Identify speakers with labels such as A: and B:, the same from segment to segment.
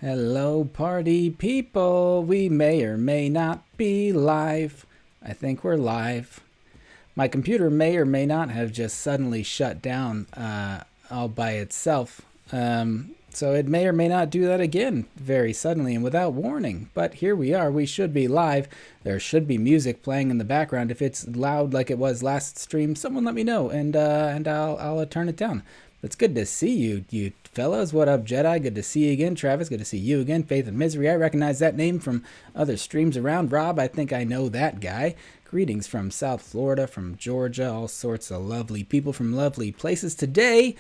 A: Hello, party people. We may or may not be live. I think we're live. My computer may or may not have just suddenly shut down all by itself. So it may or may not do that again very suddenly and without warning. But here we are. We should be live. There should be music playing in the background. If it's loud like it was last stream, someone let me know, and I'll turn it down. It's good to see you fellas. What up, Jedi? Good to see you again. Travis, good to see you again. Faith and Misery, I recognize that name from other streams around. Rob, I think I know that guy. Greetings from South Florida, from Georgia, all sorts of lovely people from lovely places. Today,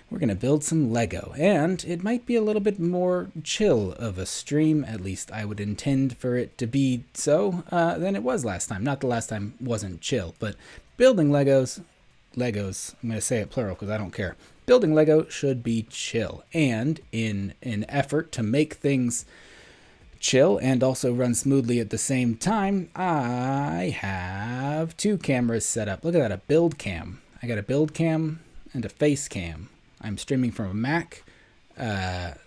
A: we're going to build some Lego, and it might be a little bit more chill of a stream, at least I would intend for it to be so, than it was last time. Not the last time wasn't chill, but building Legos, I'm going to say it plural because I don't care. Building Lego should be chill, and in an effort to make things chill and also run smoothly at the same time, I have two cameras set up. Look at that, a build cam. I got a build cam and a face cam. I'm streaming from a Mac,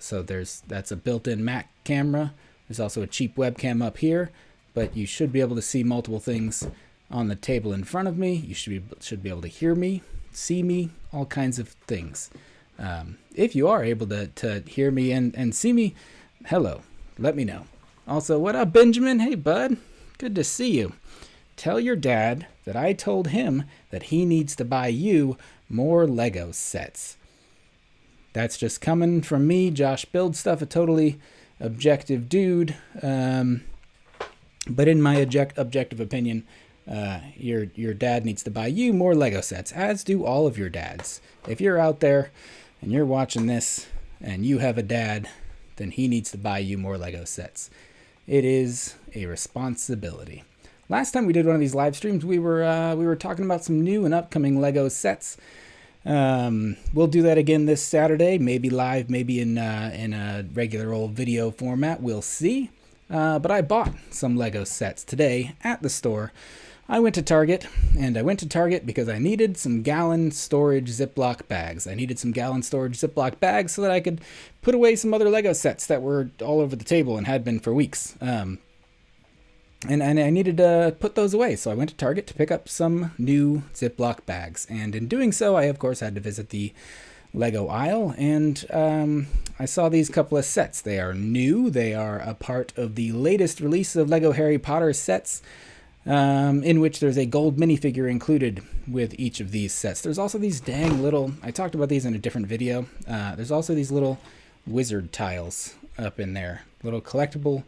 A: so that's a built-in Mac camera. There's also a cheap webcam up here, but you should be able to see multiple things on the table in front of me. You should be able to hear me, see me, all kinds of things. If you are able to hear me and see me, hello, let me know. Also, what up, Benjamin? Hey, bud, good to see you. Tell your dad that I told him that he needs to buy you more Lego sets. That's just coming from me, Josh Build Stuff, a totally objective dude. But in my objective opinion, your dad needs to buy you more Lego sets, as do all of your dads. If you're out there and you're watching this and you have a dad, then he needs to buy you more Lego sets. It is a responsibility. Last time we did one of these live streams, we were talking about some new and upcoming Lego sets. We'll do that again this Saturday, maybe live, maybe in a regular old video format. We'll see. But I bought some Lego sets today at the store. I went to Target, and I went to Target because I needed some gallon storage Ziploc bags. I needed some gallon storage Ziploc bags so that I could put away some other Lego sets that were all over the table and had been for weeks. And I needed to put those away, so I went to Target to pick up some new Ziploc bags. And in doing so, I, of course, had to visit the Lego aisle, and I saw these couple of sets. They are new. They are a part of the latest release of Lego Harry Potter sets, in which there's a gold minifigure included with each of these sets. There's also these dang little, I talked about these in a different video, there's also these little wizard tiles up in there, little collectible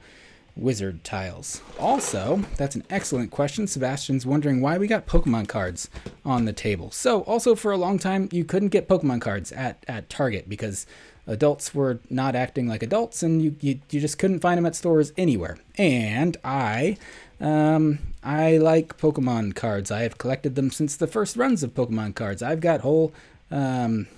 A: wizard tiles. Also, that's an excellent question. Sebastian's wondering why we got Pokemon cards on the table. So, also for a long time, you couldn't get Pokemon cards at Target because adults were not acting like adults, and you just couldn't find them at stores anywhere. And I like Pokemon cards. I have collected them since the first runs of Pokemon cards. I've got whole binders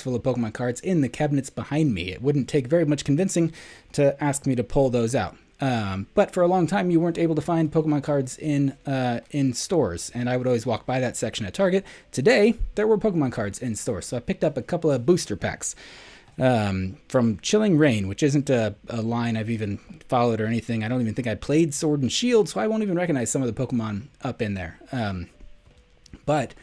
A: full of Pokemon cards in the cabinets behind me. It wouldn't take very much convincing to ask me to pull those out. But for a long time, you weren't able to find Pokemon cards in stores, and I would always walk by that section at Target. Today, there were Pokemon cards in stores, so I picked up a couple of booster packs from Chilling Reign, which isn't a line I've even followed or anything. I don't even think I played Sword and Shield, so I won't even recognize some of the Pokemon up in there. But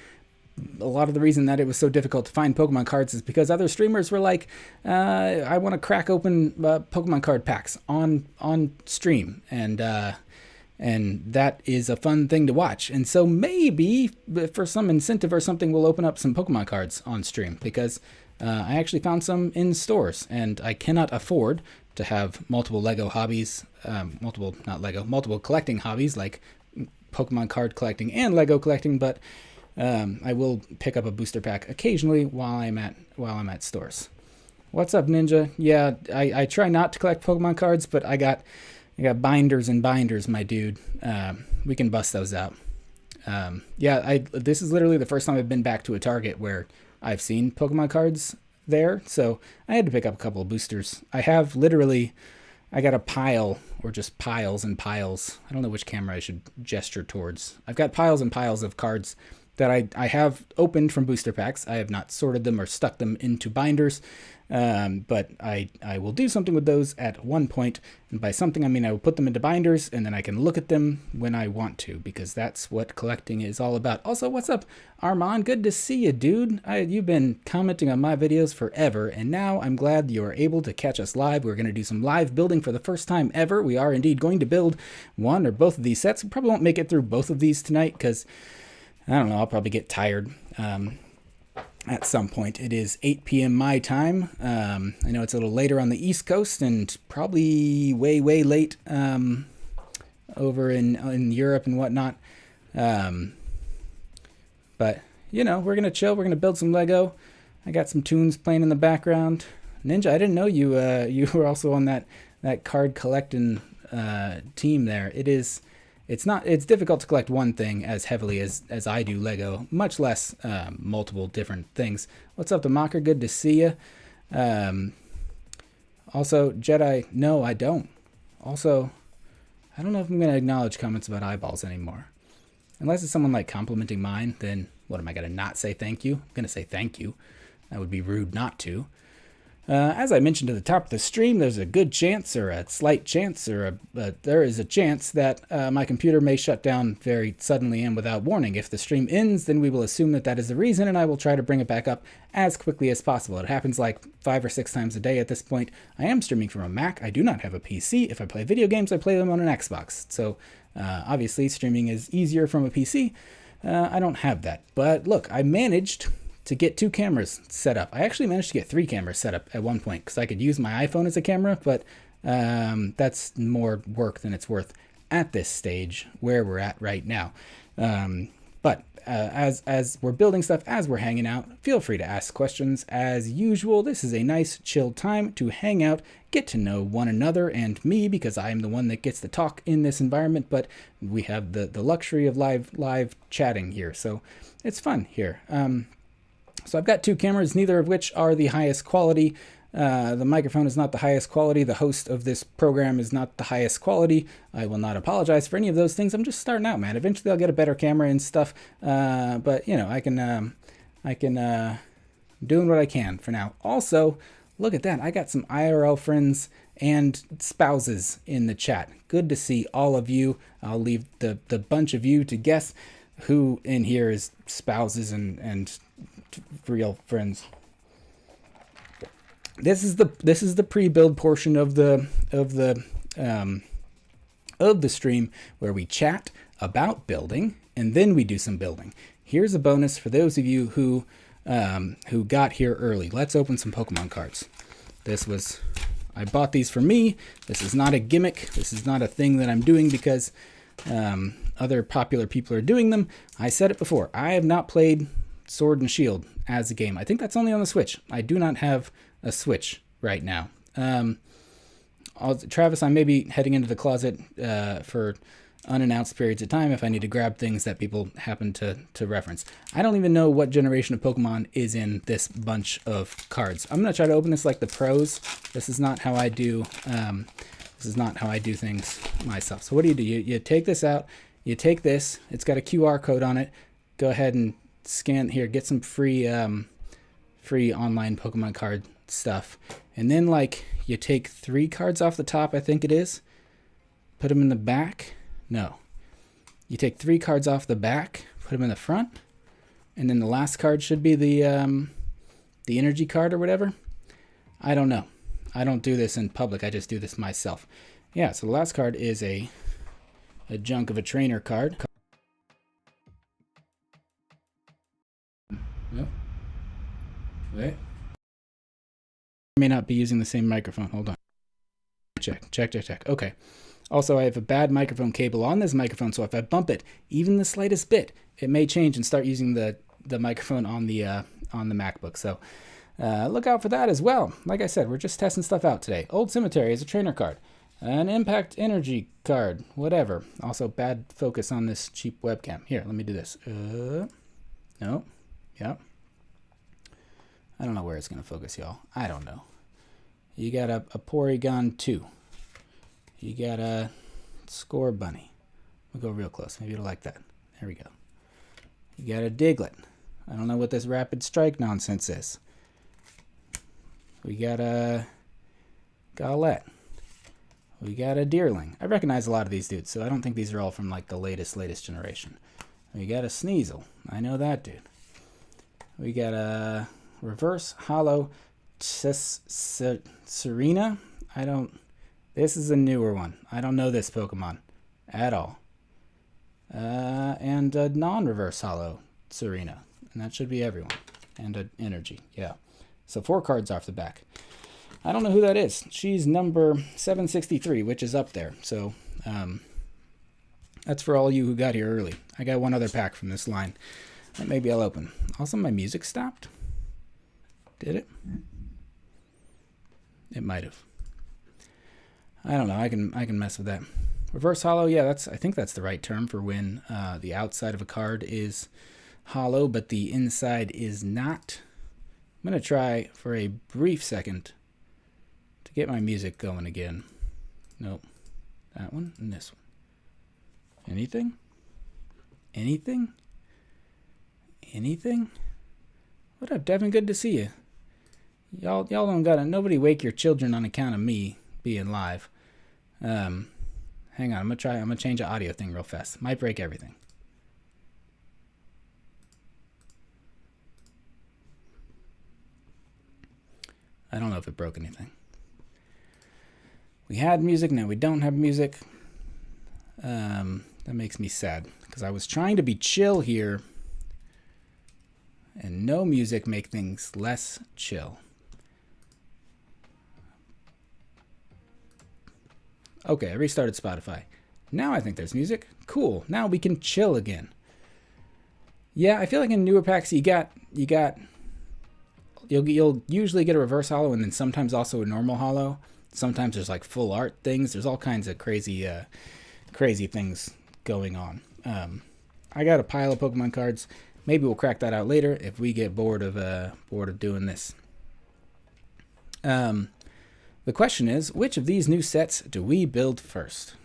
A: a lot of the reason that it was so difficult to find Pokemon cards is because other streamers were like, I want to crack open Pokemon card packs on stream, and that is a fun thing to watch. And so maybe for some incentive or something, we'll open up some Pokemon cards on stream, because I actually found some in stores, and I cannot afford to have multiple Lego hobbies, multiple collecting hobbies like Pokemon card collecting and Lego collecting, but I will pick up a booster pack occasionally while I'm at stores. What's up, Ninja? Yeah, I try not to collect Pokemon cards, but I got binders and binders, my dude. We can bust those out. This is literally the first time I've been back to a Target where I've seen Pokemon cards there, so I had to pick up a couple of boosters. I got a pile, or just piles and piles. I don't know which camera I should gesture towards. I've got piles and piles of cards that I have opened from booster packs. I have not sorted them or stuck them into binders, but I will do something with those at one point. And by something, I mean I will put them into binders, and then I can look at them when I want to, because that's what collecting is all about. Also, what's up, Armand? Good to see you, dude. You've been commenting on my videos forever, and now I'm glad you are able to catch us live. We're going to do some live building for the first time ever. We are indeed going to build one or both of these sets. We probably won't make it through both of these tonight, because I don't know, I'll probably get tired at some point. It is 8 p.m. my time. I know it's a little later on the East Coast and probably way, way late over in Europe and whatnot. But, you know, we're going to chill. We're going to build some Lego. I got some tunes playing in the background. Ninja, I didn't know you were also on that card collecting team there. It's difficult to collect one thing as heavily as I do Lego, much less multiple different things. What's up, Democker? Good to see you. Also, Jedi, no, I don't. Also, I don't know if I'm going to acknowledge comments about eyeballs anymore. Unless it's someone like complimenting mine, then what am I going to not say thank you? I'm going to say thank you. That would be rude not to. As I mentioned at the top of the stream, there's a good chance, or a slight chance, or there is a chance that my computer may shut down very suddenly and without warning. If the stream ends, then we will assume that that is the reason, and I will try to bring it back up as quickly as possible. It happens like 5 or 6 times a day at this point. I am streaming from a Mac. I do not have a PC. If I play video games, I play them on an Xbox. So obviously, streaming is easier from a PC. I don't have that. But look, I managed to get 2 cameras set up. I actually managed to get 3 cameras set up at one point, because I could use my iPhone as a camera, but that's more work than it's worth at this stage where we're at right now. But as we're building stuff, as we're hanging out, feel free to ask questions. As usual, this is a nice chill time to hang out, get to know one another and me, because I am the one that gets to talk in this environment, but we have the luxury of live chatting here, so it's fun here. So I've got 2 cameras, neither of which are the highest quality. The microphone is not the highest quality. The host of this program is not the highest quality. I will not apologize for any of those things. I'm just starting out, man. Eventually I'll get a better camera and stuff. But you know, I can doing what I can for now. Also, look at that. I got some IRL friends and spouses in the chat. Good to see all of you. I'll leave the bunch of you to guess who in here is spouses and real friends. This is the pre-build portion of the stream, where we chat about building and then we do some building. Here's a bonus for those of you who got here early. Let's open some Pokemon cards. I bought these for me. This is not a gimmick. This is not a thing that I'm doing because other popular people are doing them. I said it before. I have not played Sword and Shield as a game. I think that's only on the Switch. I do not have a Switch right now. Travis, I may be heading into the closet for unannounced periods of time if I need to grab things that people happen to reference. I don't even know what generation of Pokemon is in this bunch of cards. I'm going to try to open this like the pros. This is not how I do things myself. So what do? You take this out. You take this. It's got a QR code on it. Go ahead and scan here, get some free online Pokemon card stuff, and then like you take 3 cards off the top, I think it is, put them in the back. No, you take 3 cards off the back, put them in the front, and then the last card should be the energy card or whatever. I don't know. I don't do this in public. I just do this myself. Yeah. So the last card is a junk of a trainer card. Yep. Wait. I may not be using the same microphone. Hold on. Check. Okay. Also, I have a bad microphone cable on this microphone, so if I bump it even the slightest bit, it may change and start using the microphone on the MacBook. So look out for that as well. Like I said, we're just testing stuff out today. Old Cemetery is a trainer card. An Impact Energy card. Whatever. Also, bad focus on this cheap webcam. Here, let me do this. No. Yep. I don't know where it's going to focus, y'all. I don't know. You got a Porygon 2. You got a Score Bunny. We'll go real close. Maybe you'll like that. There we go. We got a Diglett. I don't know what this Rapid Strike nonsense is. We got a Galette. We got a Deerling. I recognize a lot of these dudes, so I don't think these are all from like the latest generation. We got a Sneasel. I know that dude. We got a Reverse Hollow Serena. This is a newer one. I don't know this Pokemon at all. And a non-Reverse Hollow Serena. And that should be everyone. And an Energy, yeah. So 4 cards off the back. I don't know who that is. She's number 763, which is up there. So that's for all you who got here early. I got one other pack from this line that maybe I'll open. Also, my music stopped. Did it? It might have. I don't know. I can mess with that. Reverse hollow, yeah, I think that's the right term for when the outside of a card is hollow, but the inside is not. I'm going to try for a brief second to get my music going again. Nope. That one and this one. Anything? Anything? Anything? What up, Devin? Good to see you. Y'all don't gotta, nobody wake your children on account of me being live. Hang on, I'm gonna change the audio thing real fast. Might break everything. I don't know if it broke anything. We had music, now we don't have music. That makes me sad because I was trying to be chill here, and no music make things less chill. Okay, I restarted Spotify. Now I think there's music. Cool. Now we can chill again. Yeah, I feel like in newer packs you'll usually get a reverse hollow and then sometimes also a normal hollow. Sometimes there's like full art things. There's all kinds of crazy things going on. I got a pile of Pokemon cards. Maybe we'll crack that out later if we get bored of doing this. The question is, which of these new sets do we build first?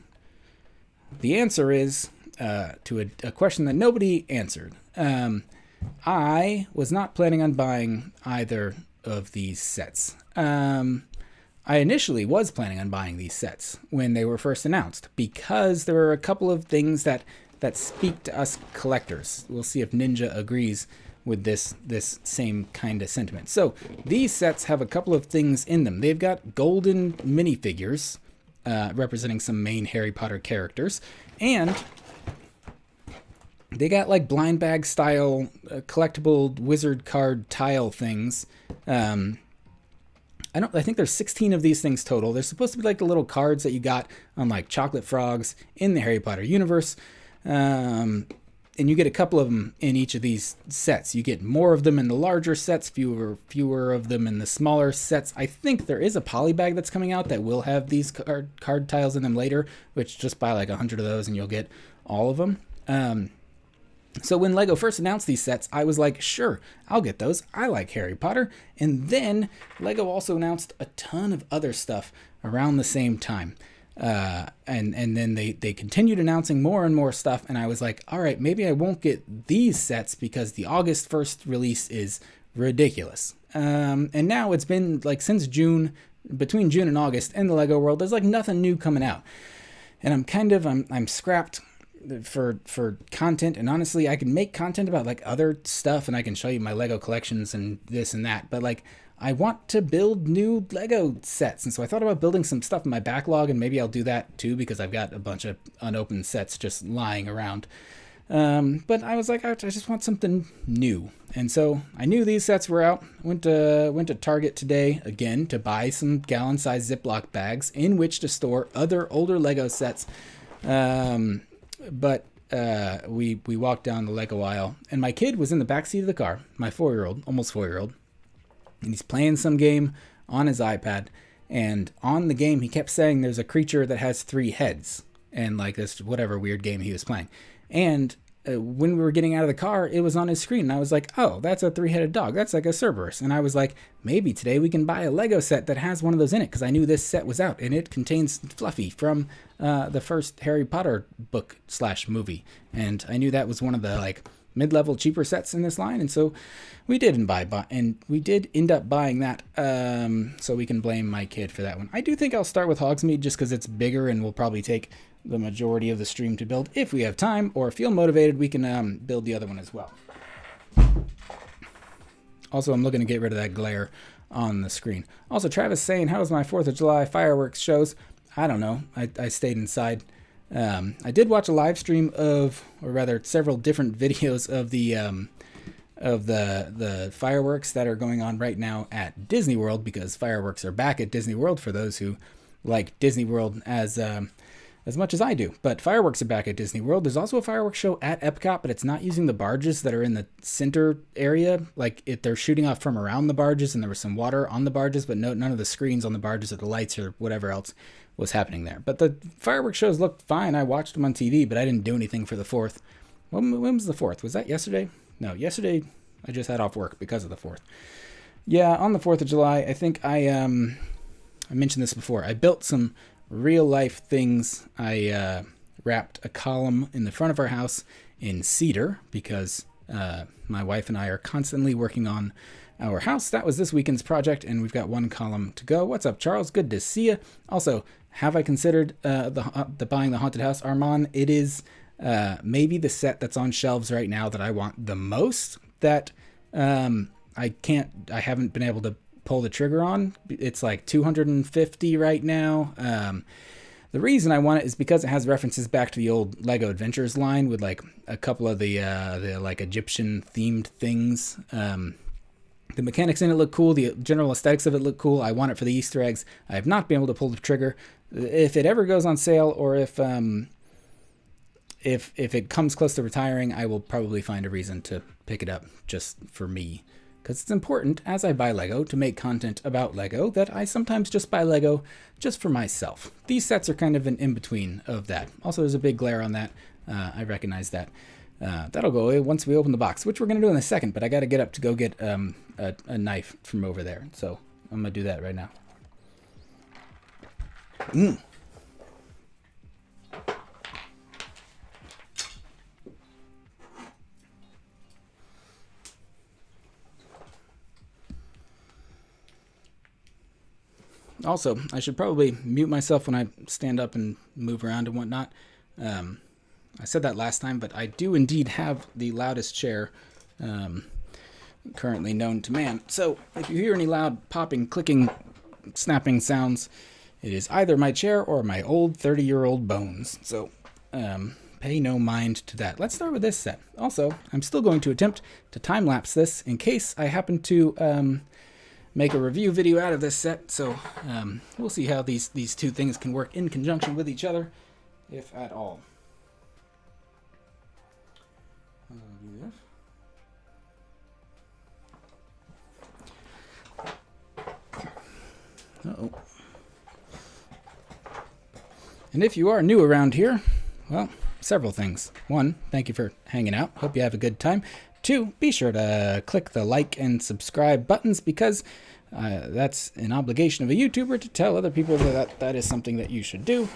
A: The answer is to a question that nobody answered. I was not planning on buying either of these sets. I initially was planning on buying these sets when they were first announced because there are a couple of things that speak to us collectors. We'll see if Ninja agrees with this same kind of sentiment. So these sets have a couple of things in them. They've got golden minifigures representing some main Harry Potter characters, and they got like blind bag style collectible wizard card tile things. I think there's 16 of these things total. They're supposed to be like the little cards that you got on like chocolate frogs in the Harry Potter universe. And you get a couple of them in each of these sets. You get more of them in the larger sets, fewer of them in the smaller sets. I think there is a polybag that's coming out that will have these card tiles in them later, which just buy like 100 of those and you'll get all of them. So when LEGO first announced these sets, I was like, sure, I'll get those. I like Harry Potter. And then LEGO also announced a ton of other stuff around the same time. And then they continued announcing more and more stuff. And I was like, all right, maybe I won't get these sets because the August 1st release is ridiculous. And now it's been like since June, between June and August in the LEGO world, there's like nothing new coming out. And I'm scrapped for content, and honestly I can make content about like other stuff and I can show you my Lego collections and this and that, but like I want to build new Lego sets, and so I thought about building some stuff in my backlog, and maybe I'll do that too because I've got a bunch of unopened sets just lying around. But I was like, I just want something new, and so I knew these sets were out. Went to Target today again to buy some gallon-sized Ziploc bags in which to store other older Lego sets. But we walked down the Lego aisle, and my kid was in the backseat of the car, my 4-year-old, almost 4-year-old, and he's playing some game on his iPad, and on the game he kept saying there's a creature that has 3 heads, and like this whatever weird game he was playing. And when we were getting out of the car, it was on his screen, and I was like, oh, that's a 3-headed dog. That's like a Cerberus. And I was like, maybe today we can buy a Lego set that has one of those in it, because I knew this set was out, and it contains Fluffy from the first Harry Potter book / movie. And I knew that was one of the like mid-level cheaper sets in this line, and so we did end up buying that. So we can blame my kid for that one. I do think I'll start with Hogsmeade just because it's bigger and will probably take the majority of the stream to build. If we have time or feel motivated, we can build the other one as well. Also, I'm looking to get rid of that glare on the screen. Also, Travis saying, how was my 4th of July fireworks shows? I don't know. I stayed inside. I did watch a live stream of, or rather several different videos of the fireworks that are going on right now at Disney World, because fireworks are back at Disney World for those who like Disney World as much as I do. But fireworks are back at Disney World. There's also a fireworks show at Epcot, but it's not using the barges that are in the center area. Like they're shooting off from around the barges, and there was some water on the barges, but none of the screens on the barges or the lights or whatever else was happening there. But the fireworks shows looked fine. I watched them on TV, but I didn't do anything for the 4th. When was the 4th? Was that yesterday? No, yesterday I just had off work because of the 4th. Yeah, on the 4th of July, I think I mentioned this before. I built some real life things. I wrapped a column in the front of our house in cedar because my wife and I are constantly working on our house. That was this weekend's project, and we've got one column to go. What's up, Charles? Good to see you. Also, have I considered the buying the haunted house, Armand? It is maybe the set that's on shelves right now that I want the most. That I haven't been able to pull the trigger on. It's like 250 right now. The reason I want it is because it has references back to the old Lego Adventures line with like a couple of the like Egyptian themed things. The mechanics in it look cool. The general aesthetics of it look cool. I want it for the Easter eggs. I have not been able to pull the trigger. If it ever goes on sale, or if it comes close to retiring, I will probably find a reason to pick it up just for me. Because it's important, as I buy Lego, to make content about Lego, that I sometimes just buy Lego just for myself. These sets are kind of an in-between of that. Also, there's a big glare on that. I recognize that. That'll go away once we open the box, which we're going to do in a second, but I got to get up to go get a knife from over there. So I'm going to do that right now. Also, I should probably mute myself when I stand up and move around and whatnot. I said that last time, but I do indeed have the loudest chair currently known to man. So if you hear any loud popping, clicking, snapping sounds, it is either my chair or my old 30-year-old bones. So pay no mind to that. Let's start with this set. Also, I'm still going to attempt to time-lapse this in case I happen to make a review video out of this set. So we'll see how these two things can work in conjunction with each other, if at all. Uh-oh. And if you are new around here, well, several things. One, thank you for hanging out. Hope you have a good time. Two, be sure to click the like and subscribe buttons, because that's an obligation of a YouTuber to tell other people that is something that you should do.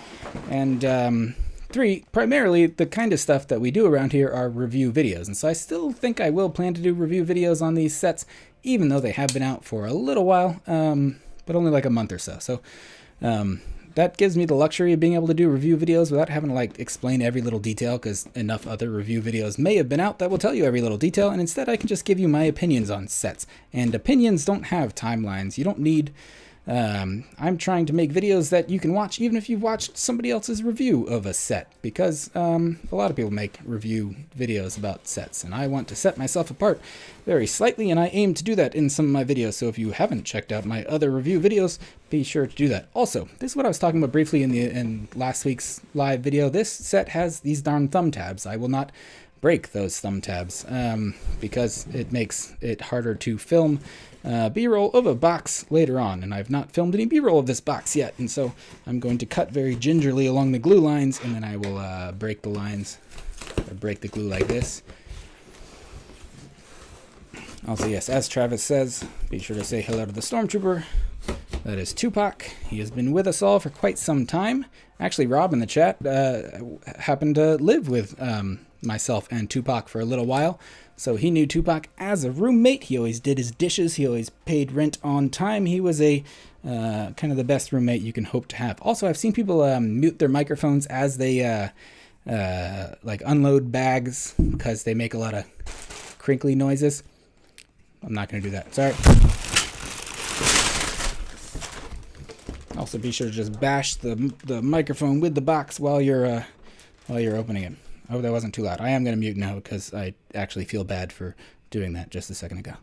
A: And three, primarily the kind of stuff that we do around here are review videos. And so I still think I will plan to do review videos on these sets, even though they have been out for a little while, but only like a month or so. So that gives me the luxury of being able to do review videos without having to like explain every little detail, because enough other review videos may have been out that will tell you every little detail, and instead I can just give you my opinions on sets. And opinions don't have timelines. You don't need... I'm trying to make videos that you can watch even if you've watched somebody else's review of a set, because a lot of people make review videos about sets, and I want to set myself apart very slightly, and I aim to do that in some of my videos. So if you haven't checked out my other review videos, be sure to do that. Also, this is what I was talking about briefly in last week's live video. This set has these darn thumb tabs. I will not break those thumb tabs because it makes it harder to film B-roll of a box later on, and I've not filmed any B-roll of this box yet, and so I'm going to cut very gingerly along the glue lines, and then I will break the lines, or break the glue like this. Also, yes, as Travis says, be sure to say hello to the Stormtrooper. That is Tupac. He has been with us all for quite some time. Actually, Rob in the chat happened to live with myself and Tupac for a little while. So he knew Tupac as a roommate. He always did his dishes. He always paid rent on time. He was a kind of the best roommate you can hope to have. Also, I've seen people mute their microphones as they like unload bags because they make a lot of crinkly noises. I'm not going to do that. Sorry. Also, be sure to just bash the microphone with the box while you're opening it. I hope that wasn't too loud. I am going to mute now because I actually feel bad for doing that just a second ago.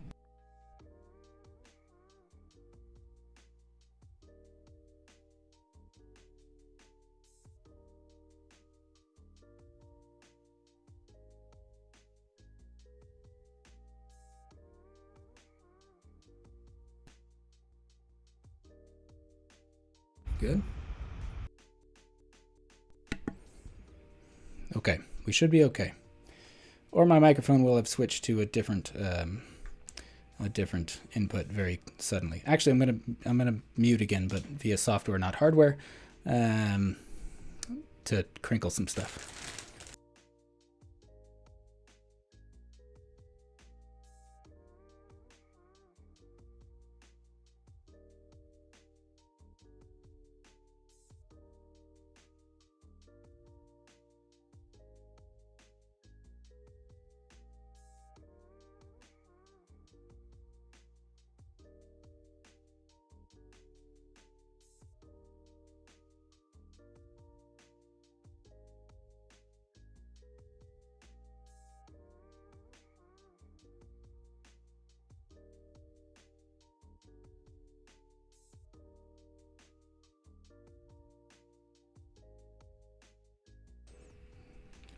A: Good. Okay, we should be okay. Or my microphone will have switched to a different input very suddenly. Actually, I'm gonna mute again, but via software, not hardware, to crinkle some stuff.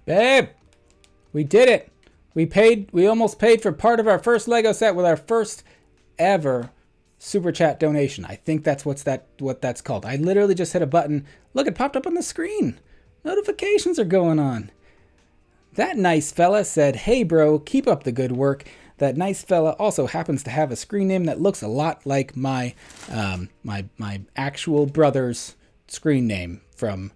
A: Babe, we did it. We almost paid for part of our first Lego set with our first ever super chat donation. I think that's what that's called. I literally just hit a button. Look, it popped up on the screen. Notifications are going on. That nice fella said, "Hey bro, keep up the good work." That nice fella also happens to have a screen name that looks a lot like my my actual brother's screen name from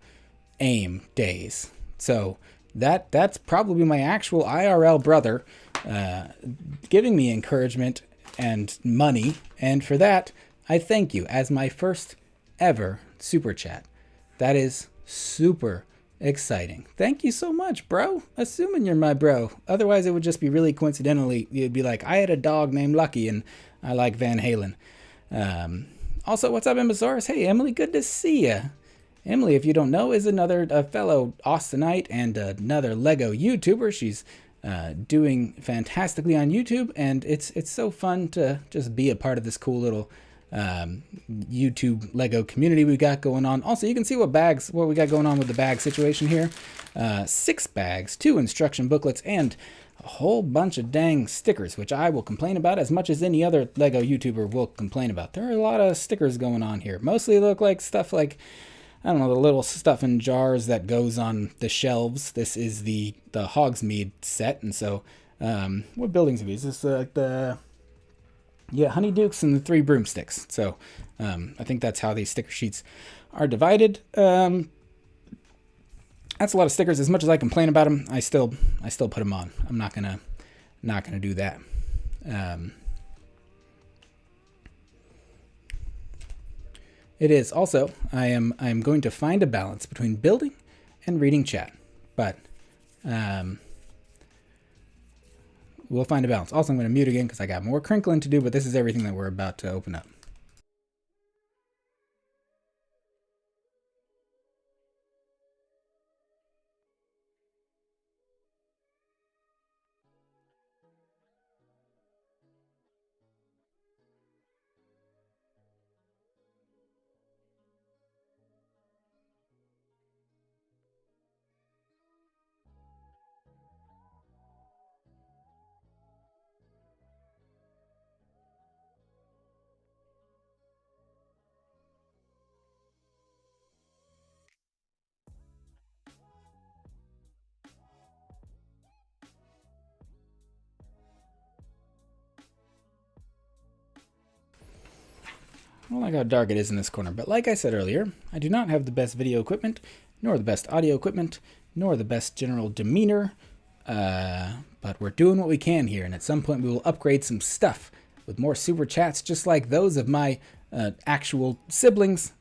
A: AIM days. So that's probably my actual IRL brother giving me encouragement and money. And for that, I thank you as my first ever super chat. That is super exciting. Thank you so much, bro. Assuming you're my bro. Otherwise, it would just be really coincidentally. You'd be like, I had a dog named Lucky and I like Van Halen. Also, what's up, Embasaurus? Hey, Emily, good to see ya. Emily, if you don't know, is a fellow Austinite and another Lego YouTuber. She's doing fantastically on YouTube, and it's so fun to just be a part of this cool little YouTube Lego community we got going on. Also, you can see what we got going on with the bag situation here. 6 bags, 2 instruction booklets, and a whole bunch of dang stickers, which I will complain about as much as any other Lego YouTuber will complain about. There are a lot of stickers going on here. Mostly look like stuff like, I don't know, the little stuff in jars that goes on the shelves. This is the Hogsmeade set, and so what buildings are these? This is the Honeydukes and the 3 broomsticks. So I think that's how these sticker sheets are divided. That's a lot of stickers. As much as I complain about them, I still put them on. I'm not gonna do that. It is also, I am going to find a balance between building and reading chat, but we'll find a balance. Also, I'm going to mute again because I got more crinkling to do, but this is everything that we're about to open up. I don't like how dark it is in this corner, but like I said earlier, I do not have the best video equipment, nor the best audio equipment, nor the best general demeanor. but we're doing what we can here, and at some point we will upgrade some stuff with more super chats just like those of my actual siblings.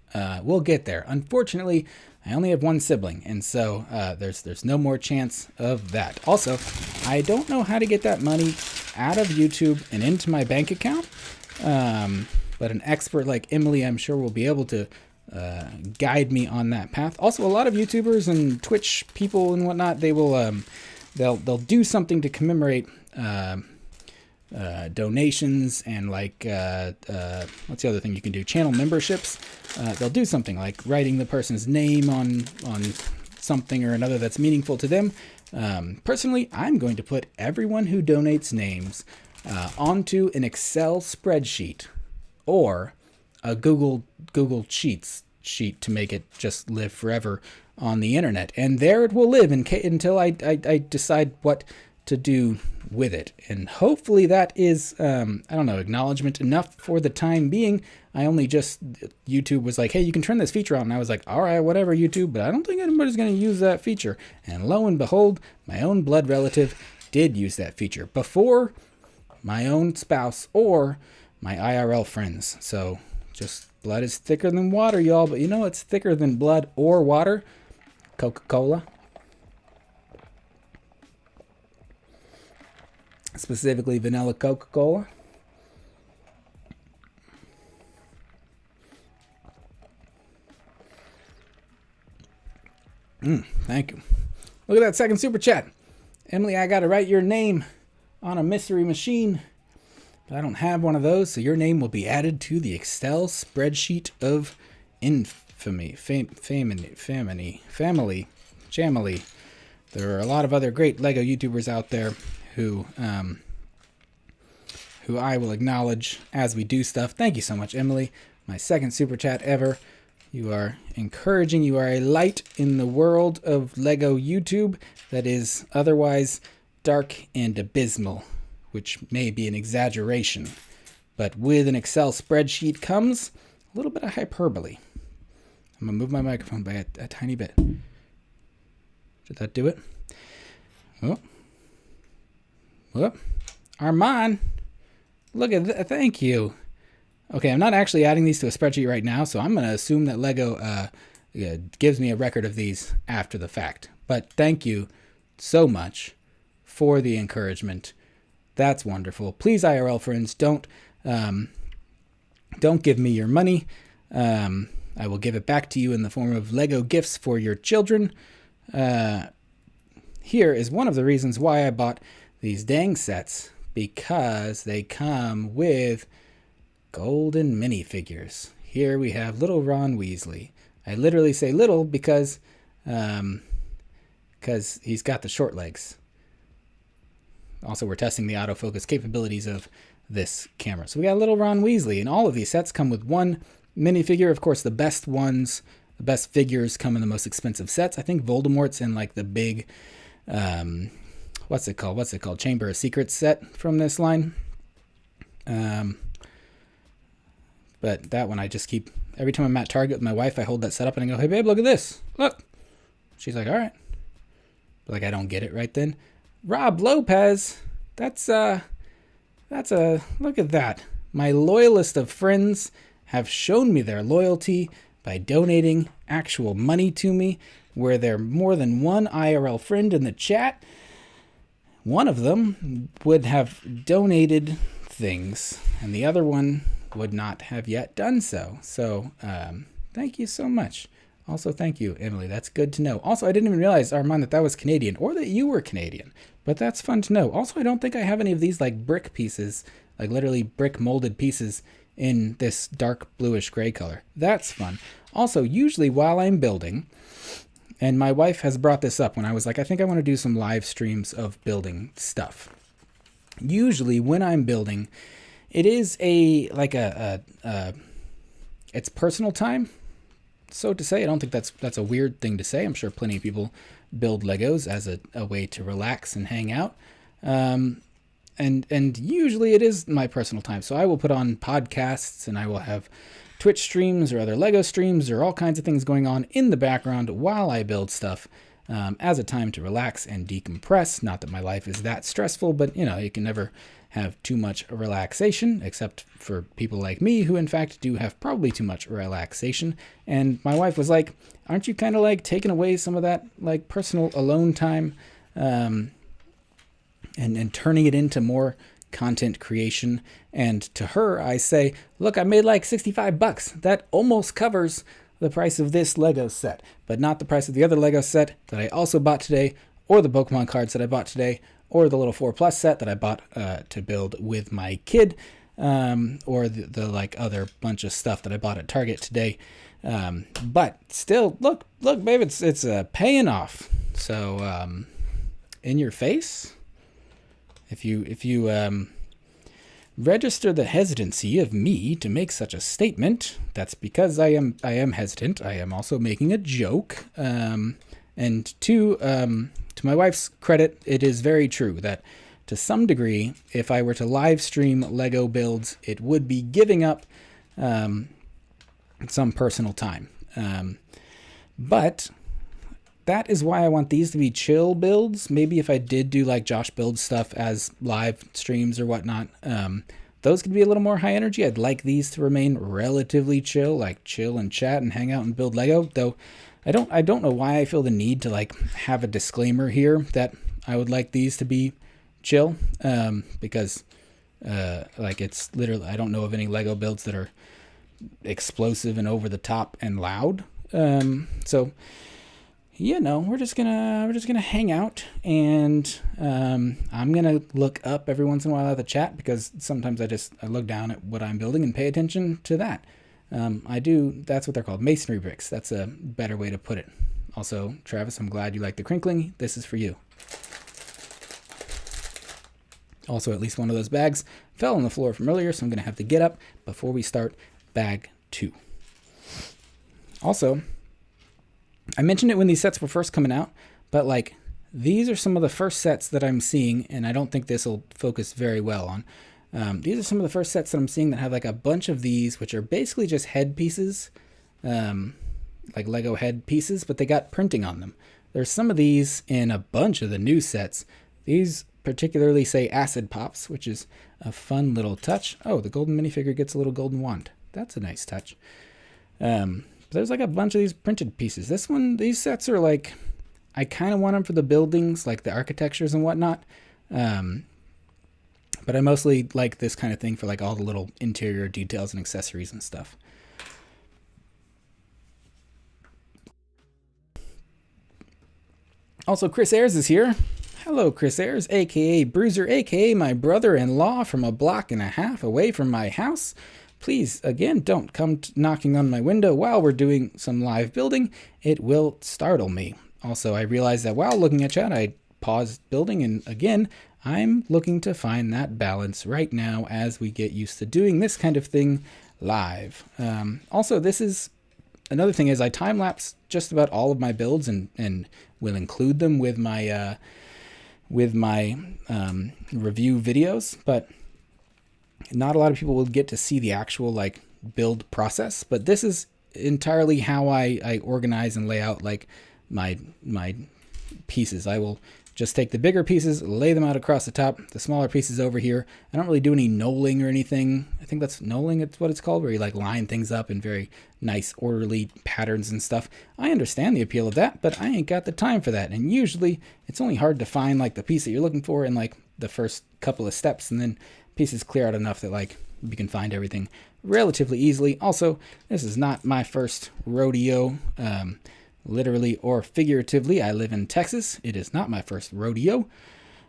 A: We'll get there. Unfortunately, I only have one sibling, and so there's no more chance of that. Also, I don't know how to get that money out of YouTube and into my bank account, but an expert like Emily, I'm sure, will be able to guide me on that path. Also, a lot of YouTubers and Twitch people and whatnot, they will they'll do something to commemorate donations and like what's the other thing you can do? Channel memberships. They'll do something like writing the person's name on something or another that's meaningful to them. Personally, I'm going to put everyone who donates names onto an Excel spreadsheet or a Google Sheets sheet to make it just live forever on the internet, and there it will live until I decide what to do with it. And hopefully that is acknowledgement enough for the time being. YouTube was like, hey, you can turn this feature on, and I was like, all right, whatever, YouTube, but I don't think anybody's going to use that feature. And lo and behold, my own blood relative did use that feature before my own spouse or my IRL friends. So just blood is thicker than water, y'all, but you know it's thicker than blood or water? Coca-Cola. Specifically vanilla Coca-Cola. Thank you. Look at that second super chat. Emily, I got to write your name on a mystery machine, but I don't have one of those, so your name will be added to the Excel spreadsheet of infamy. Family. There are a lot of other great Lego YouTubers out there who I will acknowledge as we do stuff. Thank you so much, Emily. My second super chat ever. You are encouraging. You are a light in the world of Lego YouTube that is otherwise dark and abysmal, which may be an exaggeration. But with an Excel spreadsheet comes a little bit of hyperbole. I'm going to move my microphone by a tiny bit. Did that do it? Oh. Armand, look at that. Thank you. Okay, I'm not actually adding these to a spreadsheet right now, so I'm going to assume that Lego gives me a record of these after the fact. But thank you so much for the encouragement. That's wonderful. Please, IRL friends, don't give me your money. I will give it back to you in the form of Lego gifts for your children. Here is one of the reasons why I bought these dang sets, because they come with golden minifigures. Here we have little Ron Weasley. I literally say little because he's got the short legs. Also, we're testing the autofocus capabilities of this camera. So we got little Ron Weasley, and all of these sets come with one minifigure. Of course, the best figures come in the most expensive sets. I think Voldemort's in like the big, what's it called? Chamber of Secrets set from this line. But that one I just keep, every time I'm at Target with my wife, I hold that set up and I go, hey babe, look at this. Look. She's like, all right. But like, I don't get it right then. Rob Lopez. Look at that. My loyalist of friends have shown me their loyalty by donating actual money to me, where there are more than one IRL friend in the chat. One of them would have donated things, and the other one would not have yet done so. So thank you so much. Also, thank you, Emily. That's good to know. Also, I didn't even realize, Armand, that was Canadian, or that you were Canadian. But that's fun to know. Also, I don't think I have any of these like brick pieces, like literally brick molded pieces in this dark bluish gray color. That's fun. Also, usually while I'm building, and my wife has brought this up when I was like, I think I want to do some live streams of building stuff. Usually when I'm building, it is it's personal time, so to say. I don't think that's a weird thing to say. I'm sure plenty of people build Legos as a way to relax and hang out. And usually it is my personal time. So I will put on podcasts, and I will have Twitch streams or other Lego streams or all kinds of things going on in the background while I build stuff. as a time to relax and decompress. Not that my life is that stressful, but you can never have too much relaxation, except for people like me who in fact do have probably too much relaxation. And my wife was like, aren't you kind of like taking away some of that like personal alone time, and turning it into more content creation? And to her I say, look, I made like $65. That almost covers the price of this Lego set, but not the price of the other Lego set that I also bought today, or the Pokemon cards that I bought today, or the little 4+ set that I bought to build with my kid, or the like other bunch of stuff that I bought at Target today. But still, look, babe, it's paying off. So in your face, if you register the hesitancy of me to make such a statement, that's because I am hesitant. I am also making a joke. And to my wife's credit, it is very true that to some degree, if I were to live stream Lego builds, it would be giving up some personal time. But that is why I want these to be chill builds. Maybe if I did do like Josh build stuff as live streams or whatnot, those could be a little more high energy. I'd like these to remain relatively chill, like chill and chat and hang out and build Lego. Though I don't know why I feel the need to like have a disclaimer here that I would like these to be chill, because like it's literally, I don't know of any Lego builds that are explosive and over the top and loud. So we're just gonna hang out, and I'm gonna look up every once in a while at the chat, because sometimes I look down at what I'm building and pay attention to that. That's what they're called, masonry bricks. That's a better way to put it. Also, Travis, I'm glad you like the crinkling. This is for you. Also, at least one of those bags fell on the floor from earlier, so I'm going to have to get up before we start bag 2. Also, I mentioned it when these sets were first coming out, but like these are some of the first sets that I'm seeing, and I don't think this will focus very well on. These are some of the first sets that I'm seeing that have like a bunch of these, which are basically just head pieces, like Lego head pieces, but they got printing on them. There's some of these in a bunch of the new sets. These particularly say acid pops, which is a fun little touch. Oh, the golden minifigure gets a little golden wand. That's a nice touch. There's like a bunch of these printed pieces. These sets are like, I kind of want them for the buildings, like the architectures and whatnot. But I mostly like this kind of thing for like all the little interior details and accessories and stuff. Also, Chris Ayers is here. Hello, Chris Ayers, aka Bruiser, aka my brother-in-law from a block and a half away from my house. Please, again, don't come knocking on my window while we're doing some live building. It will startle me. Also, I realized that while looking at chat, I paused building, and again, I'm looking to find that balance right now as we get used to doing this kind of thing live. Also, this is another thing, is I time-lapse just about all of my builds and will include them with my review videos, but not a lot of people will get to see the actual like build process. But this is entirely how I organize and lay out like my pieces. I will just take the bigger pieces, lay them out across the top, the smaller pieces over here. I don't really do any knolling or anything. I think that's knolling, it's what it's called, where you like line things up in very nice orderly patterns and stuff. I understand the appeal of that, but I ain't got the time for that. And usually it's only hard to find like the piece that you're looking for in like the first couple of steps, and then pieces clear out enough that like you can find everything relatively easily. Also, this is not my first rodeo. Literally or figuratively, I live in Texas. It is not my first rodeo.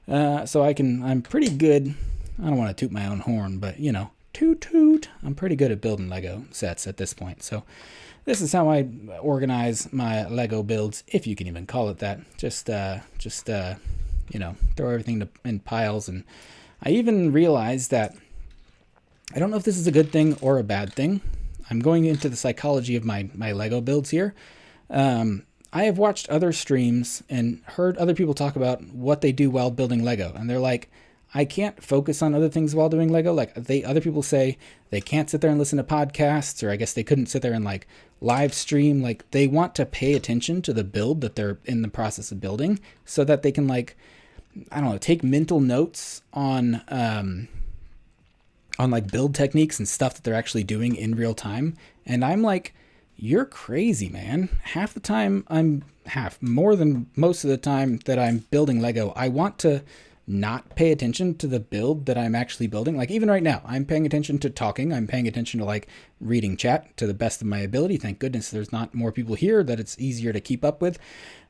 A: So I'm pretty good. I don't want to toot my own horn, but toot toot. I'm pretty good at building Lego sets at this point. So this is how I organize my Lego builds, if you can even call it that. Just throw everything in piles. And I even realized that I don't know if this is a good thing or a bad thing. I'm going into the psychology of my Lego builds here. I have watched other streams and heard other people talk about what they do while building Lego. And they're like, I can't focus on other things while doing Lego. Like other people say they can't sit there and listen to podcasts, or I guess they couldn't sit there and like live stream. Like they want to pay attention to the build that they're in the process of building so that they can like, I don't know, take mental notes on like build techniques and stuff that they're actually doing in real time. And I'm like, you're crazy, man. Half the time more than most of the time that I'm building Lego, I want to not pay attention to the build that I'm actually building. Like even right now, I'm paying attention to talking. I'm paying attention to like reading chat to the best of my ability. Thank goodness there's not more people here that it's easier to keep up with.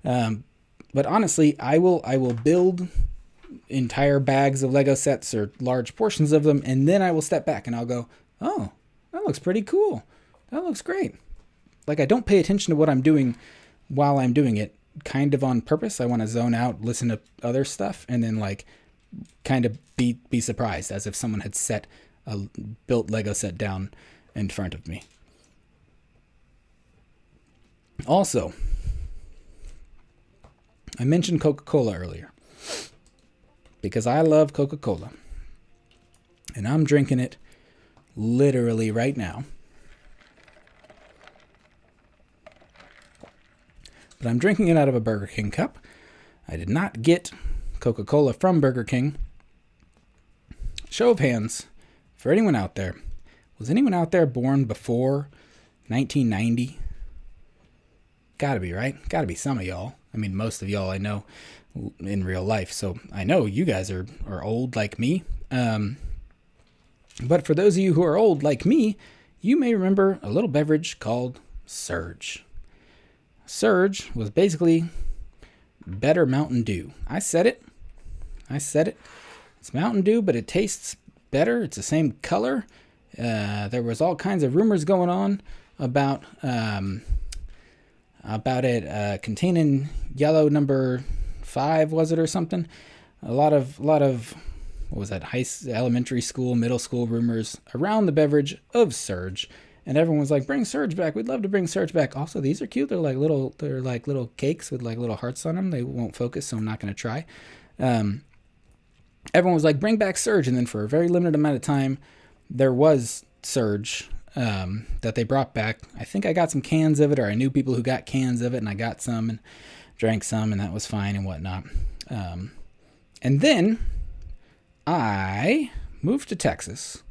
A: But honestly, I will build entire bags of Lego sets or large portions of them, and then I will step back and I'll go, oh, that looks pretty cool. That looks great. Like I don't pay attention to what I'm doing while I'm doing it, kind of on purpose. I want to zone out, listen to other stuff, and then like kind of be surprised as if someone had set a built Lego set down in front of me. Also, I mentioned Coca-Cola earlier because I love Coca-Cola, and I'm drinking it literally right now. But I'm drinking it out of a Burger King cup. I did not get Coca-Cola from Burger King. Show of hands, for anyone out there, was anyone out there born before 1990? Gotta be, right? Gotta be some of y'all. I mean, most of y'all I know in real life, so I know you guys are old like me. But for those of you who are old like me, you may remember a little beverage called Surge. Surge was basically better Mountain Dew. I said it. It's Mountain Dew, but it tastes better. It's the same color. There was all kinds of rumors going on about it containing yellow number 5, was it, or something? A lot of what was that? Elementary school, middle school rumors around the beverage of Surge. And everyone was like, bring Surge back. We'd love to bring Surge back. Also, these are cute. They're like little cakes with like little hearts on them. They won't focus, so I'm not going to try. Everyone was like, bring back Surge. And then for a very limited amount of time, there was Surge that they brought back. I think I got some cans of it, or I knew people who got cans of it, and I got some and drank some, and that was fine and whatnot. And then I moved to Texas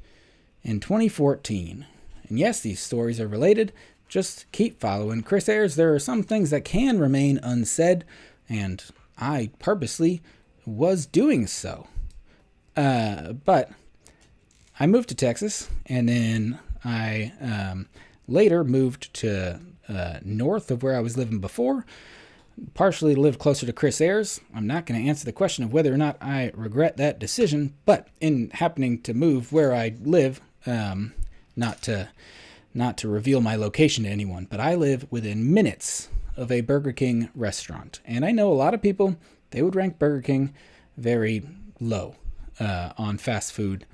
A: in 2014. And yes, these stories are related. Just keep following Chris Ayers. There are some things that can remain unsaid, and I purposely was doing so. But I moved to Texas, and then I later moved to north of where I was living before. Partially lived closer to Chris Ayers. I'm not going to answer the question of whether or not I regret that decision, but in happening to move where I live, not to reveal my location to anyone, but I live within minutes of a Burger King restaurant. And I know a lot of people, they would rank Burger King very low on fast food,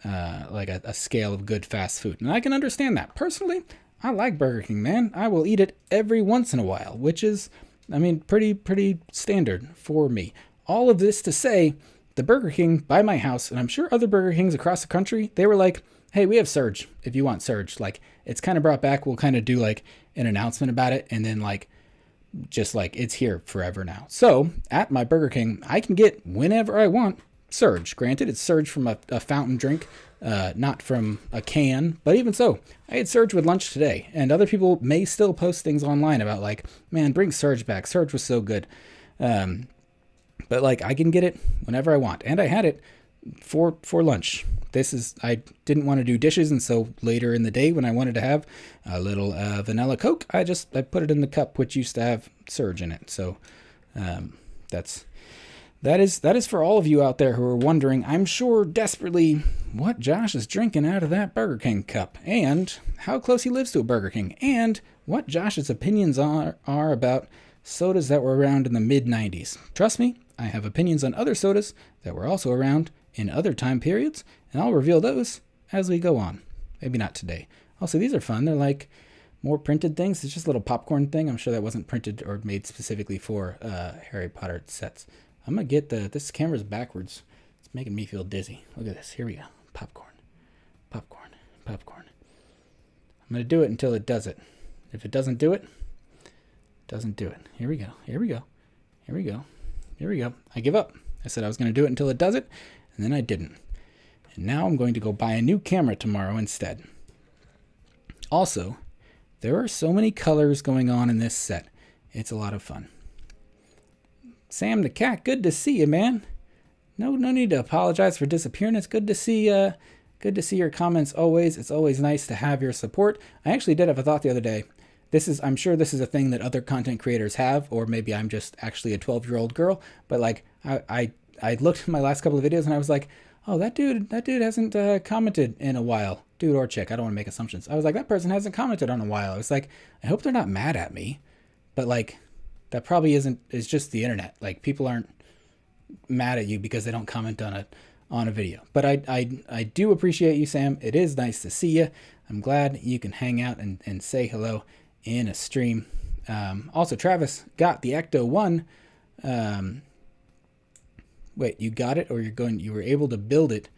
A: like a scale of good fast food. And I can understand that. Personally, I like Burger King, man. I will eat it every once in a while, which is, I mean, pretty standard for me. All of this to say, the Burger King by my house, and I'm sure other Burger Kings across the country, they were like, hey, we have Surge if you want Surge. Like, it's kind of brought back. We'll kind of do like an announcement about it, and then like just like it's here forever now. So at my Burger King, I can get whenever I want Surge. Granted, it's Surge from a fountain drink, not from a can, but even so, I had Surge with lunch today, and other people may still post things online about like, man, bring Surge back. Surge was so good. But like, I can get it whenever I want, and I had it for lunch. I didn't want to do dishes, and so later in the day when I wanted to have a little vanilla Coke, I put it in the cup which used to have Surge in it. So that is for all of you out there who are wondering, I'm sure desperately, what Josh is drinking out of that Burger King cup, and how close he lives to a Burger King, and what Josh's opinions are about sodas that were around in the mid-90s. Trust me, I have opinions on other sodas that were also around in other time periods, and I'll reveal those as we go on. Maybe not today. Also, these are fun. They're like more printed things. It's just a little popcorn thing. I'm sure that wasn't printed or made specifically for Harry Potter sets. I'm going to get this camera's backwards. It's making me feel dizzy. Look at this. Here we go. Popcorn. Popcorn. Popcorn. I'm going to do it until it does it. If it doesn't do it, doesn't do it. Here we go. Here we go. Here we go. Here we go. I give up. I said I was going to do it until it does it, and then I didn't. And now I'm going to go buy a new camera tomorrow instead. Also, there are so many colors going on in this set. It's a lot of fun. Sam the cat, good to see you, man. No need to apologize for disappearing. It's good to see your comments always. It's always nice to have your support. I actually did have a thought the other day. I'm sure this is a thing that other content creators have, or maybe I'm just actually a 12-year-old girl, but like I looked at my last couple of videos and I was like, oh, that dude hasn't commented in a while. Dude or chick, I don't want to make assumptions. I was like, that person hasn't commented on a while. I was like, I hope they're not mad at me, but like that probably is just the internet. Like people aren't mad at you because they don't comment on a video. But I do appreciate you, Sam. It is nice to see you. I'm glad you can hang out and say hello in a stream. Also, Travis got the Ecto 1. Wait, you got it, or you were able to build it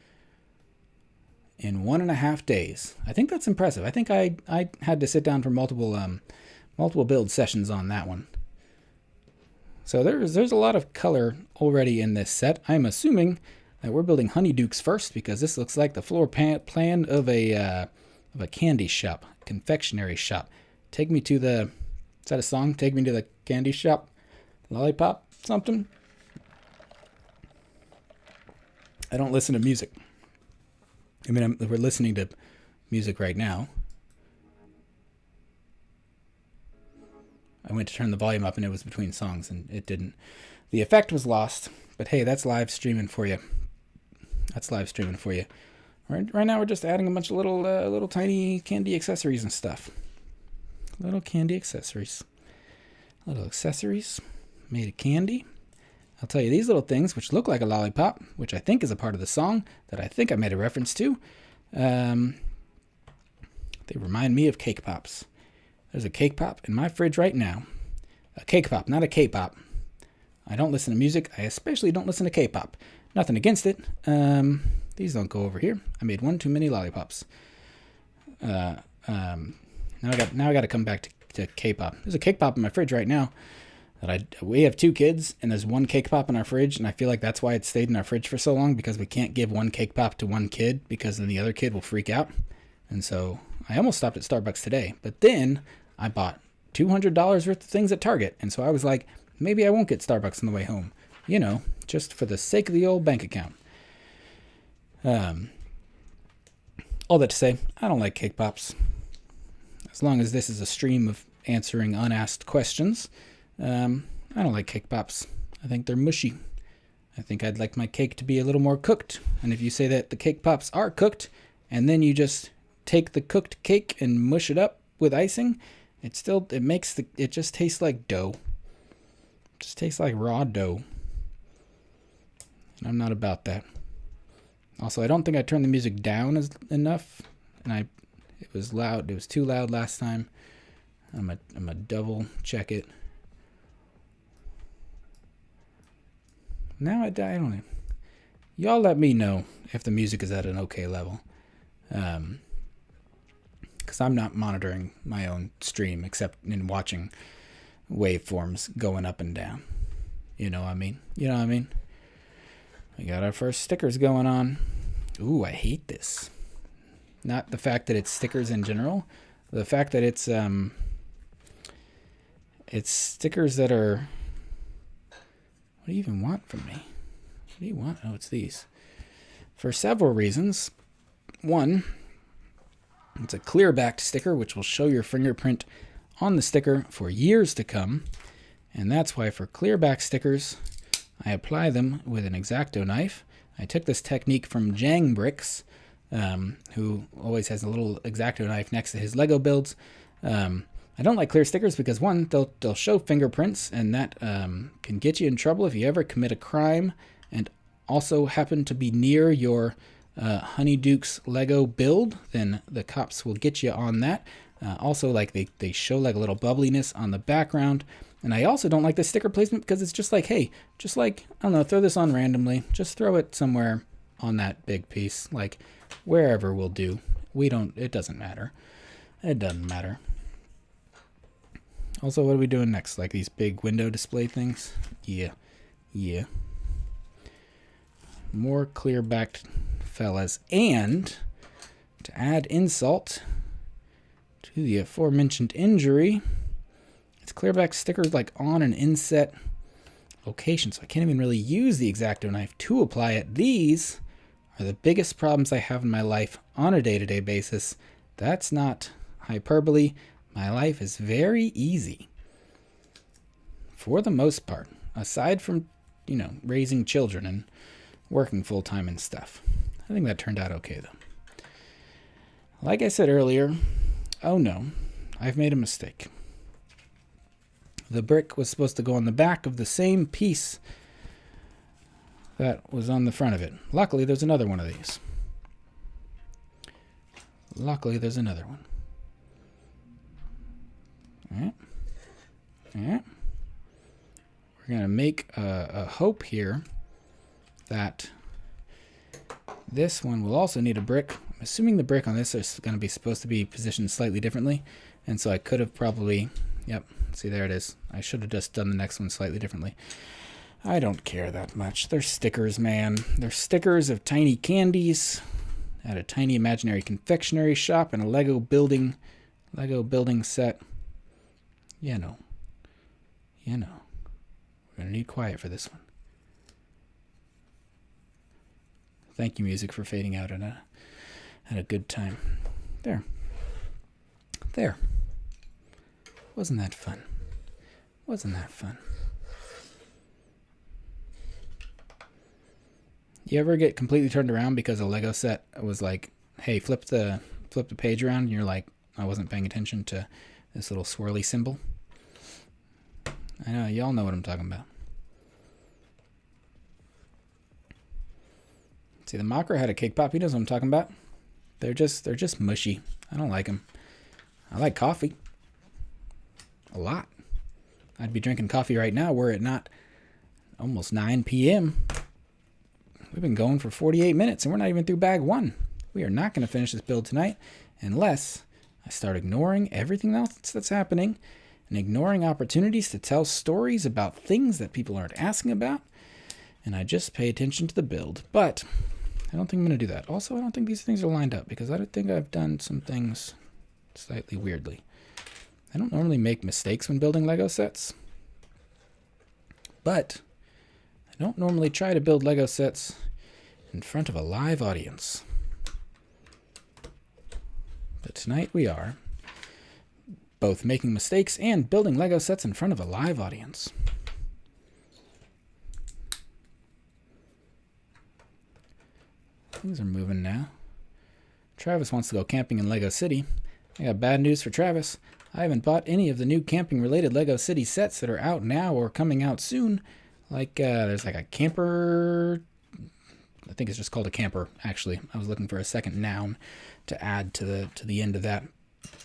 A: in 1.5 days. I think that's impressive. I think I had to sit down for multiple build sessions on that one. So there's a lot of color already in this set. I'm assuming that we're building Honeydukes first because this looks like the floor plan of a candy shop, confectionery shop. Take me to the, is that a song? Take me to the candy shop, lollipop, something. I don't listen to music. I mean, we're listening to music right now. I went to turn the volume up and it was between songs and it didn't. The effect was lost, but hey, that's live streaming for you. That's live streaming for you. Right now we're just adding a bunch of little tiny candy accessories and stuff. Little candy accessories. Little accessories made of candy. I'll tell you, these little things, which look like a lollipop, which I think is a part of the song that I think I made a reference to, they remind me of cake pops. There's a cake pop in my fridge right now. A cake pop, not a K-pop. I don't listen to music. I especially don't listen to K-pop. Nothing against it. These don't go over here. I made one too many lollipops. Now I got to come back to K-pop. There's a cake pop in my fridge right now. We have 2 kids, and there's 1 cake pop in our fridge, and I feel like that's why it stayed in our fridge for so long, because we can't give 1 cake pop to 1 kid, because then the other kid will freak out. And so I almost stopped at Starbucks today, but then I bought $200 worth of things at Target, and so I was like, maybe I won't get Starbucks on the way home, just for the sake of the old bank account. All that to say, I don't like cake pops. As long as this is a stream of answering unasked questions, I don't like cake pops. I think they're mushy. I think I'd like my cake to be a little more cooked. And if you say that the cake pops are cooked, and then you just take the cooked cake and mush it up with icing, it just tastes like dough. It just tastes like raw dough. And I'm not about that. Also, I don't think I turned the music down enough, and it was loud. It was too loud last time. I'm a double check it. Now I don't know. Y'all let me know if the music is at an okay level. Because I'm not monitoring my own stream except in watching waveforms going up and down. You know what I mean? We got our first stickers going on. Ooh, I hate this. Not the fact that it's stickers in general. The fact that it's stickers that are... What do you even want from me? What do you want? Oh, it's these. For several reasons. One, it's a clear backed sticker, which will show your fingerprint on the sticker for years to come. And that's why for clear back stickers, I apply them with an X-Acto knife. I took this technique from Jang Bricks, who always has a little X-Acto knife next to his Lego builds. I don't like clear stickers because, one, they'll show fingerprints, and that can get you in trouble if you ever commit a crime and also happen to be near your Honeyduke's Lego build, then the cops will get you on that. Also, like they show like a little bubbliness on the background. And I also don't like the sticker placement because it's just like, hey, just like, I don't know, throw this on randomly. Just throw it somewhere on that big piece. Like, wherever will do. It doesn't matter. It doesn't matter. Also, what are we doing next? Like these big window display things? Yeah. More clear-backed fellas. And to add insult to the aforementioned injury, it's clear-back stickers like on an inset location, so I can't even really use the X-Acto knife to apply it. These are the biggest problems I have in my life on a day-to-day basis. That's not hyperbole. My life is very easy for the most part, aside from, raising children and working full-time and stuff. I think that turned out okay, though. Like I said earlier, oh no, I've made a mistake. The brick was supposed to go on the back of the same piece that was on the front of it. Luckily, there's another one of these. Luckily, there's another one. All right. We're going to make a hope here that this one will also need a brick. I'm assuming the brick on this is going to be supposed to be positioned slightly differently. And so I could have probably, yep, see there it is. I should have just done the next one slightly differently. I don't care that much. They're stickers, man. They're stickers of tiny candies at a tiny imaginary confectionery shop and a Lego building set. You know. We're going to need quiet for this one. Thank you, music, for fading out at a good time. There. Wasn't that fun? You ever get completely turned around because a Lego set was like, hey, flip the page around, and you're like, I wasn't paying attention to this little swirly symbol? I know, y'all know what I'm talking about. See, the Mocker had a cake pop. He knows what I'm talking about. They're just mushy. I don't like them. I like coffee. A lot. I'd be drinking coffee right now were it not almost 9 p.m. We've been going for 48 minutes and we're not even through bag 1. We are not going to finish this build tonight unless I start ignoring everything else that's happening and ignoring opportunities to tell stories about things that people aren't asking about, and I just pay attention to the build. But I don't think I'm going to do that. Also, I don't think these things are lined up because I don't think I've done some things slightly weirdly. I don't normally make mistakes when building Lego sets, but I don't normally try to build Lego sets in front of a live audience. But tonight we are both making mistakes and building Lego sets in front of a live audience. Things are moving now. Travis wants to go camping in Lego City. I got bad news for Travis. I haven't bought any of the new camping-related Lego City sets that are out now or coming out soon. Like, there's like a camper. I think it's just called a camper, actually. I was looking for a second noun to add to the end of that.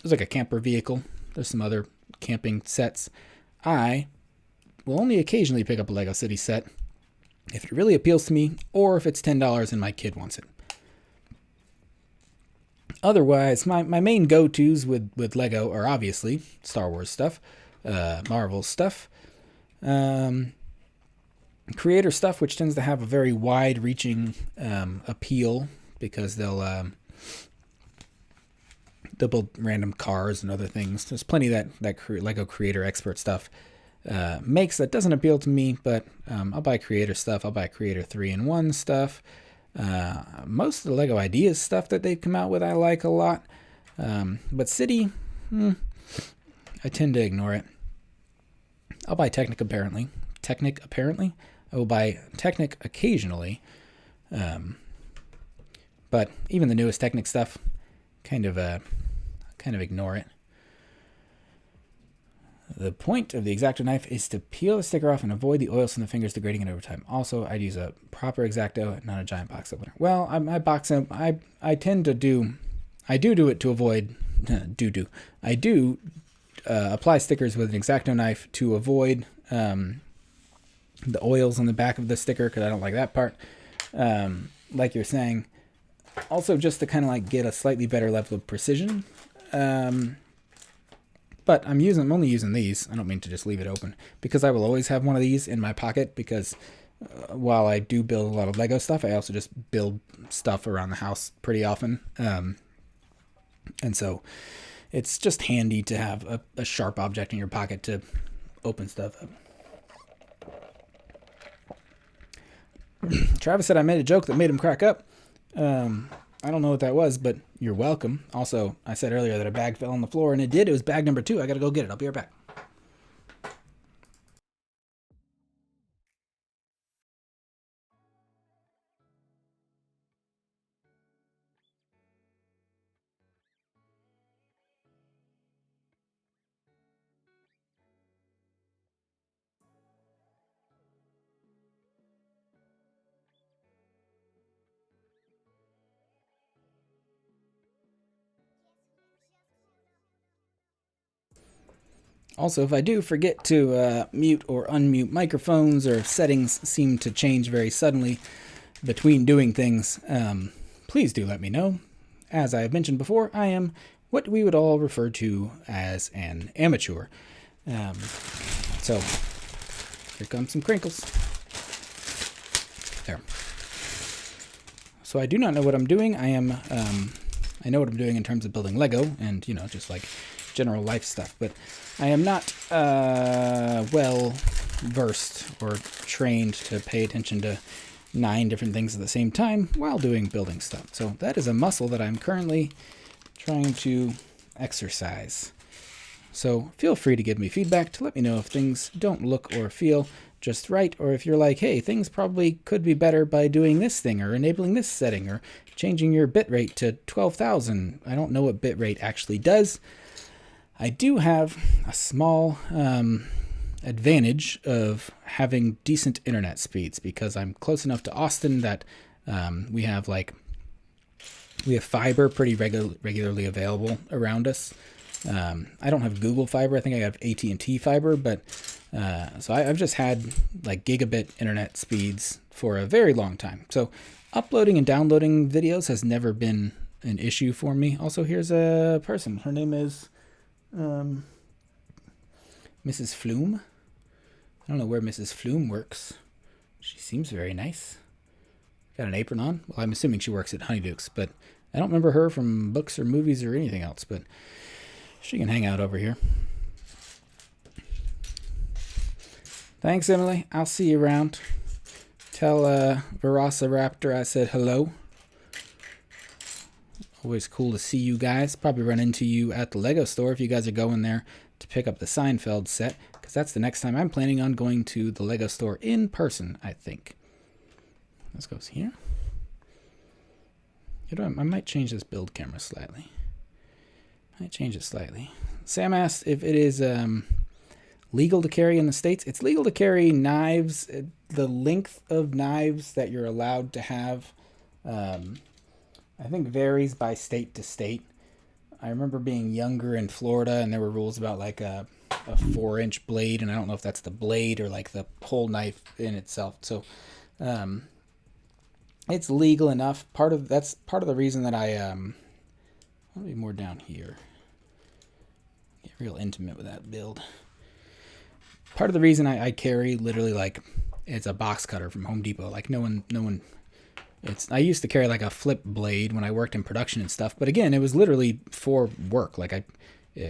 A: There's like a camper vehicle. There's some other camping sets. I will only occasionally pick up a Lego City set if it really appeals to me or if it's $10 and my kid wants it. Otherwise, my main go-tos with Lego are obviously Star Wars stuff, Marvel stuff, creator stuff, which tends to have a very wide-reaching appeal because they'll build random cars and other things. There's plenty that Lego creator expert stuff makes that doesn't appeal to me, but I'll buy creator stuff. I'll buy creator 3-in-1 stuff. Most of the Lego Ideas stuff that they've come out with I like a lot. But City, I tend to ignore it. I'll buy Technic apparently. I will buy Technic occasionally. But even the newest Technic stuff, kind of ignore it. The point of the X-Acto knife is to peel the sticker off and avoid the oils from the fingers degrading it over time. Also, I'd use a proper X-Acto, not a giant box opener. Well, I tend to do, I do it to avoid, I do apply stickers with an X-Acto knife to avoid the oils on the back of the sticker, because I don't like that part. Like you're saying, also just to kind of like get a slightly better level of precision. But I'm only using these. I don't mean to just leave it open, because I will always have one of these in my pocket, because while I do build a lot of Lego stuff, I also just build stuff around the house pretty often. And so it's just handy to have a sharp object in your pocket to open stuff up. Travis said I made a joke that made him crack up. I don't know what that was, but you're welcome. Also, I said earlier that a bag fell on the floor, and it did. It was bag number 2. I gotta go get it. I'll be right back. Also, if I do forget to mute or unmute microphones, or if settings seem to change very suddenly between doing things, please do let me know. As I have mentioned before, I am what we would all refer to as an amateur. So, here comes some crinkles. There. So I do not know what I'm doing. I know what I'm doing in terms of building Lego and, just like general life stuff, but I am not well versed or trained to pay attention to 9 different things at the same time while doing building stuff. So that is a muscle that I'm currently trying to exercise. So feel free to give me feedback to let me know if things don't look or feel just right, or if you're like, hey, things probably could be better by doing this thing, or enabling this setting, or changing your bitrate to 12,000. I don't know what bitrate actually does. I do have a small advantage of having decent internet speeds, because I'm close enough to Austin that we have fiber pretty regularly available around us. I don't have Google fiber. I think I have AT&T fiber, but so I've just had like gigabit internet speeds for a very long time. So uploading and downloading videos has never been an issue for me. Also, here's a person. Her name is Mrs. Flume. I don't know where Mrs. Flume works. She seems very nice. Got an apron on. Well, I'm assuming she works at Honeydukes, but I don't remember her from books or movies or anything else, but she can hang out over here. Thanks, Emily. I'll see you around. Tell Velociraptor I said hello. Always cool to see you guys. Probably run into you at the Lego store if you guys are going there to pick up the Seinfeld set, because that's the next time I'm planning on going to the Lego store in person, I think. This goes here. I might change this build camera slightly. I change it slightly. Sam asked if it is legal to carry in the States. It's legal to carry knives. The length of knives that you're allowed to have, I think, varies by state to state. I remember being younger in Florida, and there were rules about like a 4-inch blade, and I don't know if that's the blade or like the whole knife in itself. So it's legal enough. That's part of the reason that I'll be more down here. Get real intimate with that build. Part of the reason I carry literally like it's a box cutter from Home Depot. Like no one. I used to carry like a flip blade when I worked in production and stuff, but again, it was literally for work. Like I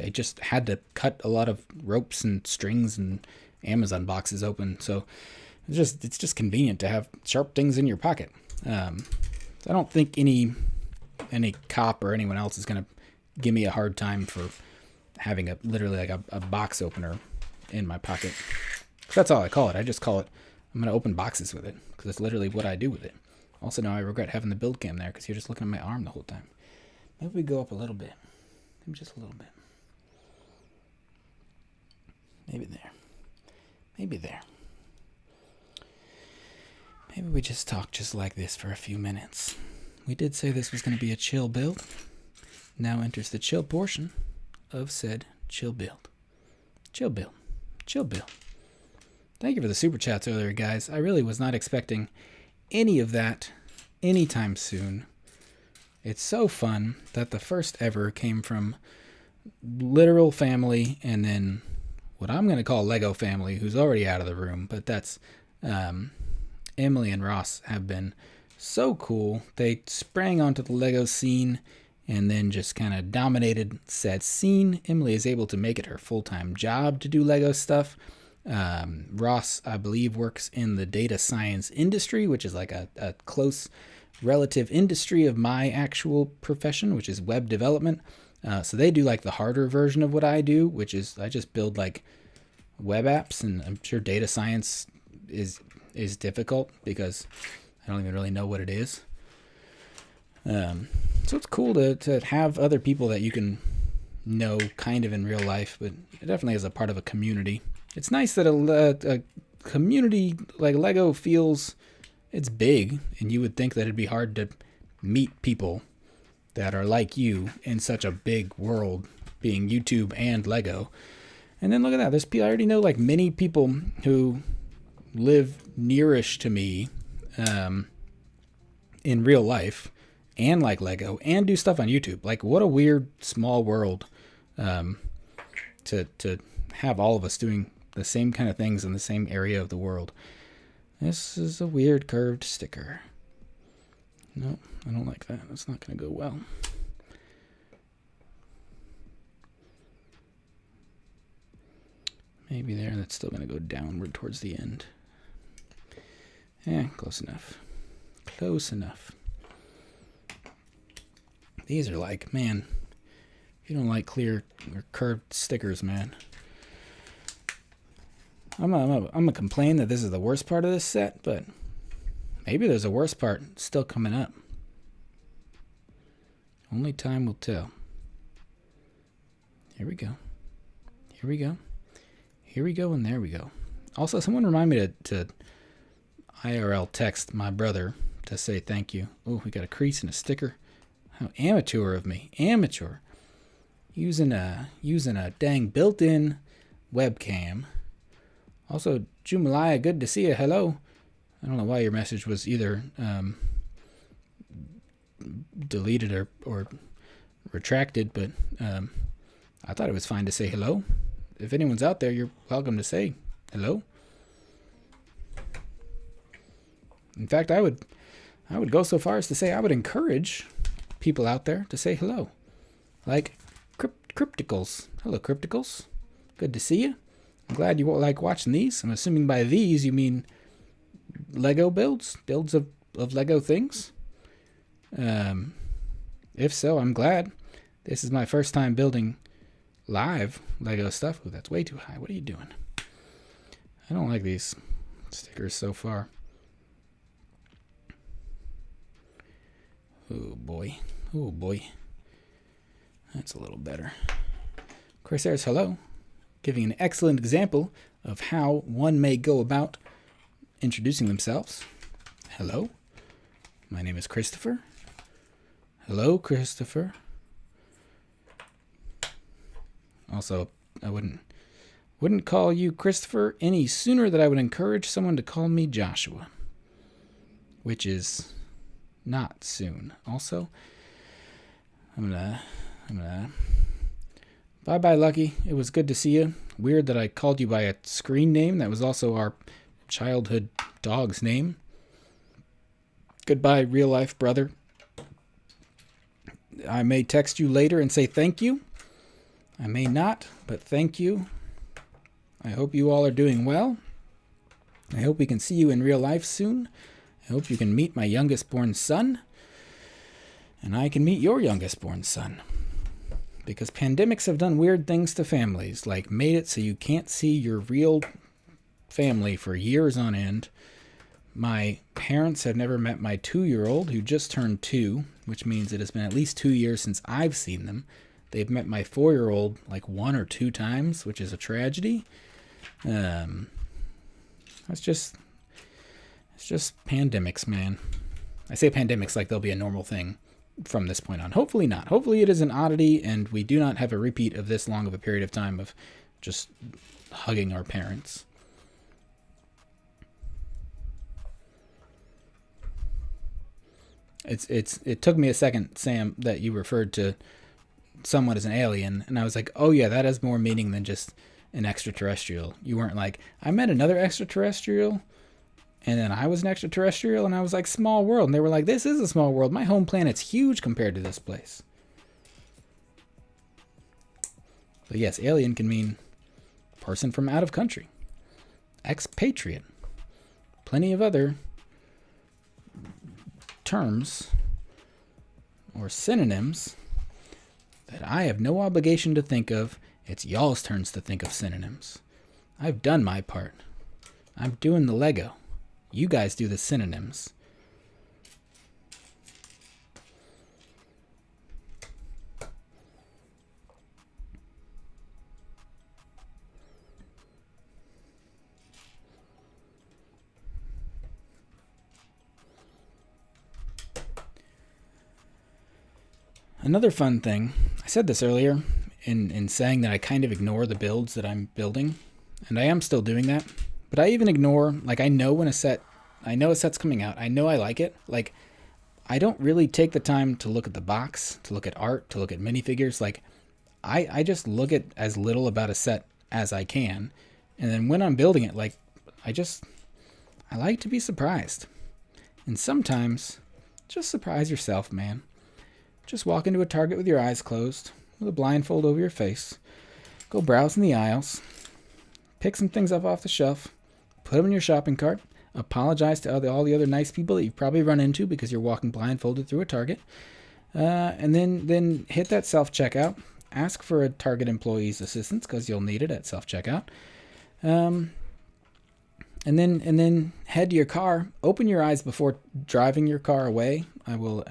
A: just had to cut a lot of ropes and strings and Amazon boxes open. So it's just convenient to have sharp things in your pocket. So I don't think any cop or anyone else is gonna give me a hard time for having literally like a box opener in my pocket. That's all I call it. I just call it, I'm gonna open boxes with it, because it's literally what I do with it. Also, now I regret having the build cam there, because you're just looking at my arm the whole time. Maybe we go up a little bit. Maybe just a little bit. Maybe there. Maybe there. Maybe we just talk just like this for a few minutes. We did say this was going to be a chill build. Now enters the chill portion of said chill build. Chill build. Chill build. Thank you for the super chats earlier, guys. I really was not expecting any of that anytime soon. It's so fun that the first ever came from literal family and then what I'm going to call Lego family, who's already out of the room, but that's Emily and Ross have been so cool. They sprang onto the Lego scene and then just kind of dominated said scene. Emily is able to make it her full-time job to do Lego stuff. Ross, I believe, works in the data science industry, which is like a close relative industry of my actual profession, which is web development. So they do like the harder version of what I do, which is I just build like web apps, and I'm sure data science is difficult because I don't even really know what it is. So it's cool to have other people that you can know kind of in real life, but it definitely is a part of a community. It's nice that a community like Lego feels it's big, and you would think that it'd be hard to meet people that are like you in such a big world, being YouTube and Lego. And then look at that. There's people I already know, like many people who live nearish to me in real life and like Lego and do stuff on YouTube. Like what a weird small world to have all of us doing the same kind of things in the same area of the world. This is a weird curved sticker. No, I don't like that. That's not going to go well. Maybe there. That's still going to go downward towards the end. Yeah, close enough. Close enough. These are like, man, if you don't like clear or curved stickers, man. I'm gonna complain that this is the worst part of this set, but maybe there's a worse part still coming up. Only time will tell. Here we go. Here we go. Here we go, and there we go. Also, someone remind me to IRL text my brother to say thank you. Oh, we got a crease and a sticker. How amateur of me. Amateur. Using a dang built-in webcam. Also, Jumalaya, good to see you. Hello. I don't know why your message was either deleted or retracted, but I thought it was fine to say hello. If anyone's out there, you're welcome to say hello. In fact, I would go so far as to say I would encourage people out there to say hello. Like Crypticals. Hello, Crypticals. Good to see you. I'm glad you like watching these. I'm assuming by these you mean Lego builds of Lego things. If so, I'm glad. This is my first time building live Lego stuff. Oh, that's way too high. What are you doing? I don't like these stickers so far. Oh boy. Oh boy. That's a little better. Corsairs, hello. Giving an excellent example of how one may go about introducing themselves. Hello. My name is Christopher. Hello, Christopher. Also, I wouldn't call you Christopher any sooner than I would encourage someone to call me Joshua, which is not soon. Also, I'm gonna bye Lucky. It was good to see you. Weird that I called you by a screen name that was also our childhood dog's name. Goodbye, real life brother. I may text you later and say thank you. I may not, but thank you. I hope you all are doing well. I hope we can see you in real life soon. I hope you can meet my youngest born son. And I can meet your youngest born son. Because pandemics have done weird things to families, like made it so you can't see your real family for years on end. My parents have never met my 2-year-old, who just turned 2, which means it has been at least 2 years since I've seen them. They've met my 4-year-old like 1 or 2 times, which is a tragedy. It's just pandemics, man. I say pandemics like they'll be a normal thing from this point on. Hopefully not. Hopefully it is an oddity and we do not have a repeat of this long of a period of time of just hugging our parents. It took me a second, Sam, that you referred to someone as an alien, and I was like, oh yeah, that has more meaning than just an extraterrestrial. You weren't like, I met another extraterrestrial, and then I was an extraterrestrial, and I was like, small world. And they were like, this is a small world. My home planet's huge compared to this place. But yes, alien can mean person from out of country, expatriate, plenty of other terms or synonyms that I have no obligation to think of. It's y'all's turns to think of synonyms. I've done my part. I'm doing the Lego. You guys do the synonyms. Another fun thing, I said this earlier in saying that I kind of ignore the builds that I'm building, and I am still doing that, but I even ignore, like, I know a set's coming out, I know I like it, like, I don't really take the time to look at the box, to look at art, to look at minifigures, like, I just look at as little about a set as I can, and then when I'm building it, like, I like to be surprised, and sometimes, just surprise yourself, man. Just walk into a Target with your eyes closed, with a blindfold over your face. Go browse in the aisles. Pick some things up off the shelf. Put them in your shopping cart. Apologize to all the other nice people that you've probably run into because you're walking blindfolded through a Target. And then hit that self-checkout. Ask for a Target employee's assistance because you'll need it at self-checkout. And then head to your car. Open your eyes before driving your car away. I will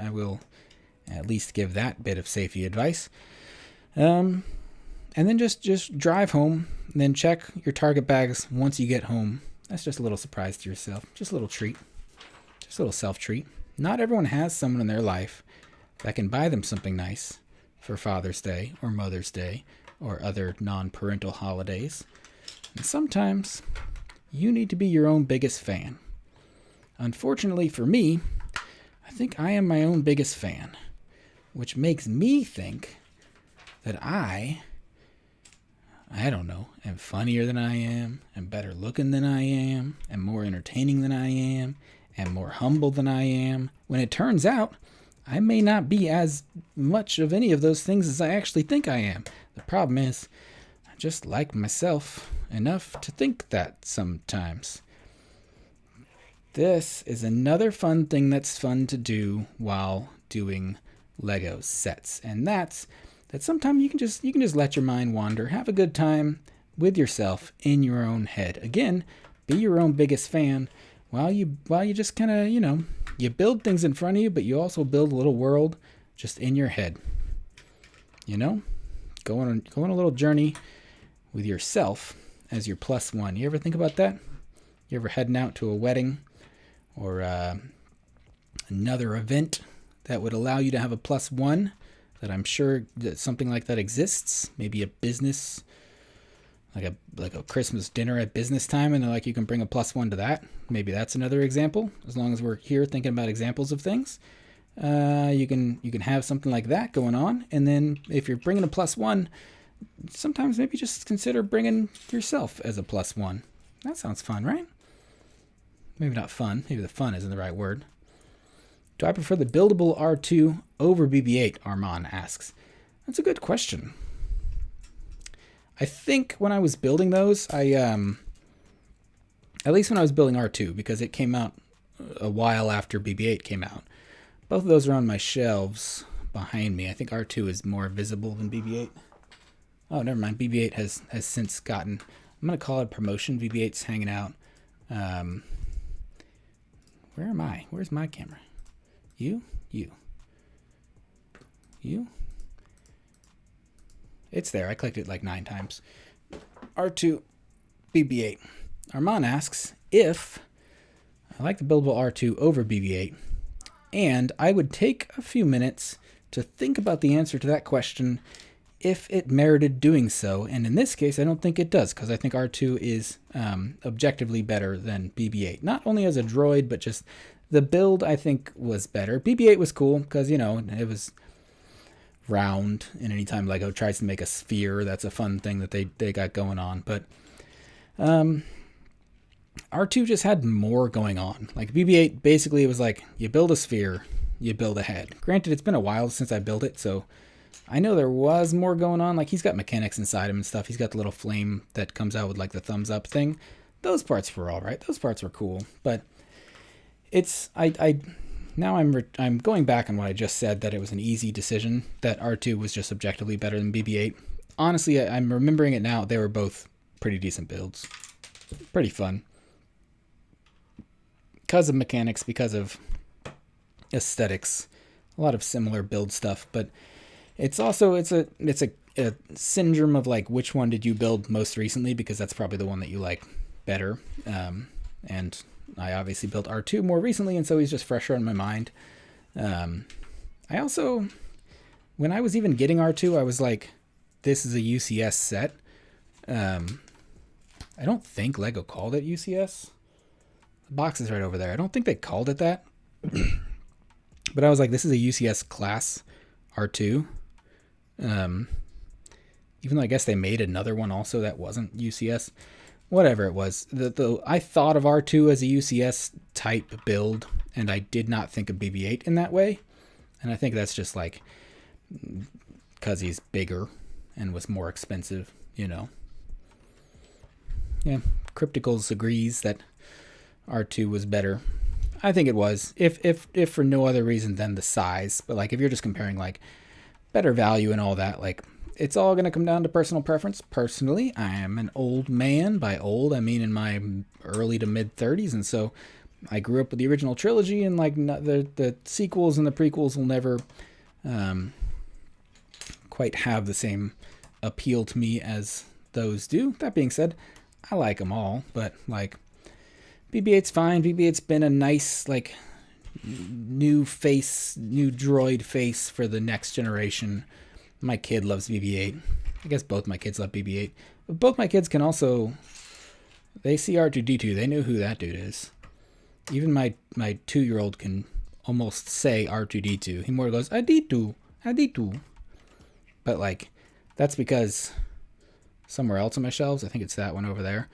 A: at least give that bit of safety advice. And then just drive home, and then check your Target bags once you get home. That's just a little surprise to yourself. Just a little treat. Just a little self-treat. Not everyone has someone in their life that can buy them something nice for Father's Day or Mother's Day or other non-parental holidays. And sometimes you need to be your own biggest fan. Unfortunately for me, I think I am my own biggest fan, which makes me think that I don't know, am funnier than I am better looking than I am more entertaining than I am more humble than I am, when it turns out I may not be as much of any of those things as I actually think I am. The problem is, I just like myself enough to think that sometimes. This is another fun thing that's fun to do while doing Lego sets, and that's that sometimes you can just let your mind wander, have a good time with yourself in your own head. Again, be your own biggest fan while you just kind of, you build things in front of you, but you also build a little world just in your head. Go on a little journey with yourself as your +1. You ever think about that? You ever heading out to a wedding or another event that would allow you to have a +1? That I'm sure that something like that exists. Maybe a business, like a Christmas dinner at business time, and like you can bring a +1 to that. Maybe that's another example. As long as we're here thinking about examples of things, you can have something like that going on. And then if you're bringing a +1, sometimes maybe just consider bringing yourself as a +1. That sounds fun, right? Maybe not fun. Maybe the fun isn't the right word. Do I prefer the buildable R2 over BB-8, Armand asks. That's a good question. I think when I was building those, at least when I was building R2, because it came out a while after BB-8 came out. Both of those are on my shelves behind me. I think R2 is more visible than BB-8. Oh, never mind. BB-8 has since gotten, I'm going to call it promotion. BB-8's hanging out. Where am I? Where's my camera? You. It's there. I clicked it like 9 times. R2 BB-8. Armand asks if I like the buildable R2 over BB-8, and I would take a few minutes to think about the answer to that question if it merited doing so. And in this case, I don't think it does, because I think R2 is objectively better than BB-8. Not only as a droid, but just the build, I think, was better. BB-8 was cool because, you know, it was round, and anytime Lego tries to make a sphere, that's a fun thing that they got going on. But R2 just had more going on. Like BB-8, basically it was like, you build a sphere, you build a head. Granted, it's been a while since I built it, so I know there was more going on. Like, he's got mechanics inside him and stuff. He's got the little flame that comes out with like the thumbs up thing. Those parts were all right. Those parts were cool. But it's now I'm going back on what I just said, that it was an easy decision, that R2 was just objectively better than BB-8. Honestly, I'm remembering it now. They were both pretty decent builds. Pretty fun. Because of mechanics, because of aesthetics, a lot of similar build stuff, but it's also it's a syndrome of like, which one did you build most recently, because that's probably the one that you like better. And I obviously built R2 more recently, and so he's just fresher in my mind. I also, when I was even getting R2, I was like, this is a UCS set. I don't think Lego called it UCS. The box is right over there. I don't think they called it that. But I was like, this is a UCS class R2. Even though I guess they made another one also that wasn't UCS. Whatever it was. I thought of R2 as a UCS type build, and I did not think of BB-8 in that way. And I think that's just like because he's bigger and was more expensive, you know. Yeah, Crypticals agrees that R2 was better. I think it was, if for no other reason than the size. But like, if you're just comparing like better value and all that, like, it's all going to come down to personal preference. Personally, I am an old man. By old, I mean in my early to mid 30s, and so I grew up with the original trilogy, and like the sequels and the prequels will never quite have the same appeal to me as those do. That being said, I like them all, but like, BB-8's fine. BB-8's been a nice, like, new droid face for the next generation. My kid loves BB-8. I guess both my kids love BB-8. But both my kids can also, they see R2-D2. They know who that dude is. Even my 2-year-old can almost say R2-D2. He more goes, D2, D2. But, like, that's because somewhere else on my shelves, I think it's that one over there,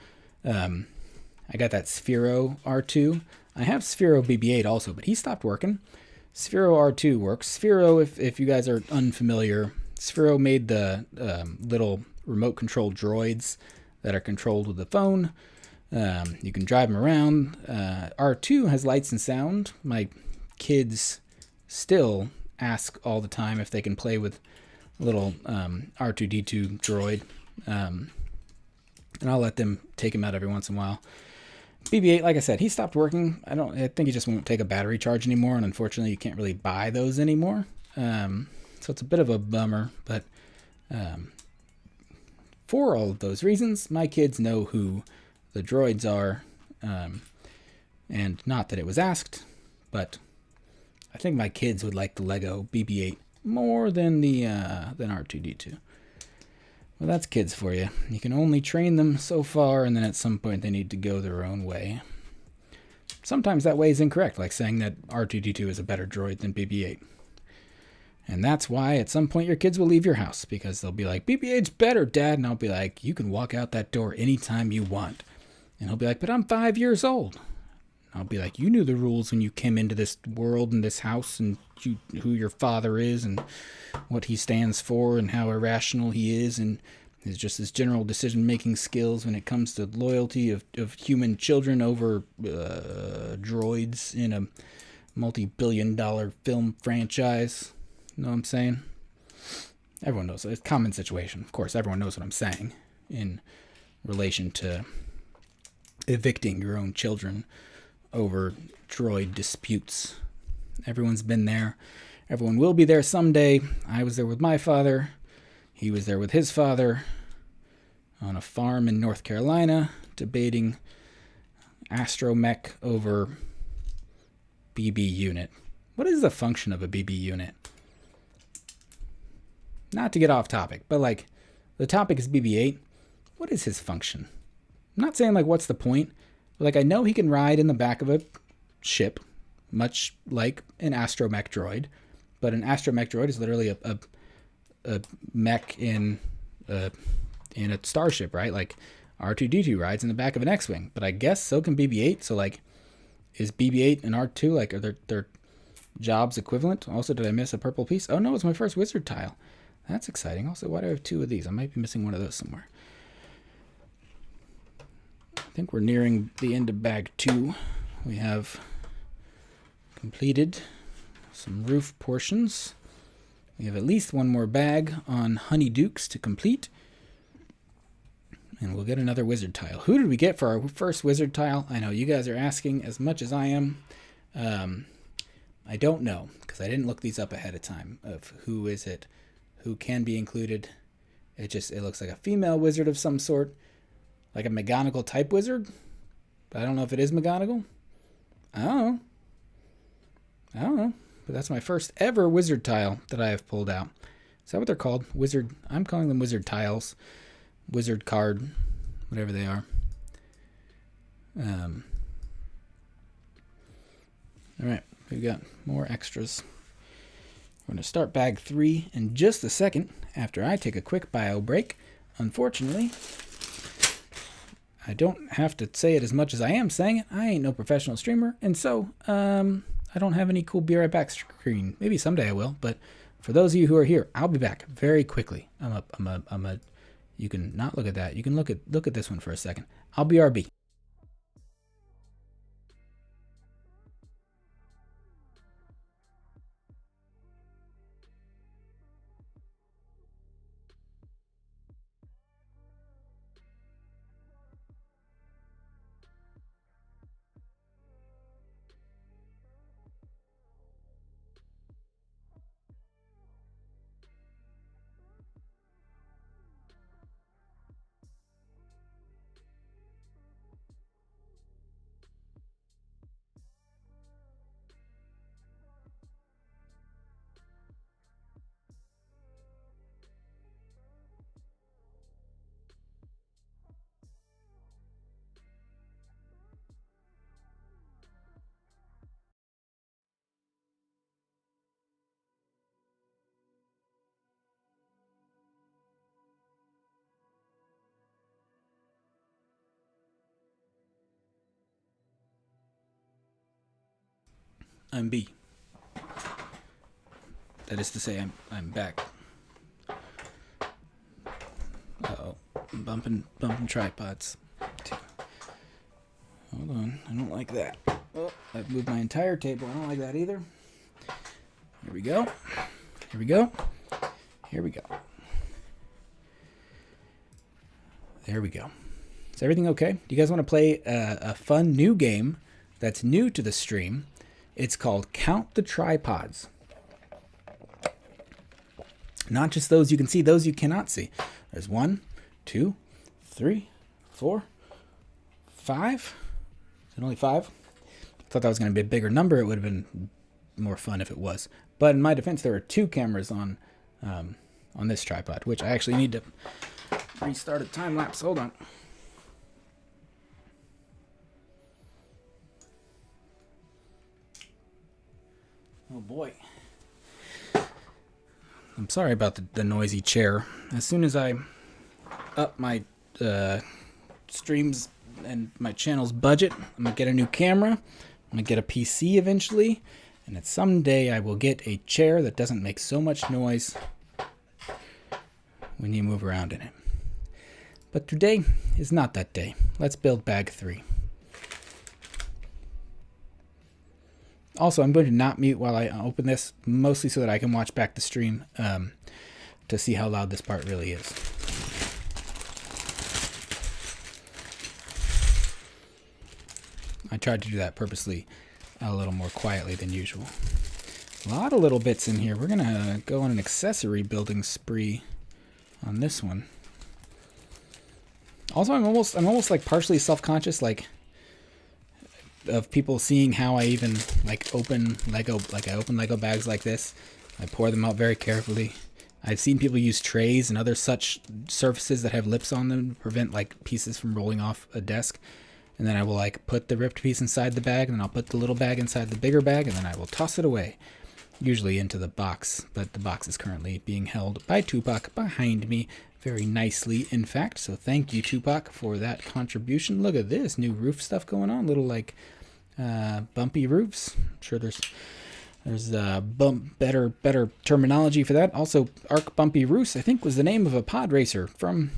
A: I got that Sphero R2. I have Sphero BB-8 also, but he stopped working. Sphero R2 works. Sphero, if you guys are unfamiliar, Sphero made the little remote control droids that are controlled with the phone. You can drive them around. R2 has lights and sound. My kids still ask all the time if they can play with a little R2-D2 droid. And I'll let them take him out every once in a while. BB-8, like I said, he stopped working. I think he just won't take a battery charge anymore, and unfortunately you can't really buy those anymore. So it's a bit of a bummer, but for all of those reasons, my kids know who the droids are, and not that it was asked, but I think my kids would like the Lego BB-8 more than the than R2-D2. Well, that's kids for you. You can only train them so far, and then at some point they need to go their own way. Sometimes that way is incorrect, like saying that R2-D2 is a better droid than BB-8. And that's why at some point your kids will leave your house, because they'll be like, BB-8's better, Dad. And I'll be like, you can walk out that door anytime you want. And he'll be like, but I'm 5 years old. I'll be like, you knew the rules when you came into this world and this house, and who your father is and what he stands for and how irrational he is, and his general decision-making skills when it comes to loyalty of human children over droids in a multi-billion-dollar film franchise. You know what I'm saying? Everyone knows. It's a common situation. Of course, everyone knows what I'm saying in relation to evicting your own children over droid disputes. Everyone's been there. Everyone will be there someday. I was there with my father. He was there with his father. on a farm in North Carolina debating astromech over BB unit. What is the function of a BB unit? Not to get off topic, but like the topic is BB-8. What is his function? I'm not saying like what's the point. Like I know he can ride in the back of a ship, much like an astromech droid, but an astromech droid is literally a mech in a starship, right? Like R2-D2 rides in the back of an X-wing, but I guess so can BB-8. So like, is BB-8 and R2 like are their jobs equivalent? Also, did I miss a purple piece? Oh no, it's my first wizard tile. That's exciting. Also, why do I have 2 of these? I might be missing one of those somewhere. I think we're nearing the end of bag 2. We have completed some roof portions. We have at least one more bag on Honeydukes to complete. And we'll get another wizard tile. Who did we get for our first wizard tile? I know you guys are asking as much as I am. I don't know, because I didn't look these up ahead of time of who is it, who can be included. It looks like a female wizard of some sort, like a McGonagall type wizard. But I don't know if it is McGonagall. I don't know. But that's my first ever wizard tile that I have pulled out. Is that what they're called? Wizard. I'm calling them wizard tiles. Wizard card. Whatever they are. All right. We've got more extras. We're going to start bag 3 in just a second after I take a quick bio break. Unfortunately, I don't have to say it as much as I am saying it. I ain't no professional streamer, and so I don't have any cool be right back screen. Maybe someday I will, but for those of you who are here, I'll be back very quickly. You can not look at that. You can look at this one for a second. I'll be RB. I'm B. That is to say, I'm back. Uh-oh, I'm bumping tripods. Hold on, I don't like that. Oh, I've moved my entire table. I don't like that either. Here we go. Here we go. Here we go. There we go. Is everything okay? Do you guys want to play a fun new game that's new to the stream? It's called Count the Tripods. Not just those you can see, those you cannot see. There's 1, 2, 3, 4, 5. Is it only 5? I thought that was going to be a bigger number. It would have been more fun if it was. But in my defense, there are 2 cameras on this tripod, which I actually need to restart a time lapse. Hold on. Oh boy. I'm sorry about the noisy chair. As soon as I up my streams and my channel's budget, I'm going to get a new camera. I'm going to get a PC eventually. And that someday I will get a chair that doesn't make so much noise when you move around in it. But today is not that day. Let's build bag 3. Also, I'm going to not mute while I open this, mostly so that I can watch back the stream to see how loud this part really is. I tried to do that purposely a little more quietly than usual. A lot of little bits in here. We're going to go on an accessory building spree on this one. Also, I'm almost like partially self-conscious, like of people seeing how I even like open Lego, like I open Lego bags like this. I pour them out very carefully. I've seen people use trays and other such surfaces that have lips on them to prevent like pieces from rolling off a desk. And then I will like put the ripped piece inside the bag, and then I'll put the little bag inside the bigger bag, and then I will toss it away, usually into the box. But the box is currently being held by Tupac behind me, very nicely, in fact. So thank you, Tupac, for that contribution. Look at this new roof stuff going on, little like bumpy roofs. I'm sure there's better terminology for that. Also, Arc Bumpy Roofs, I think, was the name of a pod racer from.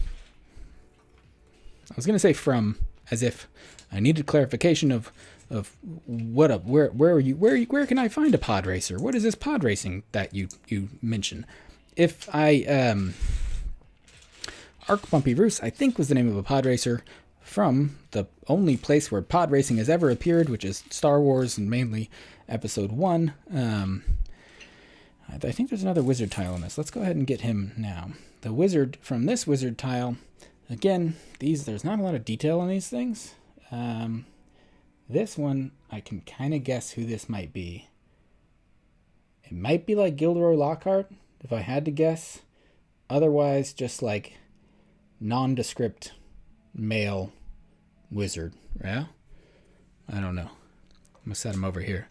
A: I was gonna say from, as if I needed clarification of what up, where can I find a pod racer? What is this pod racing that you mention? If I Arc Bumpy Roofs, I think, was the name of a pod racer from the only place where pod racing has ever appeared, which is Star Wars, and mainly Episode 1. I think there's another wizard tile on this. Let's go ahead and get him now. The wizard from this wizard tile, again, there's not a lot of detail on these things. This one, I can kind of guess who this might be. It might be like Gilderoy Lockhart, if I had to guess. Otherwise, just like nondescript male wizard. Yeah? I don't know. I'm going to set him over here.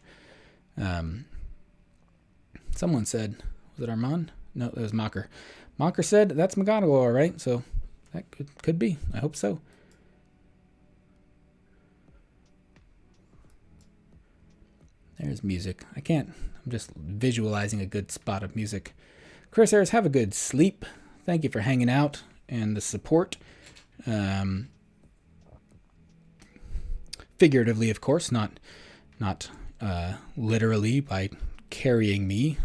A: Someone said, was it Armand? No, it was Mocker. Mocker said, that's McGonagall, all right? So that could be. I hope so. There's music. I'm just visualizing a good spot of music. Chris Harris, have a good sleep. Thank you for hanging out and the support. Figuratively, of course, not literally by carrying me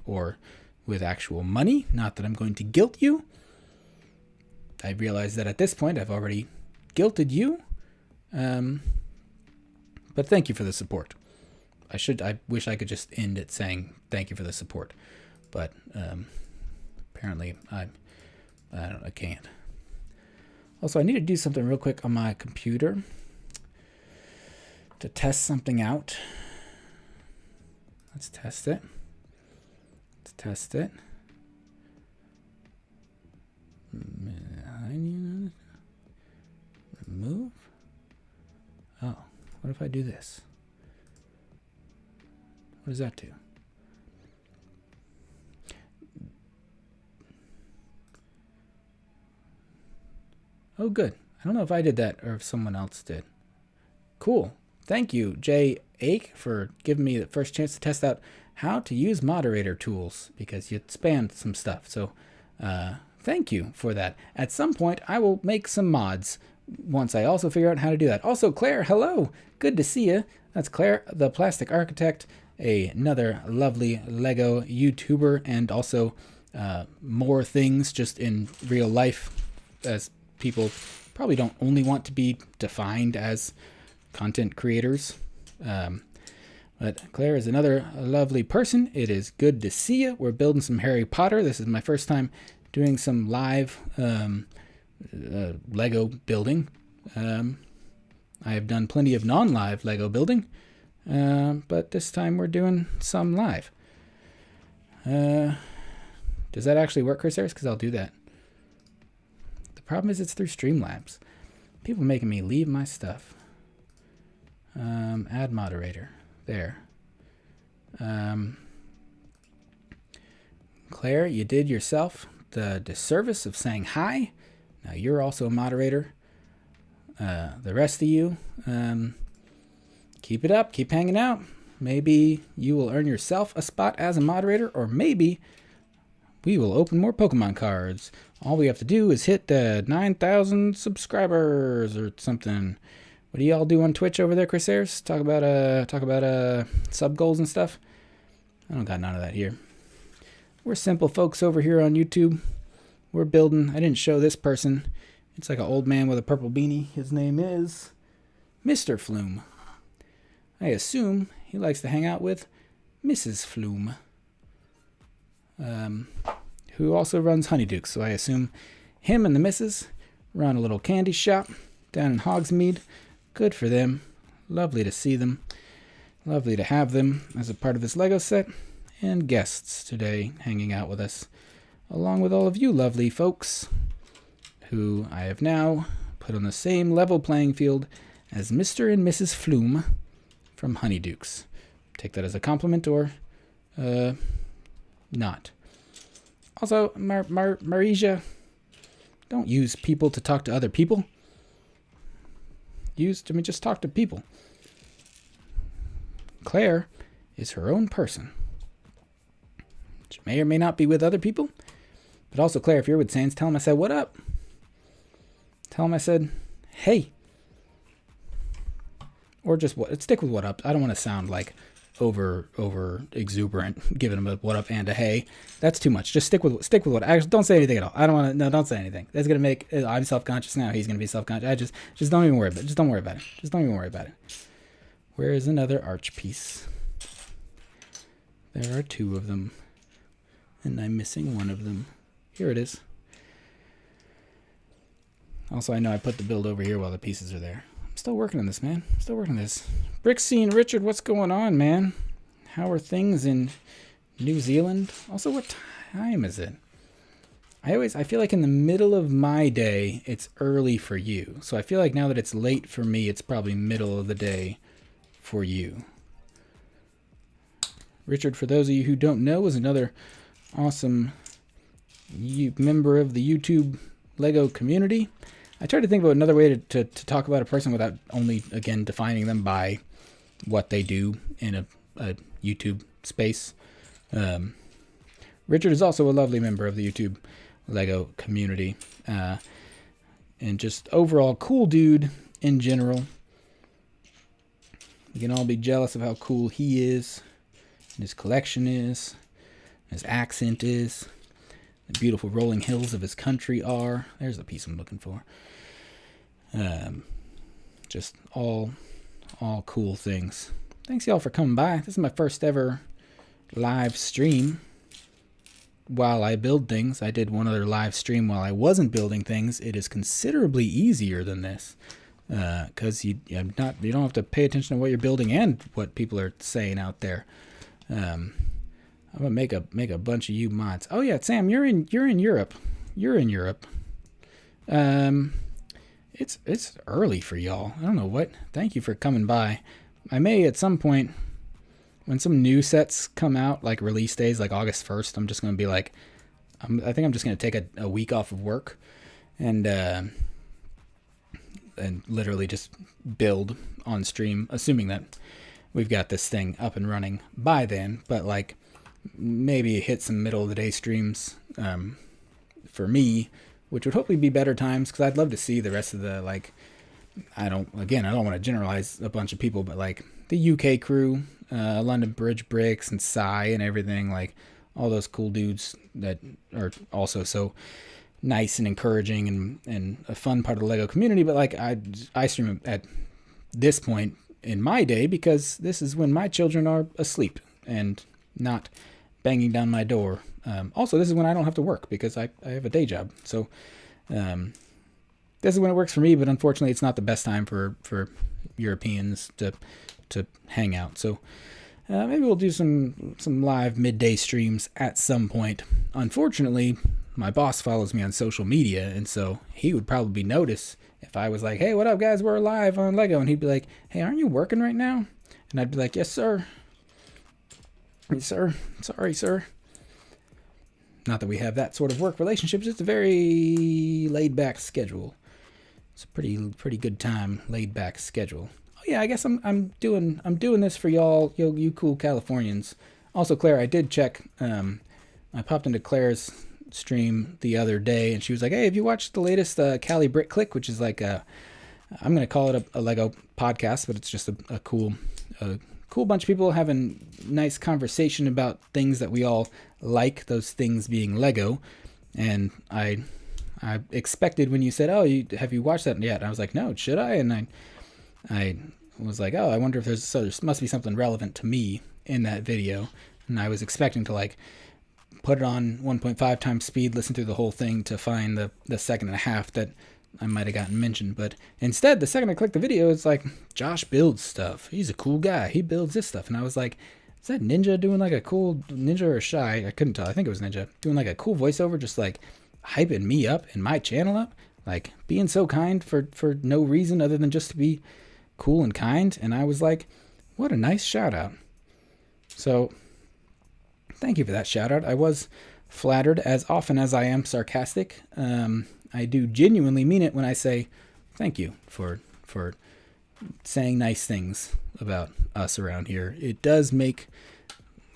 A: or with actual money. Not that I'm going to guilt you. I realize that at this point I've already guilted you. But thank you for the support. I wish I could just end it saying thank you for the support, but apparently I can't. Also, I need to do something real quick on my computer to test something out. Let's test it. Remove. Oh, what if I do this? What does that do? Oh, good. I don't know if I did that or if someone else did. Cool. Thank you, Jay Ake, for giving me the first chance to test out how to use moderator tools, because you spammed some stuff. So thank you for that. At some point, I will make some mods once I also figure out how to do that. Also, Claire, hello. Good to see you. That's Claire, the Plastic Architect, another lovely Lego YouTuber, and also more things just in real life, as people probably don't only want to be defined as content creators. But Claire is another lovely person. It is good to see you. We're building some Harry Potter. This is my first time doing some live Lego building. I have done plenty of non-live Lego building, but this time we're doing some live. Does that actually work, Chris Harris? Because I'll do that. The problem is it's through Streamlabs. People making me leave my stuff. Add moderator. There. Claire, you did yourself the disservice of saying hi. Now you're also a moderator. The rest of you, keep it up. Keep hanging out. Maybe you will earn yourself a spot as a moderator, or maybe we will open more Pokemon cards. All we have to do is hit the 9,000 subscribers or something. What do y'all do on Twitch over there, Chris Ayers? Talk about sub goals and stuff. I don't got none of that here. We're simple folks over here on YouTube. We're building. I didn't show this person. It's like an old man with a purple beanie. His name is Mr. Flume. I assume he likes to hang out with Mrs. Flume, who also runs Honeydukes. So I assume him and the missus run a little candy shop down in Hogsmeade. Good for them. Lovely to see them. Lovely to have them as a part of this Lego set. And guests today hanging out with us, along with all of you lovely folks, who I have now put on the same level playing field as Mr. and Mrs. Flume from Honeydukes. Take that as a compliment or not. Also, Marisia, don't use people to talk to other people. Just talk to people. Claire is her own person. She may or may not be with other people. But also, Claire, if you're with Sans, tell him I said, what up? Tell him I said, hey. Or just stick with what up. I don't want to sound like over exuberant, giving him a what up and a hey. That's too much. Just stick with what. Actually, don't say anything at all. I don't want to. No, don't say anything. That's gonna make. I'm self-conscious now. He's gonna be self-conscious. Just don't even worry about it. Just don't worry about it. Just don't even worry about it. Where is another arch piece? There are two of them, and I'm missing one of them. Here it is. Also, I know I put the build over here while the pieces are there. I'm still working on this, man. Still working on this. Brick Scene Richard, what's going on, man? How are things in New Zealand? Also, what time is it? I feel like in the middle of my day, it's early for you. So I feel like now that it's late for me, it's probably middle of the day for you. Richard, for those of you who don't know, is another awesome member of the YouTube Lego community. I tried to think about another way to talk about a person without only, again, defining them by what they do in a YouTube space. Richard is also a lovely member of the YouTube Lego community. And just overall cool dude in general. You can all be jealous of how cool he is, and his collection is, his accent is, the beautiful rolling hills of his country are. There's the piece I'm looking for. Just all cool things. Thanks y'all for coming by. This is my first ever live stream while I build things. I did one other live stream while I wasn't building things. It is considerably easier than this because you don't have to pay attention to what you're building and what people are saying out there. I'm gonna make a bunch of you mods. Oh yeah, Sam, you're in Europe. You're in Europe. It's early for y'all. I don't know what. Thank you for coming by. I may at some point, when some new sets come out, like release days, like August 1st, I'm just gonna be like, I think I'm just gonna take a week off of work, and literally just build on stream, assuming that we've got this thing up and running by then. But like, maybe hit some middle of the day streams for me, which would hopefully be better times, because I'd love to see the rest of the, like, I don't want to generalize a bunch of people, but like the UK crew, London Bridge Bricks and Psy and everything, like all those cool dudes that are also so nice and encouraging and a fun part of the Lego community. But like I stream at this point in my day because this is when my children are asleep and not banging down my door. Also, this is when I don't have to work because I have a day job. So this is when it works for me, but unfortunately it's not the best time for Europeans to hang out. So maybe we'll do some live midday streams at some point. Unfortunately, my boss follows me on social media, and so he would probably notice if I was like, hey, what up guys, we're live on Lego, and he'd be like, hey, aren't you working right now? And I'd be like, yes sir. Yes sir. Sorry sir. Not that we have that sort of work relationship, it's just a very laid back schedule. It's a pretty good time, laid back schedule. Oh yeah, I guess I'm doing this for y'all, you cool Californians. Also, Claire, I did check. I popped into Claire's stream the other day, and she was like, "Hey, have you watched the latest Cali BrickLink?" Which is like I'm gonna call it a Lego podcast, but it's just a cool bunch of people having nice conversation about things that we all like. Those things being Lego, and I expected when you said, "Oh, have you watched that yet?" And I was like, "No, should I?" And I was like, "Oh, I wonder if there must be something relevant to me in that video." And I was expecting to like put it on 1.5 times speed, listen through the whole thing to find the second and a half that I might have gotten mentioned. But instead, the second I clicked the video, it's like, Josh builds stuff. He's a cool guy. He builds this stuff. And I was like, is that Ninja doing like a cool Ninja or Shy? I couldn't tell. I think it was Ninja doing like a cool voiceover, just like hyping me up and my channel up, like being so kind for no reason other than just to be cool and kind. And I was like, what a nice shout out. So thank you for that shout out. I was flattered, as often as I am sarcastic. I do genuinely mean it when I say thank you for saying nice things about us around here. It does make,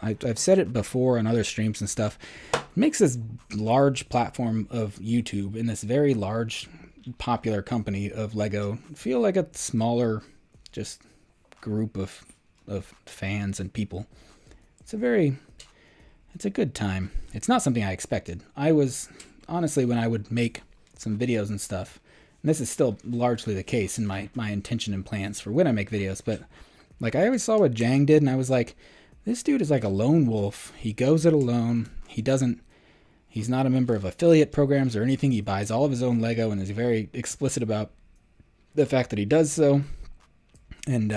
A: I've said it before on other streams and stuff, it makes this large platform of YouTube and this very large popular company of Lego feel like a smaller just group of fans and people. It's a good time. It's not something I expected. I was, honestly, when I would make some videos and stuff, and this is still largely the case in my intention and plans for when I make videos, but like I always saw what Jang did and I was like, this dude is like a lone wolf. He goes it alone. He's not a member of affiliate programs or anything. He buys all of his own Lego and is very explicit about the fact that he does so. And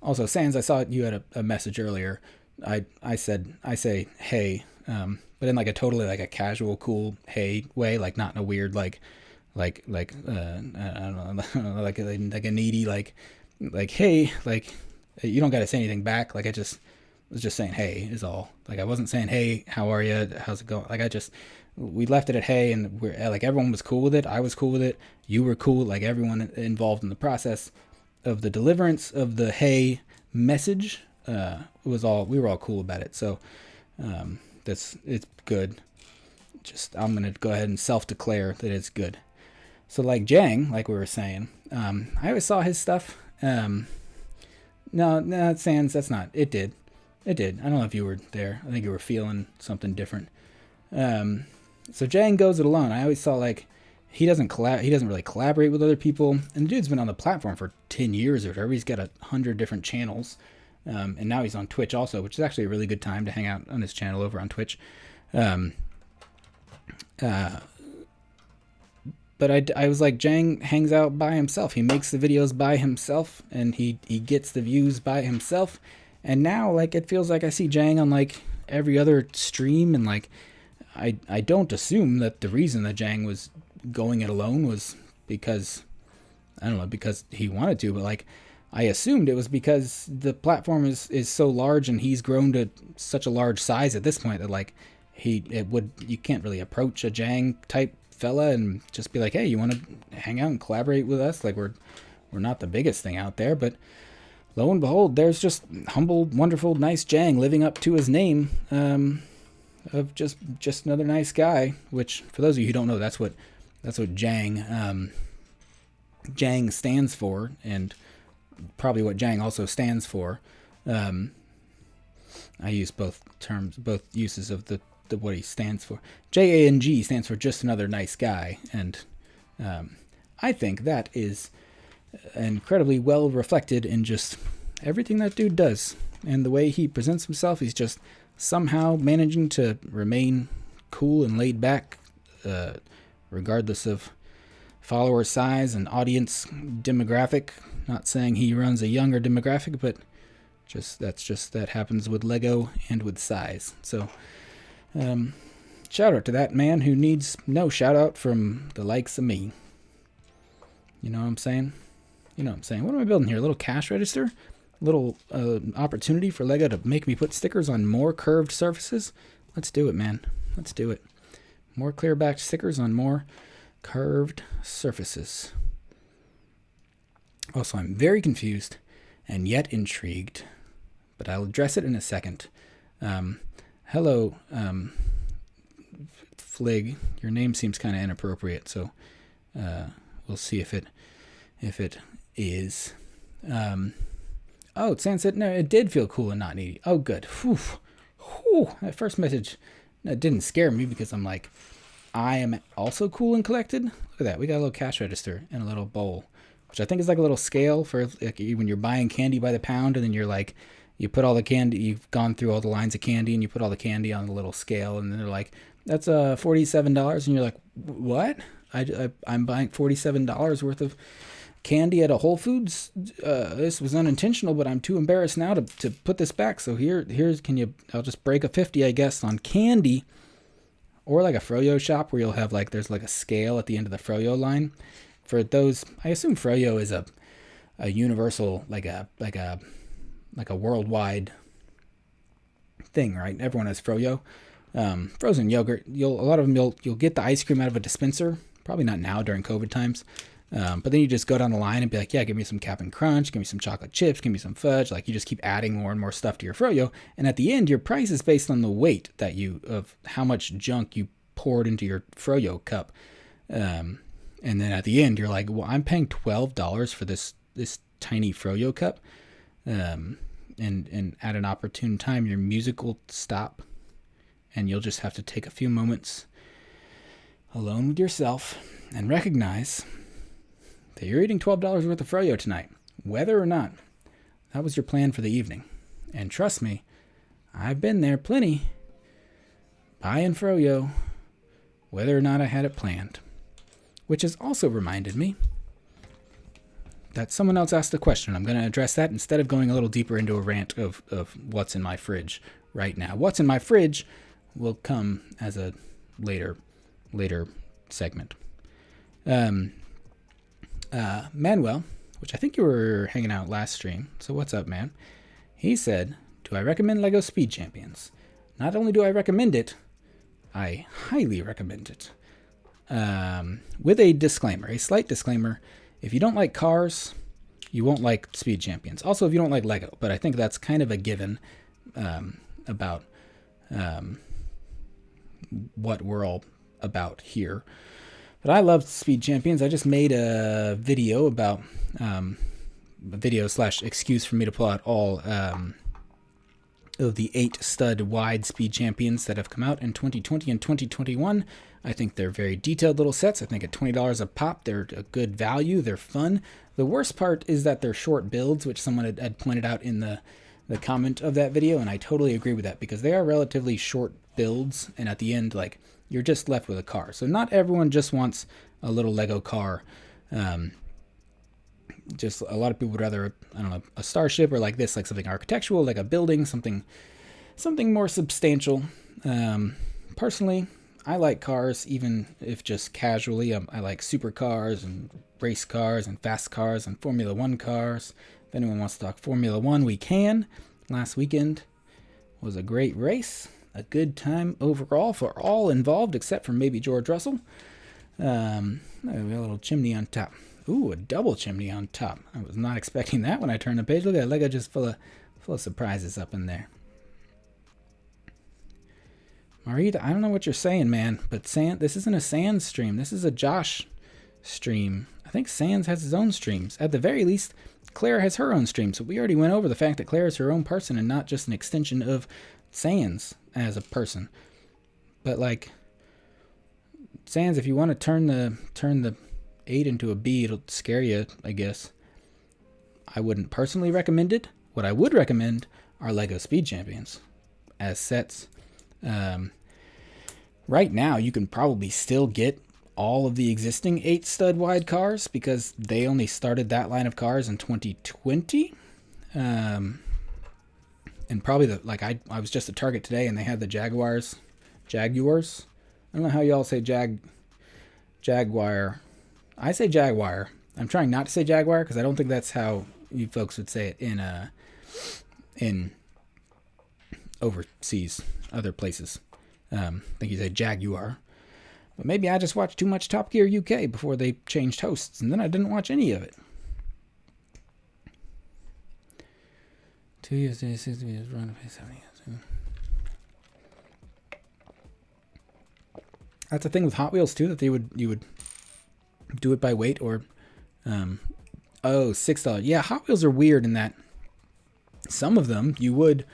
A: also, Sans, I saw you had a message earlier. I say hey, but in like a totally like a casual, cool hey way, like not in a weird like I don't know, like a needy like hey, like you don't got to say anything back. Like I was just saying hey is all. Like I wasn't saying hey, how are you, how's it going. Like we left it at hey, and we're like everyone was cool with it. I was cool with it. You were cool. Like everyone involved in the process of the deliverance of the hey message. We were all cool about it. So it's good. I'm gonna go ahead and self-declare that it's good. So like Jang, like we were saying, I always saw his stuff. No, Sans, that's not. It did. I don't know if you were there. I think you were feeling something different. So Jang goes it alone. I always saw like he doesn't really collaborate with other people. And the dude's been on the platform for 10 years or whatever. He's got 100 different channels. And now he's on Twitch also, which is actually a really good time to hang out on his channel over on Twitch. But I was like, Jang hangs out by himself. He makes the videos by himself, and he gets the views by himself. And now, like, it feels like I see Jang on, like, every other stream, and, like, I don't assume that the reason that Jang was going it alone was because, I don't know, because he wanted to, but, like, I assumed it was because the platform is so large, and he's grown to such a large size at this point that, like, you can't really approach a Jang type fella and just be like, hey, you want to hang out and collaborate with us? Like we're not the biggest thing out there, but lo and behold, there's just humble, wonderful, nice Jang living up to his name of just another nice guy. Which, for those of you who don't know, that's what Jang stands for, and probably what Jang also stands for. I use both uses of the what he stands for. JANG stands for just another nice guy, and I think that is incredibly well reflected in just everything that dude does and the way he presents himself. He's just somehow managing to remain cool and laid back, regardless of follower size and audience demographic. Not saying he runs a younger demographic, but that happens with Lego and with size. So shout out to that man who needs no shout out from the likes of me. You know what I'm saying? What am I building here? A little cash register? A little opportunity for Lego to make me put stickers on more curved surfaces? Let's do it, man. Let's do it. More clear back stickers on more curved surfaces. Also, I'm very confused and yet intrigued, but I'll address it in a second. Hello, Flig. Your name seems kind of inappropriate, so we'll see if it is. Oh, Sans said no. It did feel cool and not needy. Oh, good. Whew. That first message didn't scare me because I'm like, I am also cool and collected. Look at that. We got a little cash register and a little bowl, which I think is like a little scale for like when you're buying candy by the pound, and then you're like, you put all the candy, you've gone through all the lines of candy, and you put all the candy on the little scale, and then they're like, that's $47, and you're like, what? I'm buying $47 worth of candy at a Whole Foods. This was unintentional, but I'm too embarrassed now to put this back. So here's I'll just break a 50, I guess, on candy. Or like a froyo shop where you'll have there's a scale at the end of the froyo line. For those, I assume froyo is a universal, like a worldwide thing, right? Everyone has froyo. Frozen yogurt, a lot of them you'll get the ice cream out of a dispenser. Probably not now during COVID times. But then you just go down the line and be like, yeah, give me some Cap'n Crunch, give me some chocolate chips, give me some fudge. You just keep adding more and more stuff to your froyo. And at the end, your price is based on the weight of how much junk you poured into your froyo cup. And then at the end, you're like, well, I'm paying $12 for this tiny froyo cup. And at an opportune time, your music will stop. And you'll just have to take a few moments alone with yourself and recognize that you're eating $12 worth of froyo tonight, whether or not that was your plan for the evening. And trust me, I've been there plenty, buying froyo, whether or not I had it planned. Which has also reminded me that someone else asked a question. I'm going to address that instead of going a little deeper into a rant of what's in my fridge right now. What's in my fridge will come as a later segment. Manuel, which I think you were hanging out last stream, so what's up, man? He said, do I recommend LEGO Speed Champions? Not only do I recommend it, I highly recommend it. With a disclaimer, a slight disclaimer. If you don't like cars, you won't like Speed Champions. Also, if you don't like LEGO, but I think that's kind of a given about what we're all about here. But I love Speed Champions. I just made a video about excuse for me to pull out all of the 8 stud wide Speed Champions that have come out in 2020 and 2021. I think they're very detailed little sets. I think at $20 a pop, they're a good value. They're fun. The worst part is that they're short builds, which someone had pointed out in the comment of that video, and I totally agree with that because they are relatively short builds, and at the end, you're just left with a car. So not everyone just wants a little Lego car. Just a lot of people would rather, a starship or like this, like something architectural, like a building, something more substantial. Personally, I like cars, even if just casually. I like supercars and race cars and fast cars and Formula One cars. If anyone wants to talk Formula One, we can. Last weekend was a great race. A good time overall for all involved, except for maybe George Russell. We got a little chimney on top. Ooh, a double chimney on top. I was not expecting that when I turned the page. Look at that, Lego just full of surprises up in there. Marita, I don't know what you're saying, man, but this isn't a Sans stream. This is a Josh stream. I think Sans has his own streams. At the very least, Claire has her own stream. So we already went over the fact that Claire is her own person and not just an extension of Sans as a person. But Sans, if you want to turn the 8 into a B, it'll scare you, I guess. I wouldn't personally recommend it. What I would recommend are LEGO Speed Champions as sets. Right now, you can probably still get all of the existing 8 stud wide cars because they only started that line of cars in 2020. And probably I was just at Target today and they had the Jaguars. I don't know how y'all say Jaguar. I say Jaguar. I'm trying not to say Jaguar because I don't think that's how you folks would say it in overseas, other places. I think you say Jaguar. But maybe I just watched too much Top Gear UK before they changed hosts, and then I didn't watch any of it. 2 years, 6 years, run 7 years. That's the thing with Hot Wheels too, that you would do it by weight or $6. Yeah, Hot Wheels are weird in that some of them you would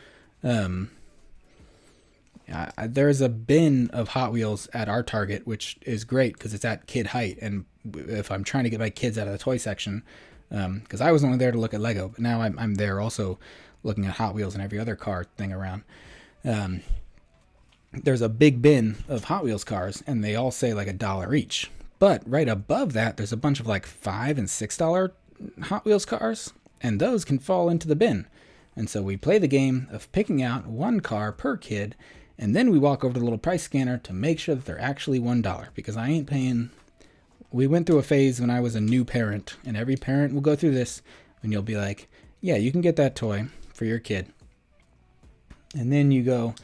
A: there's a bin of Hot Wheels at our Target, which is great because it's at kid height, and if I'm trying to get my kids out of the toy section, because I was only there to look at Lego, but now I'm there also looking at Hot Wheels and every other car thing around. There's a big bin of Hot Wheels cars, and they all say like $1 each. But right above that, there's a bunch of like $5 and $6 Hot Wheels cars, and those can fall into the bin. And so we play the game of picking out one car per kid, and then we walk over to the little price scanner to make sure that they're actually $1, because I ain't paying. We went through a phase when I was a new parent, and every parent will go through this, and you'll be like, yeah, you can get that toy for your kid. And then you go,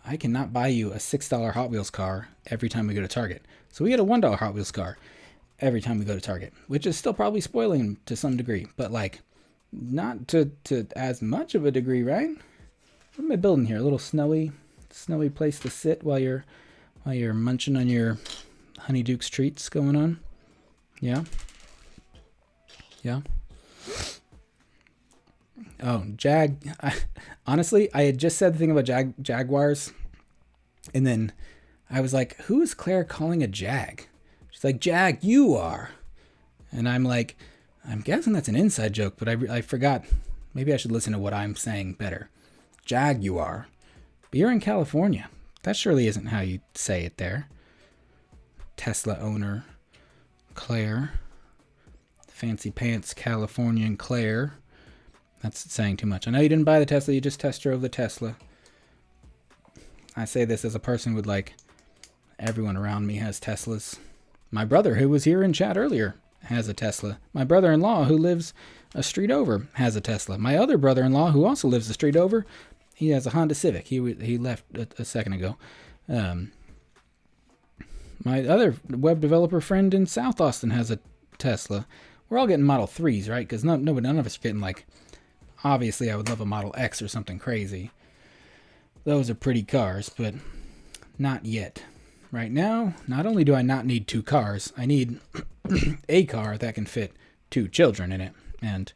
A: I cannot buy you a $6 Hot Wheels car every time we go to Target. So we get a $1 Hot Wheels car every time we go to Target, which is still probably spoiling them to some degree, but like not to as much of a degree, right? What am I building here? A little snowy place to sit while you're munching on your Honeydukes treats going on. Yeah. Yeah. Oh, honestly, I had just said the thing about Jaguars, and then I was like, who is Claire calling a Jag? She's like, Jag, you are. And I'm like, I'm guessing that's an inside joke, but I forgot. Maybe I should listen to what I'm saying better. Jaguar. But you're in California. That surely isn't how you say it there. Tesla owner, Claire. Fancy pants Californian Claire. That's saying too much. I know you didn't buy the Tesla, you just test drove the Tesla. I say this as a person with like, everyone around me has Teslas. My brother, who was here in chat earlier, has a Tesla. My brother-in-law, who lives a street over, has a Tesla. My other brother-in-law, who also lives a street over, he has a Honda Civic. He left a second ago. My other web developer friend in South Austin has a Tesla. We're all getting Model 3s, right? Because none of us are getting like, obviously I would love a Model X or something crazy. Those are pretty cars, but not yet. Right now, not only do I not need 2 cars, I need a car that can fit 2 children in it. And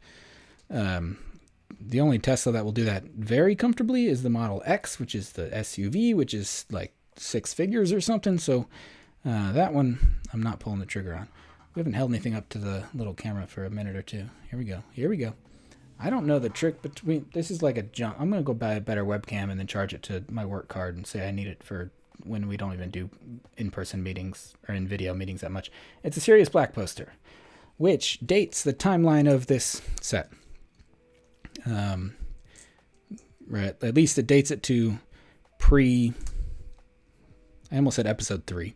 A: the only Tesla that will do that very comfortably is the Model X, which is the SUV, which is like 6 figures or something. So that one I'm not pulling the trigger on. We haven't held anything up to the little camera for a minute or two. Here we go. Here we go. I don't know the trick between... This is like a junk. I'm going to go buy a better webcam and then charge it to my work card and say I need it for when we don't even do in-person meetings or in-video meetings that much. It's a Sirius Black poster, which dates the timeline of this set. Right, at least it dates it to I almost said episode 3.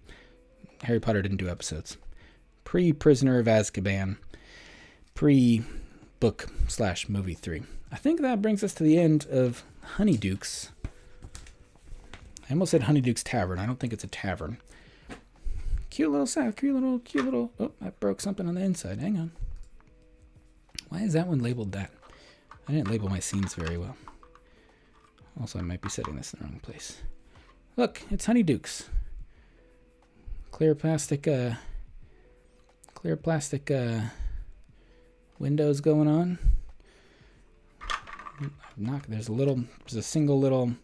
A: Harry Potter didn't do episodes. Pre-Prisoner of Azkaban. Pre-book/movie 3. I think that brings us to the end of Honeydukes. I almost said Honeydukes Tavern. I don't think it's a tavern. Cute little... Oh, I broke something on the inside. Hang on. Why is that one labeled that? I didn't label my scenes very well. Also, I might be setting this in the wrong place. Look, it's Honeydukes. Clear plastic windows going on. There's a single little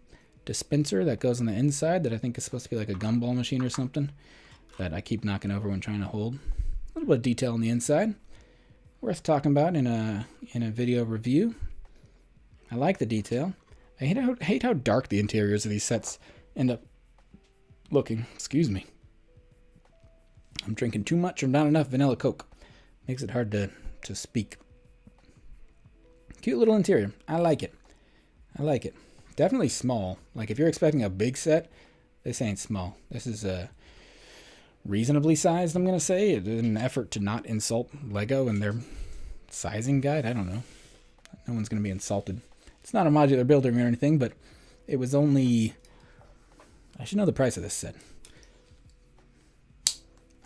A: dispenser that goes on the inside that I think is supposed to be like a gumball machine or something that I keep knocking over when trying to hold. A little bit of detail on the inside. Worth talking about in a video review. I like the detail. I hate how dark the interiors of these sets end up looking. Excuse me. I'm drinking too much or not enough vanilla Coke. Makes it hard to speak. Cute little interior. I like it. Definitely small. Like if you're expecting a big set, this ain't small. This is reasonably sized, I'm going to say, in an effort to not insult Lego and their sizing guide. I don't know. No one's going to be insulted. It's not a modular building or anything, but it was only... I should know the price of this set.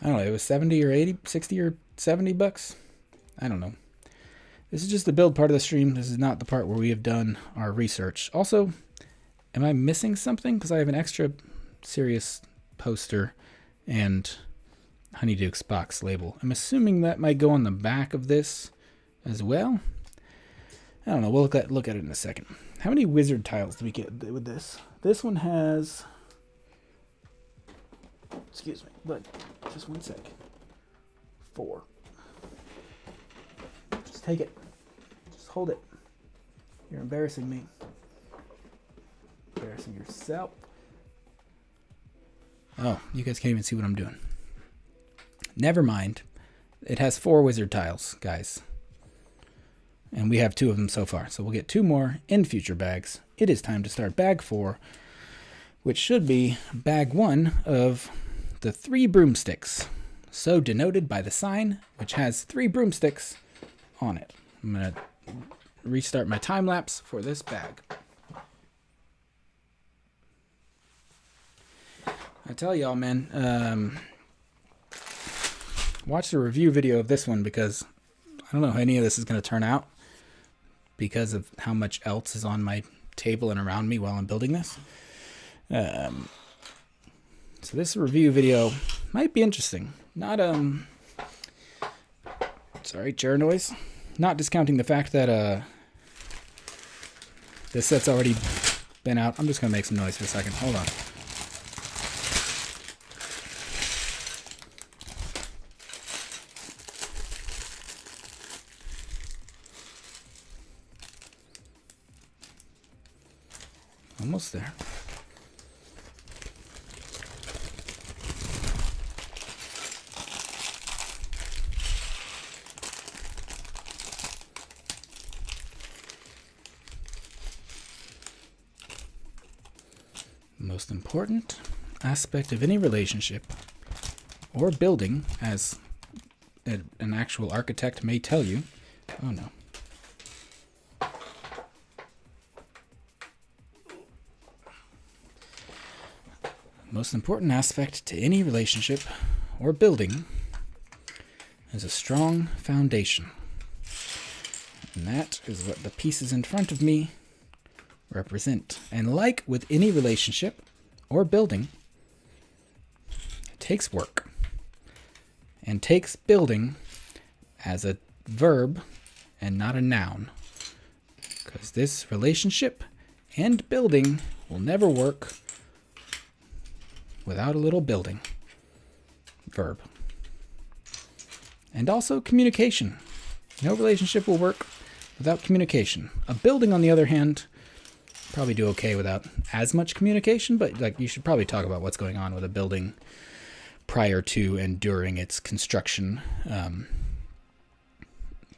A: I don't know. It was 70 or 80, 60 or 70 bucks. I don't know. This is just the build part of the stream. This is not the part where we have done our research. Also, am I missing something? Because I have an extra Sirius poster and Honeydukes box label. I'm assuming that might go on the back of this as well. I don't know. We'll look at it in a second. How many wizard tiles do we get with this? This one has... Excuse me, but just one sec. 4. Just take it. Just hold it. You're embarrassing me. Embarrassing yourself. Oh, you guys can't even see what I'm doing. Never mind. It has 4 wizard tiles, guys. And we have 2 of them so far. So we'll get 2 more in future bags. It is time to start bag 4, which should be bag 1 of the 3 broomsticks. So denoted by the sign, which has 3 broomsticks on it. I'm going to restart my time lapse for this bag. I tell y'all, man, watch the review video of this one because I don't know how any of this is going to turn out because of how much else is on my table and around me while I'm building this. So this review video might be interesting. Not, sorry, chair noise. Not discounting the fact that, this set's already been out. I'm just going to make some noise for a second. Hold on. Almost there. Most important aspect of any relationship or building, as an actual architect may tell you. Oh no. Most important aspect to any relationship or building is a strong foundation. And that is what the pieces in front of me represent. And like with any relationship or building, it takes work and takes building as a verb and not a noun. Because this relationship and building will never work without a little building. Verb. And also communication. No relationship will work without communication. A building, on the other hand, probably do okay without as much communication, but like you should probably talk about what's going on with a building prior to and during its construction.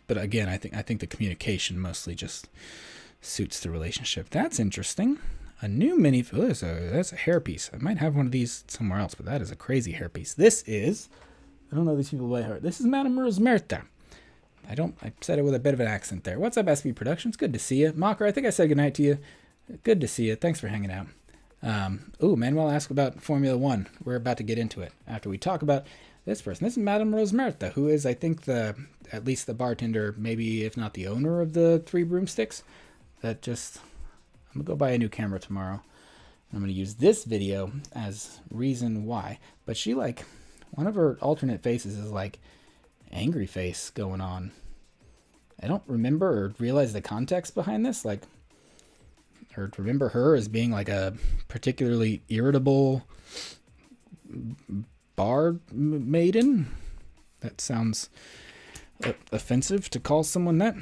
A: But again, I think the communication mostly just suits the relationship. That's interesting. A new mini, oh, that's a hairpiece. I might have one of these somewhere else, but that is a crazy hairpiece. This is, I don't know these people by heart. This is Madame Rosmerta. I said it with a bit of an accent there. What's up, SB Productions? Good to see you. Mocker, I think I said goodnight to you. Good to see you. Thanks for hanging out. Manuel asked about Formula One. We're about to get into it after we talk about this person. This is Madame Rosmerta, who is, I think, at least the bartender, maybe if not the owner of the 3 broomsticks. I'm going to go buy a new camera tomorrow. I'm going to use this video as reason why. But she, one of her alternate faces is angry face going on. I don't remember or realize the context behind this. Or remember her as being a particularly irritable bar maiden. That sounds offensive to call someone that.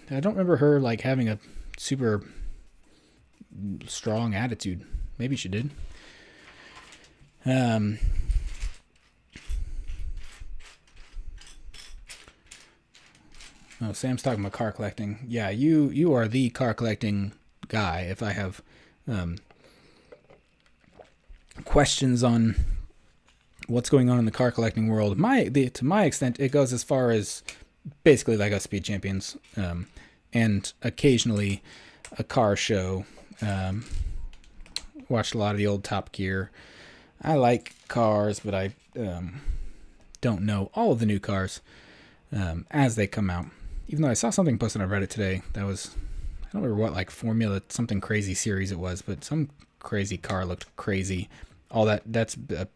A: I don't remember her having a super strong attitude. Maybe she did. Oh, Sam's talking about car collecting. Yeah, you are the car collecting guy. If I have questions on what's going on in the car collecting world, to my extent, it goes as far as basically Lego Speed Champions, and occasionally a car show. Watched a lot of the old Top Gear. I like cars, but I don't know all of the new cars as they come out. Even though I saw something posted on Reddit today that was, I don't remember what Formula something crazy series it was, but some crazy car looked crazy. All that's a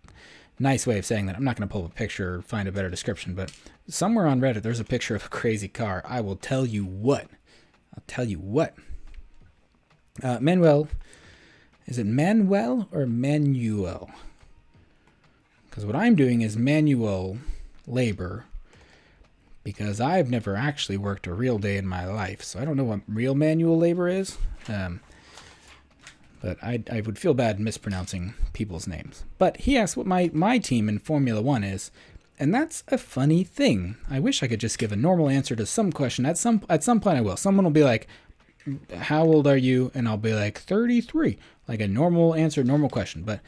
A: nice way of saying that. I'm not going to pull up a picture or find a better description, but somewhere on Reddit there's a picture of a crazy car. I will tell you what. Manuel, is it Manuel or Manuel? Because what I'm doing is manual labor, because I've never actually worked a real day in my life, so I don't know what real manual labor is. But I would feel bad mispronouncing people's names. But he asked what my team in Formula One is, And that's a funny thing. I wish I could just give a normal answer to some question. At some point I will. Someone will be like, how old are you? And I'll be like 33. Like a normal answer, normal question. But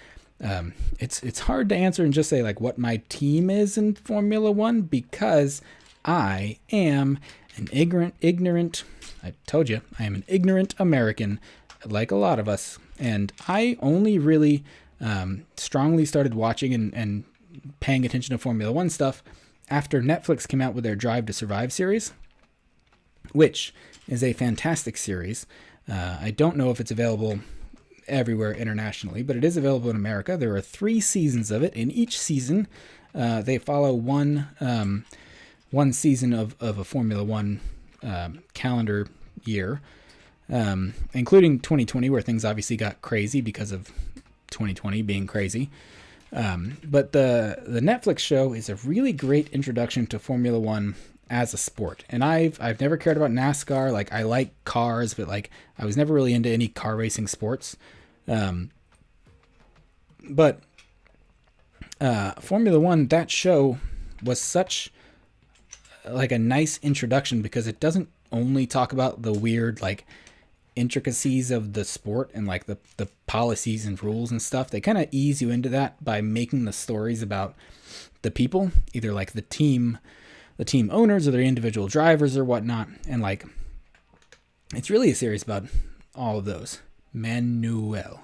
A: it's hard to answer and just say like what my team is in Formula One, because I am an ignorant, I told you, I am an ignorant American, like a lot of us. And I only really strongly started watching and paying attention to Formula One stuff after Netflix came out with their Drive to Survive series, which is a fantastic series. I don't know if it's available everywhere internationally, but it is available in America. There are 3 seasons of it. In each season, they follow one season of a Formula One calendar year, including 2020, where things obviously got crazy because of 2020 being crazy. But the Netflix show is a really great introduction to Formula One as a sport. And I've never cared about NASCAR. Like, I like cars, but like I was never really into any car racing sports. But Formula One, that show was such like a nice introduction, because it doesn't only talk about the weird like intricacies of the sport and like the policies and rules and stuff. They kind of ease you into that by making the stories about the people, either like the team owners or their individual drivers or whatnot. And like, it's really a series about all of those. Manuel.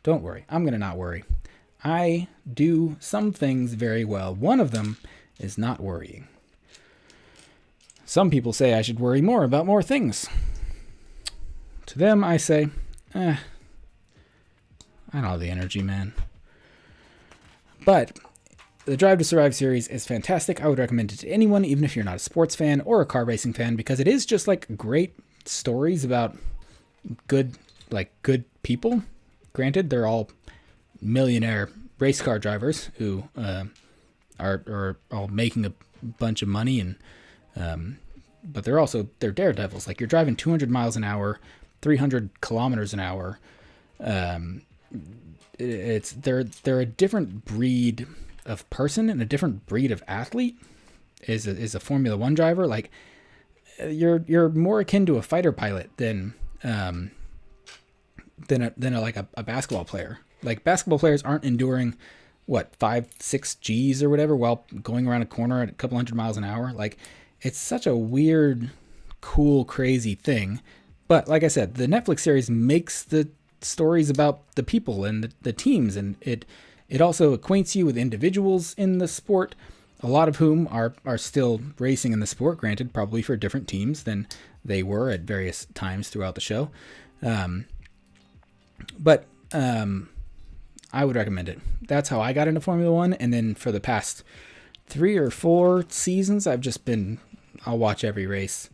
A: Don't worry. I'm going to not worry. I do some things very well. One of them is not worrying. Some people say I should worry more about more things. To them, I say, I don't have the energy, man. But the Drive to Survive series is fantastic. I would recommend it to anyone, even if you're not a sports fan or a car racing fan, because it is just like great stories about good people. Granted, they're all millionaire race car drivers who are all making a bunch of money, and but they're daredevils. Like, you're driving 200 miles an hour, 300 kilometers an hour. They're a different breed of person and a different breed of athlete. Is a Formula One driver. Like, you're more akin to a fighter pilot than a basketball player. Like, basketball players aren't enduring 5-6 G's or whatever while going around a corner at a couple hundred miles an hour. Like, it's such a weird, cool, crazy thing. But like I said, the Netflix series makes the stories about the people and the teams, and it also acquaints you with individuals in the sport, a lot of whom are still racing in the sport, granted probably for different teams than they were at various times throughout the show. But I would recommend it. That's how I got into Formula One. And then for the past 3 or 4 seasons, I'll watch every race,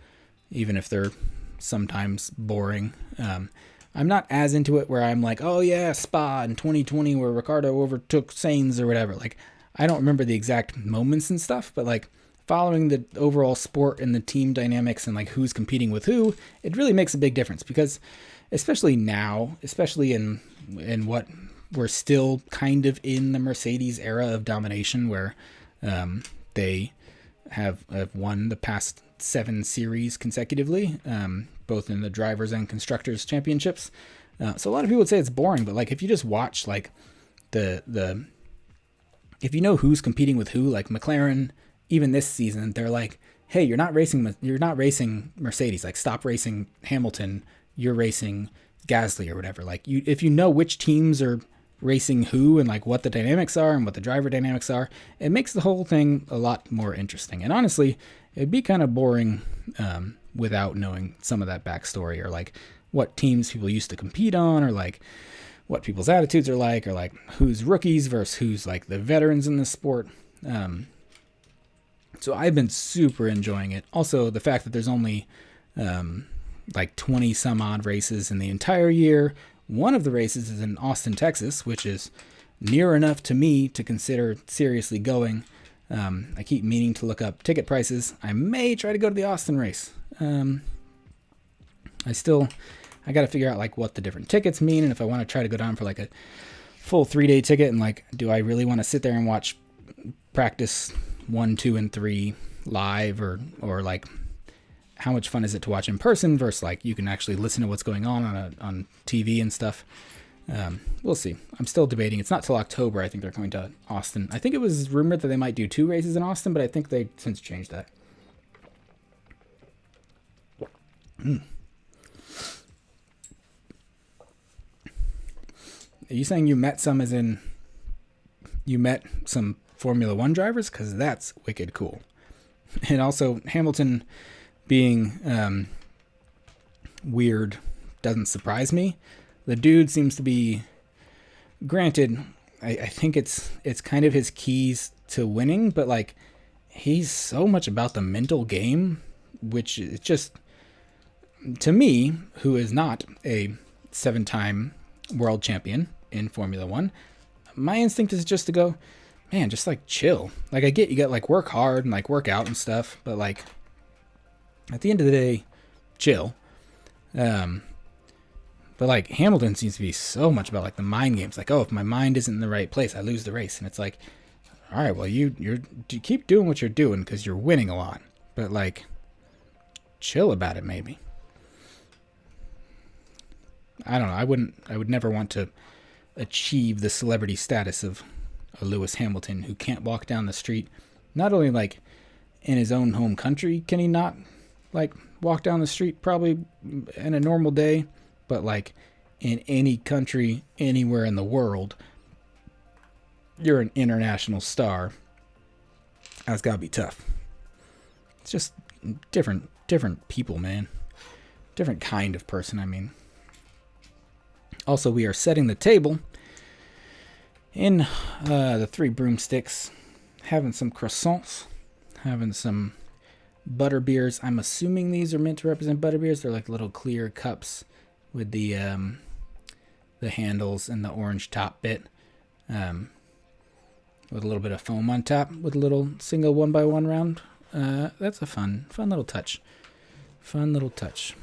A: even if they're sometimes boring. I'm not as into it where I'm like, oh yeah, Spa in 2020 where Ricardo overtook Sainz or whatever. Like, I don't remember the exact moments and stuff, but like, following the overall sport and the team dynamics and like who's competing with who, it really makes a big difference, because especially now, especially in what we're still kind of in the Mercedes era of domination, where they have won the past 7 series consecutively, both in the drivers and constructors championships. So a lot of people would say it's boring, but like, if you just watch like if you know who's competing with who, like McLaren, even this season, they're like, hey, you're not racing Mercedes. Like, stop racing Hamilton. You're racing Gasly or whatever. Like, if you know which teams are racing who and like what the dynamics are and what the driver dynamics are, it makes the whole thing a lot more interesting. And honestly, it'd be kind of boring without knowing some of that backstory, or like what teams people used to compete on, or like what people's attitudes are like, or like who's rookies versus who's like the veterans in the sport. So I've been super enjoying it. Also, the fact that there's only like 20 some odd races in the entire year. One of the races is in Austin, Texas, which is near enough to me to consider seriously going. I keep meaning to look up ticket prices. I may try to go to the Austin race. I got to figure out like what the different tickets mean, and if I want to try to go down for like a full 3-day ticket, and like, do I really want to sit there and watch practice 1, 2, and 3 live, or like, how much fun is it to watch in person versus like you can actually listen to what's going on TV and stuff. We'll see. I'm still debating. It's not till October. I think they're coming to Austin. I think it was rumored that they might do 2 races in Austin, but I think they since changed that. Are you saying you met some as in you met some Formula One drivers? Because that's wicked cool. And also Hamilton being weird doesn't surprise me. The dude seems to be, granted, I think it's kind of his keys to winning, but like he's so much about the mental game, which is just, to me, who is not a 7-time world champion in Formula One, my instinct is just to go, man, just like chill. Like I get, you got like work hard and like work out and stuff, but like at the end of the day, chill. But like Hamilton seems to be so much about like the mind games. Like, oh, if my mind isn't in the right place, I lose the race. And it's like, all right, well, you keep doing what you're doing because you're winning a lot. But like, chill about it, maybe. I don't know. I would never want to achieve the celebrity status of a Lewis Hamilton who can't walk down the street. Not only like in his own home country can he not like walk down the street probably in a normal day, but like in any country, anywhere in the world, you're an international star. That's gotta be tough. It's just different people, man. Different kind of person, I mean. Also, we are setting the table in the 3 broomsticks, having some croissants, having some butter beers. I'm assuming these are meant to represent butter beers. They're like little clear cups with the handles and the orange top bit, with a little bit of foam on top, with a little single 1x1 round. That's a fun little touch. Fun little touch.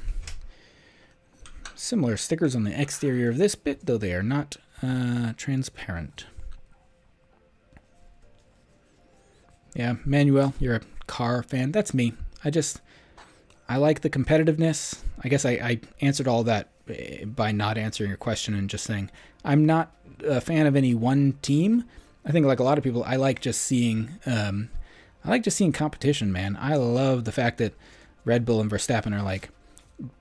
A: Similar stickers on the exterior of this bit, though they are not transparent. Yeah, Manuel, you're a car fan. That's me. I like the competitiveness. I guess I answered all that by not answering your question and just saying I'm not a fan of any one team. I think like a lot of people, I like just seeing competition, man. I love the fact that Red Bull and Verstappen are like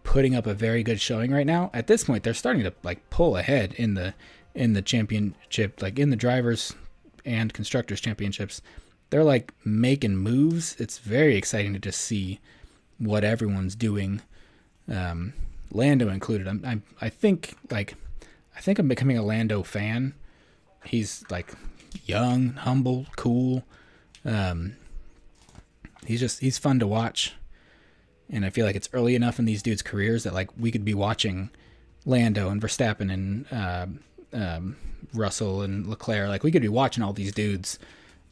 A: putting up a very good showing right now. At this point, they're starting to like pull ahead in the championship, like in the drivers and constructors championships. They're like making moves. It's very exciting to just see what everyone's doing, Lando included. I think I'm becoming a Lando fan. He's like young, humble, cool. He's fun to watch. And I feel like it's early enough in these dudes' careers that like we could be watching Lando and Verstappen and Russell and Leclerc. Like we could be watching all these dudes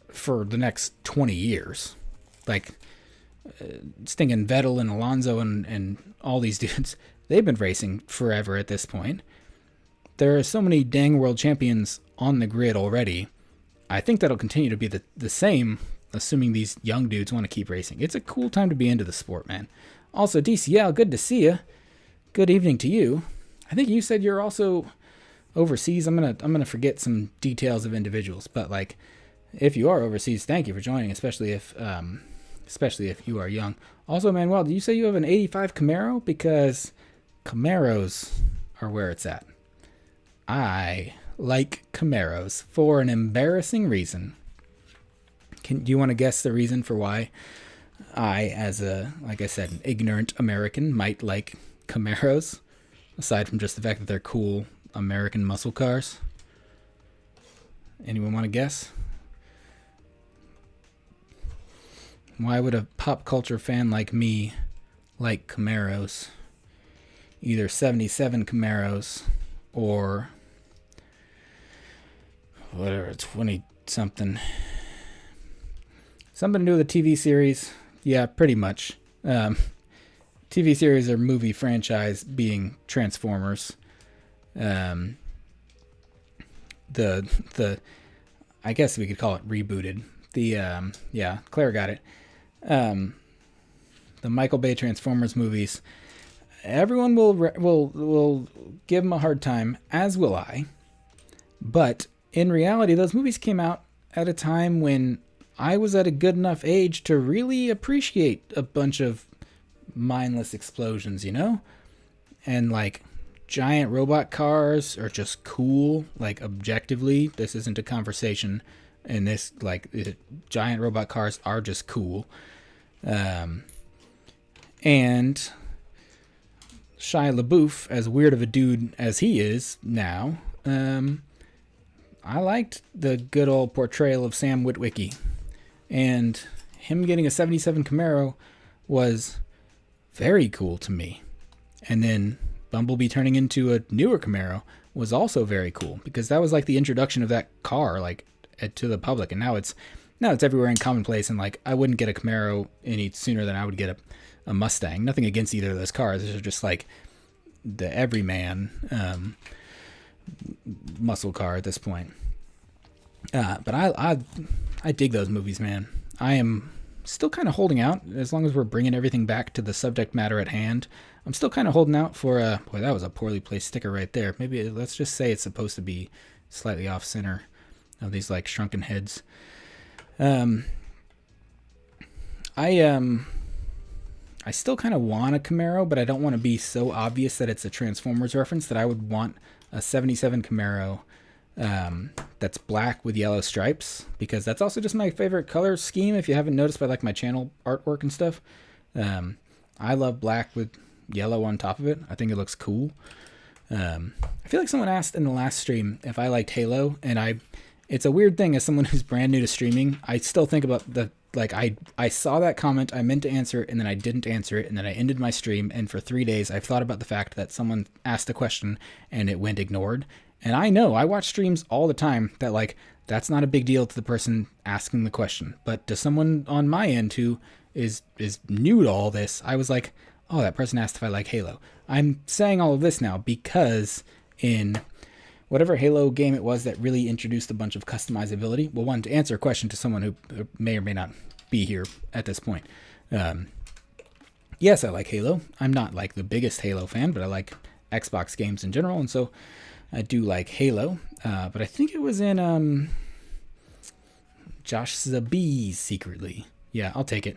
A: for the next 20 years. Like stinging Vettel and Alonso and all these dudes. They've been racing forever at this point. There are so many dang world champions on the grid already. I think that'll continue to be the same, assuming these young dudes want to keep racing. It's a cool time to be into the sport, man. Also, DCL, good to see you. Good evening to you. I think you said you're also overseas. I'm gonna forget some details of individuals, but like, if you are overseas, thank you for joining, especially if you are young. Also, Manuel, did you say you have an 85 Camaro? Because Camaros are where it's at. I like Camaros for an embarrassing reason. Do you want to guess the reason for why I, as like I said, an ignorant American, might like Camaros, aside from just the fact that they're cool American muscle cars? Anyone want to guess? Why would a pop culture fan like me like Camaros? Either 77 Camaros or whatever, 20-something. Something to do with the TV series. Yeah, pretty much. TV series or movie franchise being Transformers. the I guess we could call it rebooted. Yeah, Claire got it. The Michael Bay Transformers movies. Everyone will give them a hard time, as will I. But in reality, those movies came out at a time when I was at a good enough age to really appreciate a bunch of mindless explosions, And like giant robot cars are just cool. Like objectively, this isn't a conversation. And this, giant robot cars are just cool. And Shia LaBeouf, as weird of a dude as he is now, I liked the good old portrayal of Sam Witwicky. And him getting a 77 Camaro was very cool to me. And then Bumblebee turning into a newer Camaro was also very cool, because that was like the introduction of that car, to the public. And now it's everywhere in commonplace. And I wouldn't get a Camaro any sooner than I would get a Mustang. Nothing against either of those cars. These are just like the everyman muscle car at this point. But I dig those movies, man. I am still kind of holding out, as long as we're bringing everything back to the subject matter at hand. I'm still kind of holding out for boy, that was a poorly placed sticker right there. Maybe let's just say it's supposed to be slightly off center of these shrunken heads. I still kind of want a Camaro, but I don't want to be so obvious that it's a Transformers reference that I would want a 77 Camaro that's black with yellow stripes, because that's also just my favorite color scheme, if you haven't noticed by my channel artwork and stuff. I love black with yellow on top of it. I think it looks cool. I feel like someone asked in the last stream if I liked Halo, and it's a weird thing as someone who's brand new to streaming. I still think about I saw that comment, I meant to answer it, and then I didn't answer it, and then I ended my stream, and for 3 days I've thought about the fact that someone asked a question and it went ignored. And I know, I watch streams all the time that that's not a big deal to the person asking the question. But to someone on my end who is new to all this, I was like, oh, that person asked if I like Halo. I'm saying all of this now because in whatever Halo game it was that really introduced a bunch of customizability, well, one, to answer a question to someone who may or may not be here at this point. Yes, I like Halo. I'm not the biggest Halo fan, but I like Xbox games in general, and so I do like Halo. But I think it was in Josh Zabee secretly. Yeah, I'll take it.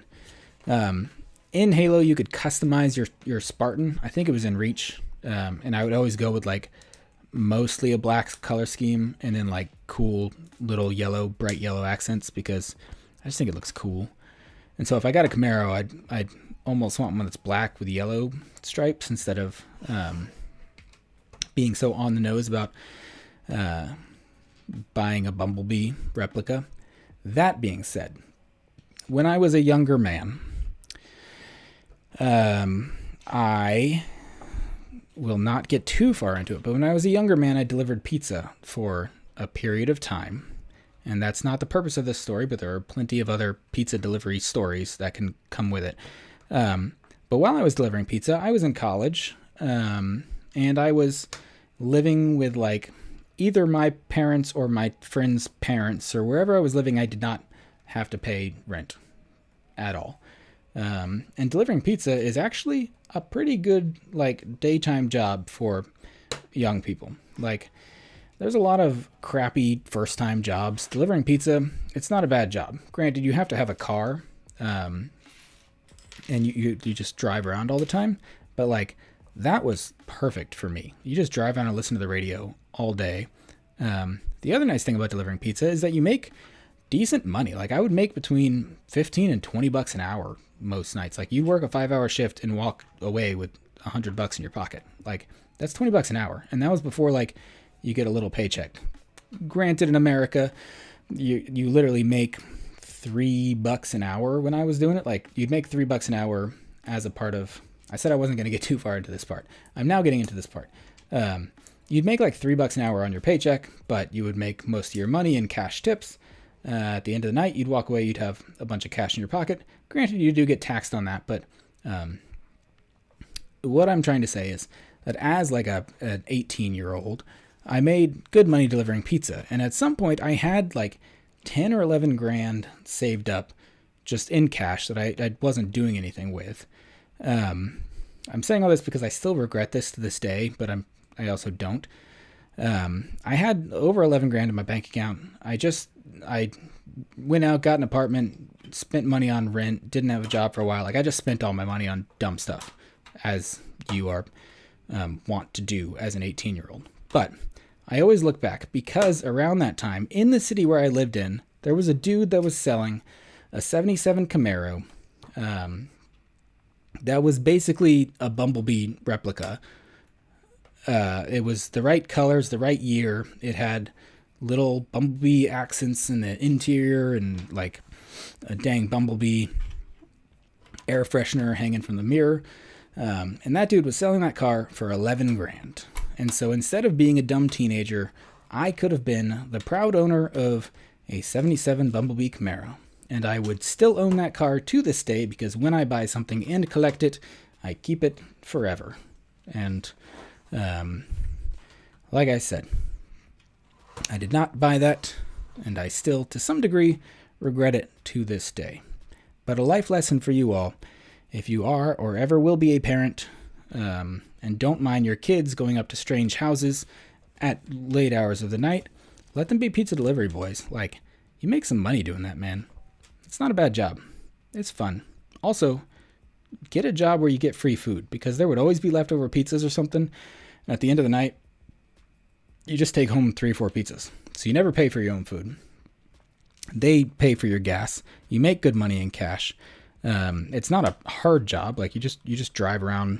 A: In Halo, you could customize your Spartan. I think it was in Reach, and I would always go with mostly a black color scheme and then cool little bright yellow accents, because I just think it looks cool. And so if I got a Camaro, I'd almost want one that's black with yellow stripes instead of being so on the nose about buying a Bumblebee replica. That being said, when I was a younger man, I will not get too far into it, but when I was a younger man, I delivered pizza for a period of time. And that's not the purpose of this story, but there are plenty of other pizza delivery stories that can come with it. But while I was delivering pizza, I was in college, and I was living with either my parents or my friends' parents, or wherever I was living. I did not have to pay rent at all. And delivering pizza is actually a pretty good daytime job for young people. There's a lot of crappy first-time jobs. Delivering pizza, it's not a bad job. Granted, you have to have a car, and you just drive around all the time. But that was perfect for me. You just drive around and listen to the radio all day. The other nice thing about delivering pizza is that you make decent money. I would make between $15 and $20 an hour most nights. You'd work a 5-hour shift and walk away with $100 in your pocket. That's $20 an hour. And that was before you get a little paycheck. Granted, in America, you literally make $3 an hour. When I was doing it, you'd make $3 an hour as a part of, I said I wasn't going to get too far into this part. I'm now getting into this part. You'd make $3 an hour on your paycheck, but you would make most of your money in cash tips. At the end of the night, you'd walk away, you'd have a bunch of cash in your pocket. Granted, you do get taxed on that, but what I'm trying to say is that as an 18-year-old, I made good money delivering pizza. And at some point I had like 10 or 11 grand saved up just in cash that I wasn't doing anything with. I'm saying all this because I still regret this to this day, but I also don't. I had over 11 grand in my bank account. I went out, got an apartment, spent money on rent, didn't have a job for a while. Like I just spent all my money on dumb stuff, as you are want to do as an 18-year-old. But I always look back because around that time in the city where I lived in, there was a dude that was selling a 77 Camaro that was basically a Bumblebee replica. It was the right colors, the right year. It had little Bumblebee accents in the interior and like a dang Bumblebee air freshener hanging from the mirror. And that dude was selling that car for 11 grand. And so instead of being a dumb teenager, I could have been the proud owner of a 77 Bumblebee Camaro. And I would still own that car to this day because when I buy something and collect it, I keep it forever. And like I said, I did not buy that, and I still, to some degree, regret it to this day. But a life lesson for you all, if you are or ever will be a parent, and don't mind your kids going up to strange houses at late hours of the night, let them be pizza delivery boys. Like, you make some money doing that, man. It's not a bad job. It's fun. Also, get a job where you get free food, because there would always be leftover pizzas or something, and at the end of the night, you just take home 3 or 4 pizzas. So you never pay for your own food. They pay for your gas. You make good money in cash. It's not a hard job. Like you just drive around,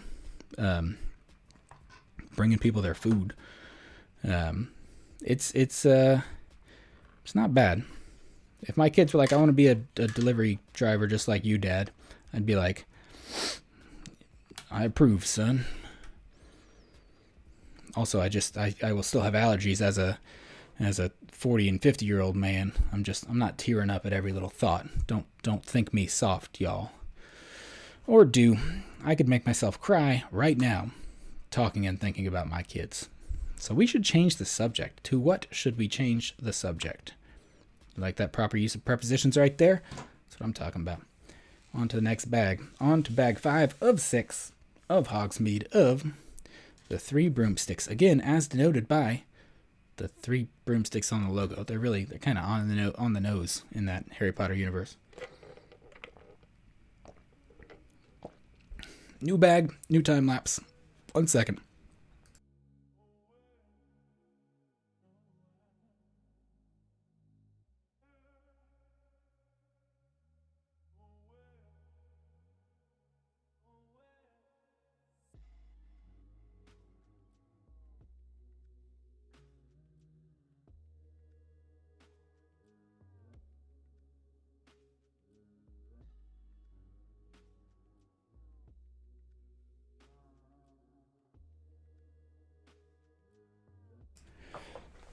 A: bringing people their food. It's not bad. If my kids were like, I want to be a delivery driver just like you, Dad, I'd be like, I approve, son. Also, I will still have allergies as a 40 and 50-year-old man. I'm not tearing up at every little thought. Don't think me soft, y'all. Or do. I could make myself cry right now talking and thinking about my kids. So we should change the subject. To what should we change the subject? Like that proper use of prepositions right there? That's what I'm talking about. On to the next bag. On to bag 5 of 6 of Hogsmeade of the 3 broomsticks. Again, as denoted by the 3 broomsticks on the logo. They're kind of on the nose in that Harry Potter universe. New bag, new time lapse. 1 second.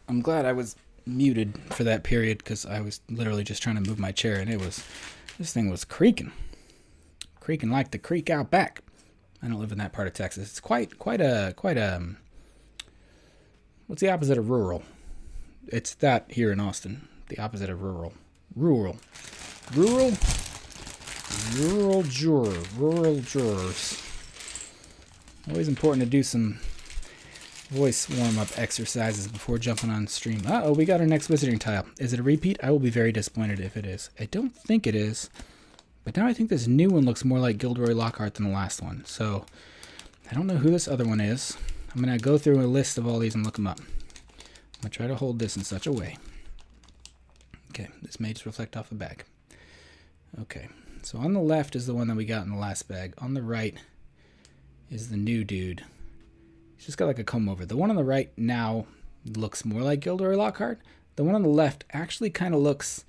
A: I'm glad I was muted for that period because I was literally just trying to move my chair and this thing was creaking like the creek out back. I don't live in that part of Texas. It's quite what's the opposite of rural? It's that here in Austin. The opposite of rural. Rural jurors. Always important to do some voice warm-up exercises before jumping on stream. Uh-oh, we got our next wizarding tile. Is it a repeat? I will be very disappointed if it is. I don't think it is, but now I think this new one looks more like Gilderoy Lockhart than the last one. So I don't know who this other one is. I'm going to go through a list of all these and look them up. I'm going to try to hold this in such a way. Okay, this may just reflect off the bag. Okay, so on the left is the one that we got in the last bag. On the right is the new dude. He's just got like a comb over. The one on the right now looks more like Gilderoy Lockhart. The one on the left actually kind of looks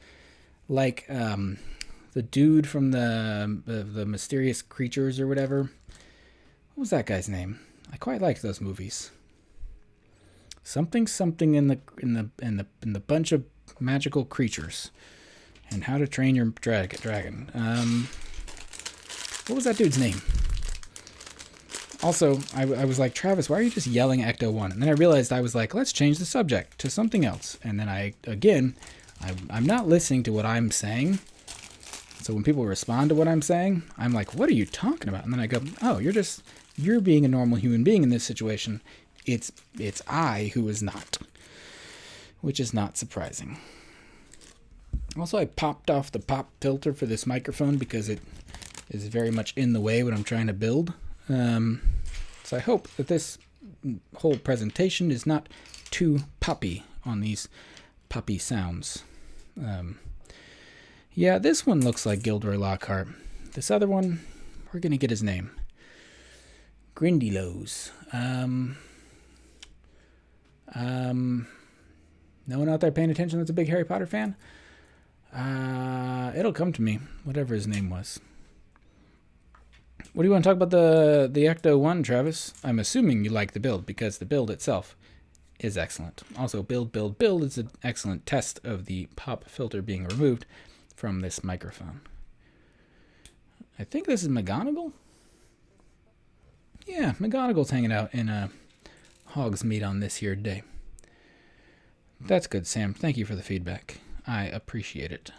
A: like the dude from the Mysterious Creatures or whatever. What was that guy's name? I quite liked those movies. Something in the bunch of magical creatures, and How to Train Your Dragon. What was that dude's name? Also, I was like, Travis, why are you just yelling Ecto 1? And then I realized I was like, let's change the subject to something else. And then I'm not listening to what I'm saying. So when people respond to what I'm saying, I'm like, what are you talking about? And then I go, oh, you're being a normal human being in this situation. It's I who is not, which is not surprising. Also, I popped off the pop filter for this microphone because it is very much in the way when I'm trying to build. So I hope that this whole presentation is not too poppy on these poppy sounds. Yeah, this one looks like Gilderoy Lockhart. This other one, we're going to get his name. Grindylows. No one out there paying attention that's a big Harry Potter fan? It'll come to me, whatever his name was. What do you want to talk about the Ecto 1, Travis? I'm assuming you like the build because the build itself is excellent. Also, build is an excellent test of the pop filter being removed from this microphone. I think this is McGonagall? Yeah, McGonagall's hanging out in a hog's meat on this here day. That's good, Sam. Thank you for the feedback. I appreciate it.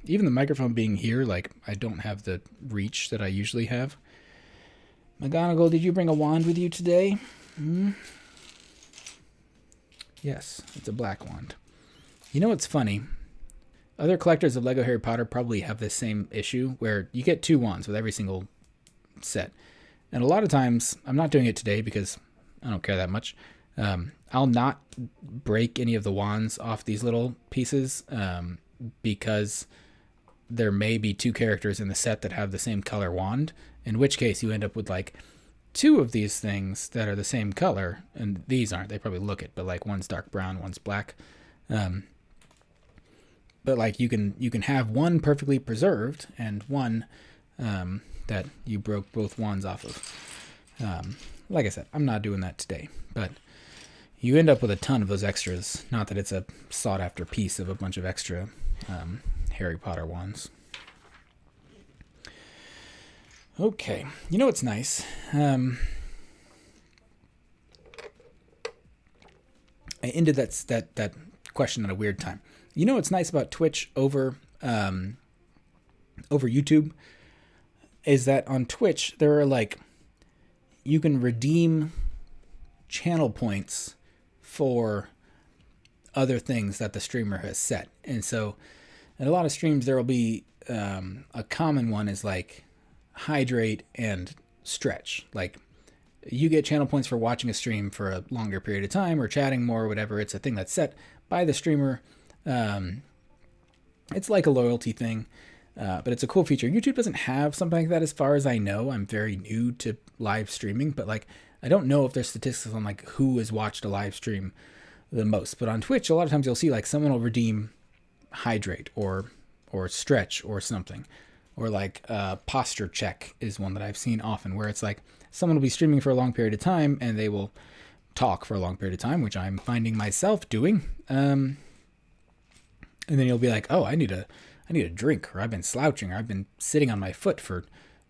A: Even the microphone being here, like, I don't have the reach that I usually have. McGonagall, did you bring a wand with you today? Yes, it's a black wand. You know what's funny? Other collectors of Lego Harry Potter probably have this same issue where you get 2 wands with every single set. And a lot of times, I'm not doing it today because I don't care that much. I'll not break any of the wands off these little pieces because there may be 2 characters in the set that have the same color wand, in which case you end up with like 2 of these things that are the same color, and these aren't. They probably look it, but like one's dark brown, one's black. But like you can have one perfectly preserved and one that you broke both wands off of. Like I said, I'm not doing that today, but you end up with a ton of those extras. Not that it's a sought after piece of a bunch of extra Harry Potter wands. Okay, you know what's nice? I ended that question at a weird time. You know what's nice about Twitch over YouTube is that on Twitch there are like you can redeem channel points for other things that the streamer has set, and so in a lot of streams there will be a common one is like hydrate and stretch. Like you get channel points for watching a stream for a longer period of time or chatting more or whatever. It's a thing that's set by the streamer. It's like a loyalty thing, but it's a cool feature. YouTube doesn't have something like that as far as I know. I'm very new to live streaming, but like I don't know if there's statistics on like who has watched a live stream the most. But on Twitch, a lot of times you'll see like someone will redeem hydrate or stretch or something, or like posture check is one that I've seen often, where it's like someone will be streaming for a long period of time and they will talk for a long period of time, which I'm finding myself doing. And then you'll be like, oh, I need a drink, or I've been slouching, or I've been sitting on my foot for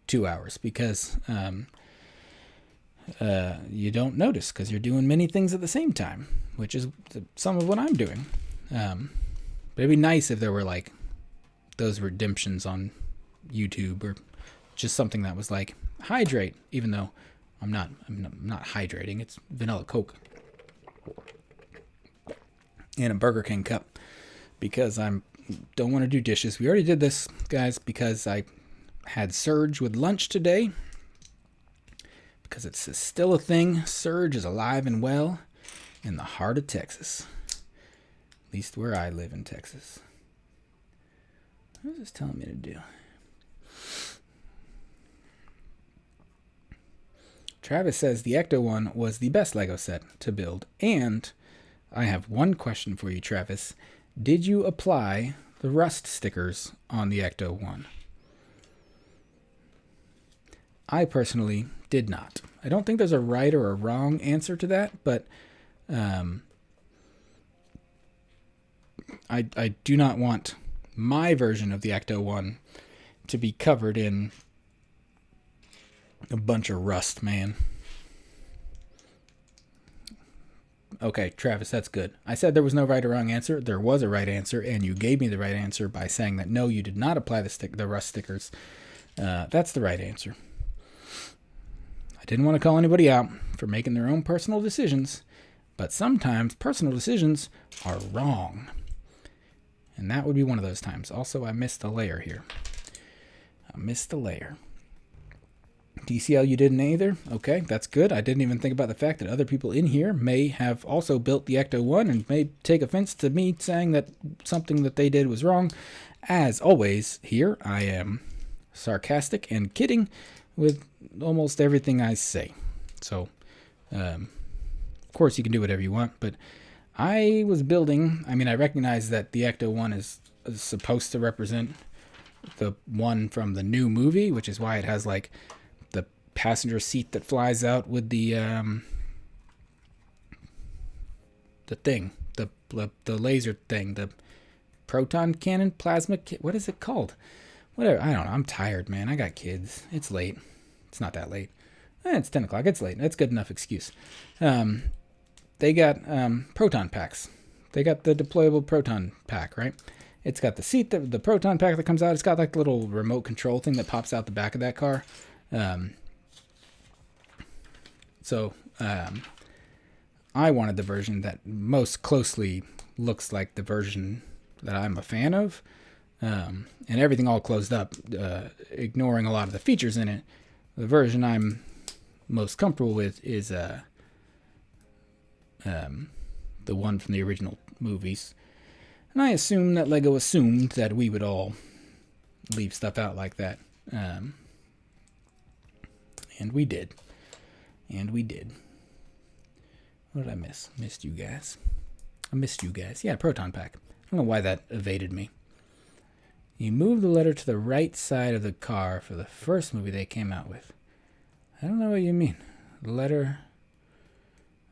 A: 2 hours because you don't notice because you're doing many things at the same time, which is some of what I'm doing. But it'd be nice if there were like those redemptions on YouTube, or just something that was like hydrate, even though I'm not hydrating. It's vanilla Coke in a Burger King cup because don't want to do dishes. We already did this, guys, because I had surge with lunch today. Because it's still a thing. Surge is alive and well in the heart of Texas. At least where I live in Texas. What is this telling me to do? Travis says the Ecto one was the best Lego set to build. And I have one question for you, Travis. Did you apply the rust stickers on the Ecto one? I personally did not. I don't think there's a right or a wrong answer to that, but I do not want my version of the Ecto one to be covered in A bunch of rust, man. Okay, Travis, that's good. I said there was no right or wrong answer. There was a right answer, and you gave me the right answer by saying that no, you did not apply the rust stickers. That's the right answer. I didn't want to call anybody out for making their own personal decisions, but sometimes personal decisions are wrong. And that would be one of those times. Also, I missed a layer here. I missed a layer. DCL, you didn't either? Okay, that's good. I didn't even think about the fact that other people in here may have also built the Ecto-1 and may take offense to me saying that something that they did was wrong. As always, here I am sarcastic and kidding with almost everything I say. So, of course you can do whatever you want, but I was building, I mean, I recognize that the Ecto-1 is supposed to represent the one from the new movie, which is why it has like the passenger seat that flies out with the thing, the laser thing, the proton cannon, plasma, what is it called? Whatever, I don't know, I'm tired, man, I got kids, it's late, it's not that late, it's 10 o'clock, it's late, that's good enough excuse. They got proton packs, they got the deployable proton pack, right? It's got the seat, the proton pack that comes out, it's got like the little remote control thing that pops out the back of that car. I wanted the version that most closely looks like the version that I'm a fan of, and everything all closed up, ignoring a lot of the features in it. The version I'm most comfortable with is the one from the original movies. And I assume that LEGO assumed that we would all leave stuff out like that. And we did. And we did. What did I miss? Missed you guys. I missed you guys. Yeah, proton pack. I don't know why that evaded me. You move the letter to the right side of the car for the first movie they came out with. I don't know what you mean. Letter.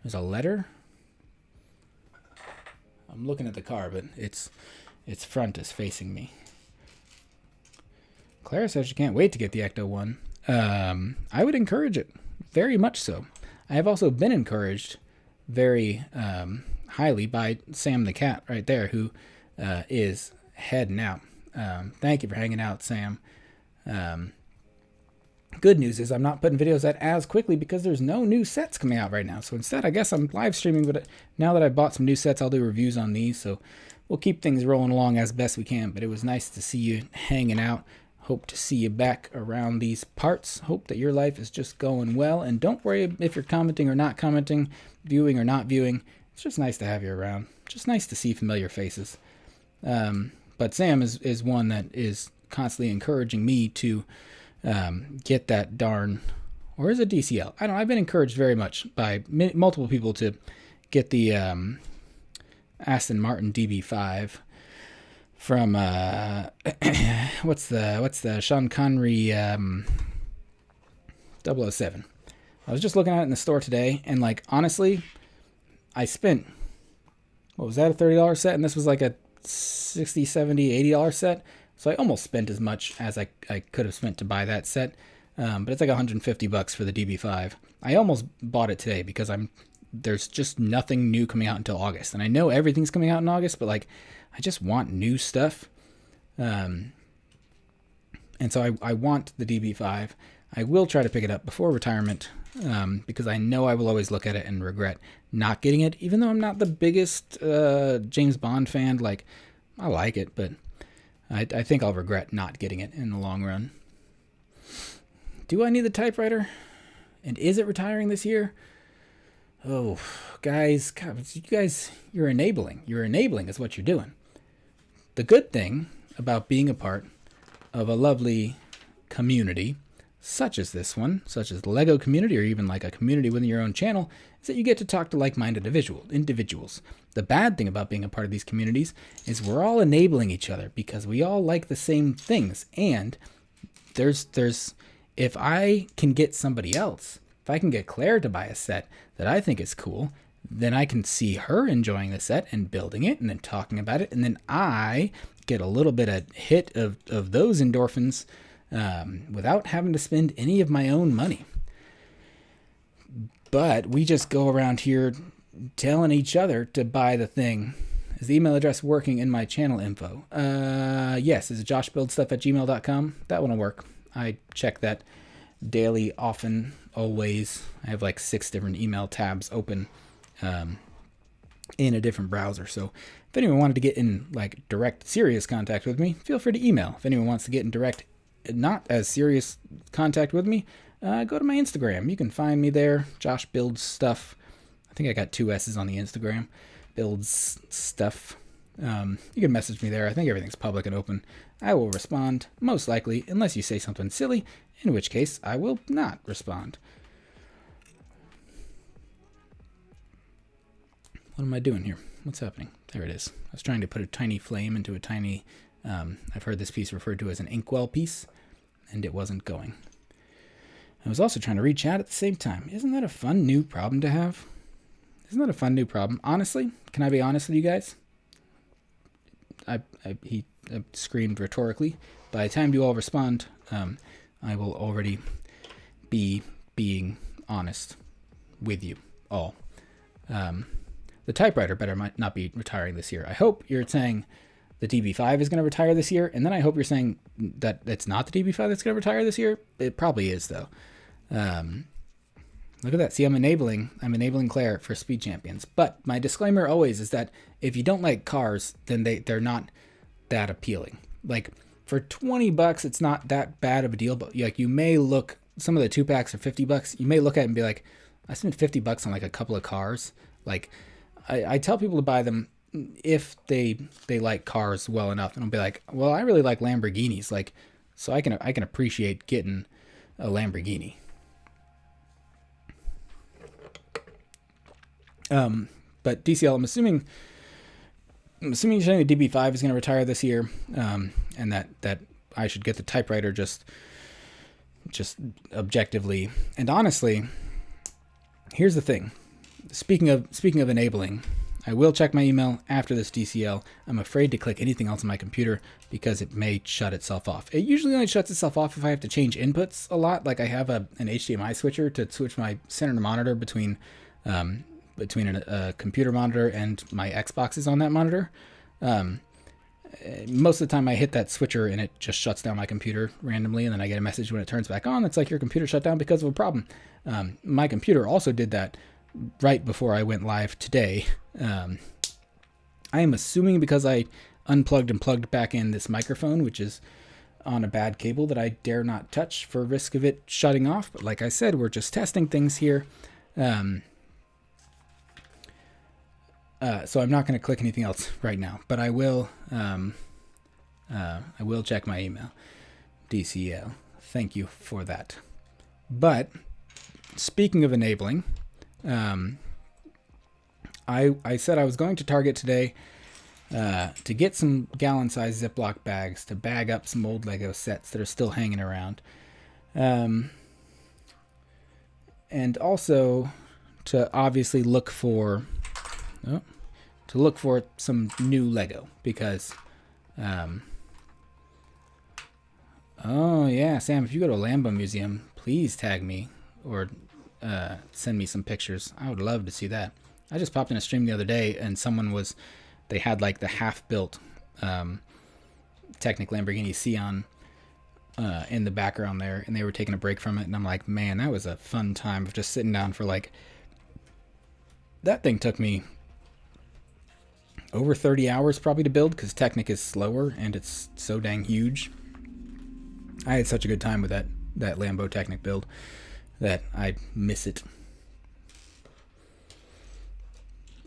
A: There's a letter? I'm looking at the car, but its front is facing me. Clara says she can't wait to get the Ecto-1. I would encourage it, very much so. I have also been encouraged very highly by Sam the cat right there, who is heading out. Thank you for hanging out, Sam. Good news is I'm not putting videos out as quickly because there's no new sets coming out right now. So instead, I guess I'm live streaming, but now that I bought some new sets, I'll do reviews on these. So we'll keep things rolling along as best we can. But it was nice to see you hanging out. Hope to see you back around these parts. Hope that your life is just going well. And don't worry if you're commenting or not commenting, viewing or not viewing. It's just nice to have you around. Just nice to see familiar faces. But Sam is one that is constantly encouraging me to get that darn, or is it DCL? I don't know. I've been encouraged very much by multiple people to get the Aston Martin DB5 from what's the Sean Connery 007. I was just looking at it in the store today, and like honestly, I spent, what was that, a $30 set, and this was like a $60, $70, $80 set. So I almost spent as much as I could have spent to buy that set, but it's like $150 for the DB5. I almost bought it today because there's just nothing new coming out until August, and I know everything's coming out in August, but like I just want new stuff, and so I want the DB5. I will try to pick it up before retirement, because I know I will always look at it and regret not getting it, even though I'm not the biggest James Bond fan. Like, I like it, but I think I'll regret not getting it in the long run. Do I need the typewriter? And is it retiring this year? Oh, guys, God, you're enabling. You're enabling is what you're doing. The good thing about being a part of a lovely community, such as this one, such as the LEGO community, or even like a community within your own channel, is that you get to talk to like-minded individuals. The bad thing about being a part of these communities is we're all enabling each other because we all like the same things. And if I can get somebody else, if I can get Claire to buy a set that I think is cool, then I can see her enjoying the set and building it and then talking about it. And then I get a little bit of hit of those endorphins without having to spend any of my own money. But we just go around here telling each other to buy the thing. Is the email address working in my channel info? Yes. Is it joshbuildstuff@gmail.com? That one will work. I check that daily, often, always. I have like 6 different email tabs open in a different browser. So if anyone wanted to get in like direct, serious contact with me, feel free to email. If anyone wants to get in direct, not as serious contact with me, go to my Instagram. You can find me there. Josh Builds Stuff. I think I got 2 S's on the Instagram. Builds Stuff. You can message me there. I think everything's public and open. I will respond, most likely, unless you say something silly, in which case I will not respond. What am I doing here? What's happening? There it is. I was trying to put a tiny flame into a tiny, I've heard this piece referred to as an inkwell piece, and it wasn't going. I was also trying to read chat at the same time. Isn't that a fun new problem to have? Isn't that a fun new problem? Honestly, can I be honest with you guys? He screamed rhetorically. By the time you all respond, I will already be being honest with you all. The typewriter might not be retiring this year. I hope you're saying the DB5 is going to retire this year, and then I hope you're saying that it's not the DB5 that's going to retire this year. It probably is, though. Look at that. See, I'm enabling Claire for Speed Champions. But my disclaimer always is that if you don't like cars, then they're not that appealing. Like, for $20, it's not that bad of a deal, but like you may look, some of the 2-packs are $50. You may look at it and be like, I spent $50 on like a couple of cars. Like, I tell people to buy them if they like cars well enough, and I'll be like, well, I really like Lamborghinis, like, so I can appreciate getting a Lamborghini. But DCL, I'm assuming you're saying the DB5 is going to retire this year, and that I should get the typewriter just objectively. And honestly, here's the thing. Speaking of enabling, I will check my email after this DCL. I'm afraid to click anything else on my computer because it may shut itself off. It usually only shuts itself off if I have to change inputs a lot. Like I have an HDMI switcher to switch my center monitor between a computer monitor and my Xboxes on that monitor. Most of the time I hit that switcher and it just shuts down my computer randomly, and then I get a message when it turns back on. It's like your computer shut down because of a problem. My computer also did that right before I went live today. I am assuming because I unplugged and plugged back in this microphone, which is on a bad cable that I dare not touch for risk of it shutting off. But like I said, we're just testing things here. So I'm not going to click anything else right now, but I will check my email. DCL. Thank you for that. But speaking of enabling, I said I was going to Target today to get some gallon-sized Ziploc bags to bag up some old Lego sets that are still hanging around, and also to obviously look for some new Lego because oh yeah, Sam, if you go to a Lambo museum, please tag me or send me some pictures. I would love to see that. I just popped in a stream the other day and they had like the half-built Technic Lamborghini Sion in the background there, and they were taking a break from it, and I'm like, man, that was a fun time of just sitting down for like, that thing took me over 30 hours probably to build because Technic is slower and it's so dang huge. I had such a good time with that Lambo Technic build that I miss it.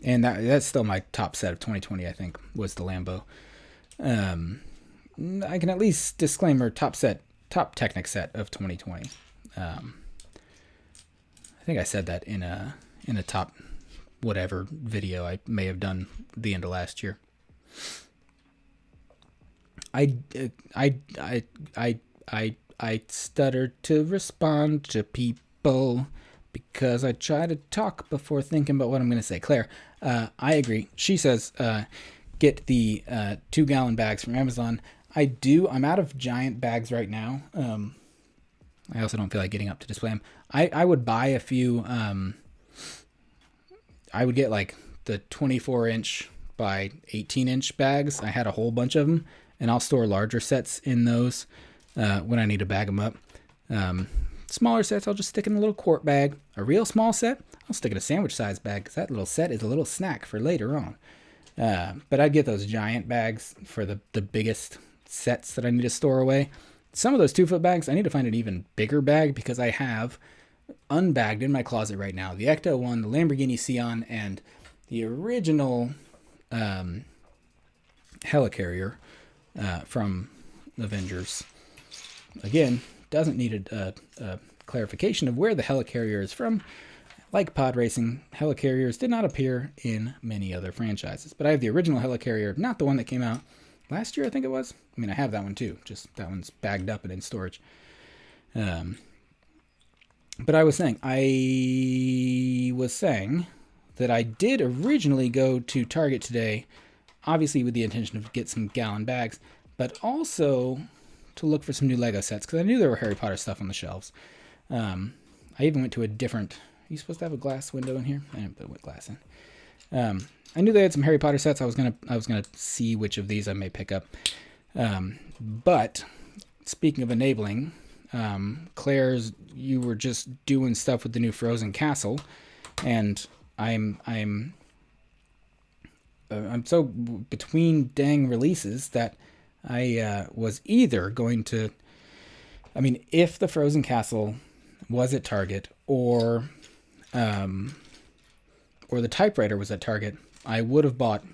A: And that's still my top set of 2020, I think, was the Lambo. I can at least disclaimer top Technic set of 2020. I think I said that in a top whatever video I may have done the end of last year. I stuttered to respond to people because I try to talk before thinking about what I'm going to say. Claire, I agree. She says, get the 2-gallon bags from Amazon. I'm out of giant bags right now. I also don't feel like getting up to display them. I would buy a few. I would get like the 24-inch by 18-inch bags. I had a whole bunch of them, and I'll store larger sets in those when I need to bag them up. Smaller sets, I'll just stick in a little quart bag. A real small set, I'll stick in a sandwich size bag because that little set is a little snack for later on. But I'd get those giant bags for the biggest sets that I need to store away. Some of those 2-foot bags, I need to find an even bigger bag because I have unbagged in my closet right now the Ecto one, the Lamborghini Sion, and the original helicarrier from Avengers. Again, doesn't need a clarification of where the helicarrier is from. Like pod racing, helicarriers did not appear in many other franchises, but I have the original helicarrier, not the one that came out last year, I think it was. I mean, I have that one too, just that one's bagged up and in storage. But I was saying that I did originally go to Target today, obviously with the intention of get some gallon bags, but also to look for some new Lego sets because I knew there were Harry Potter stuff on the shelves. I even went to a different. Are you supposed to have a glass window in here? I didn't put glass in. I knew they had some Harry Potter sets. I was gonna see which of these I may pick up. But speaking of enabling, Claire's, you were just doing stuff with the new Frozen Castle, and I'm so between dang releases that I was either going to, I mean, if the Frozen Castle was at Target or the typewriter was at Target, I would have bought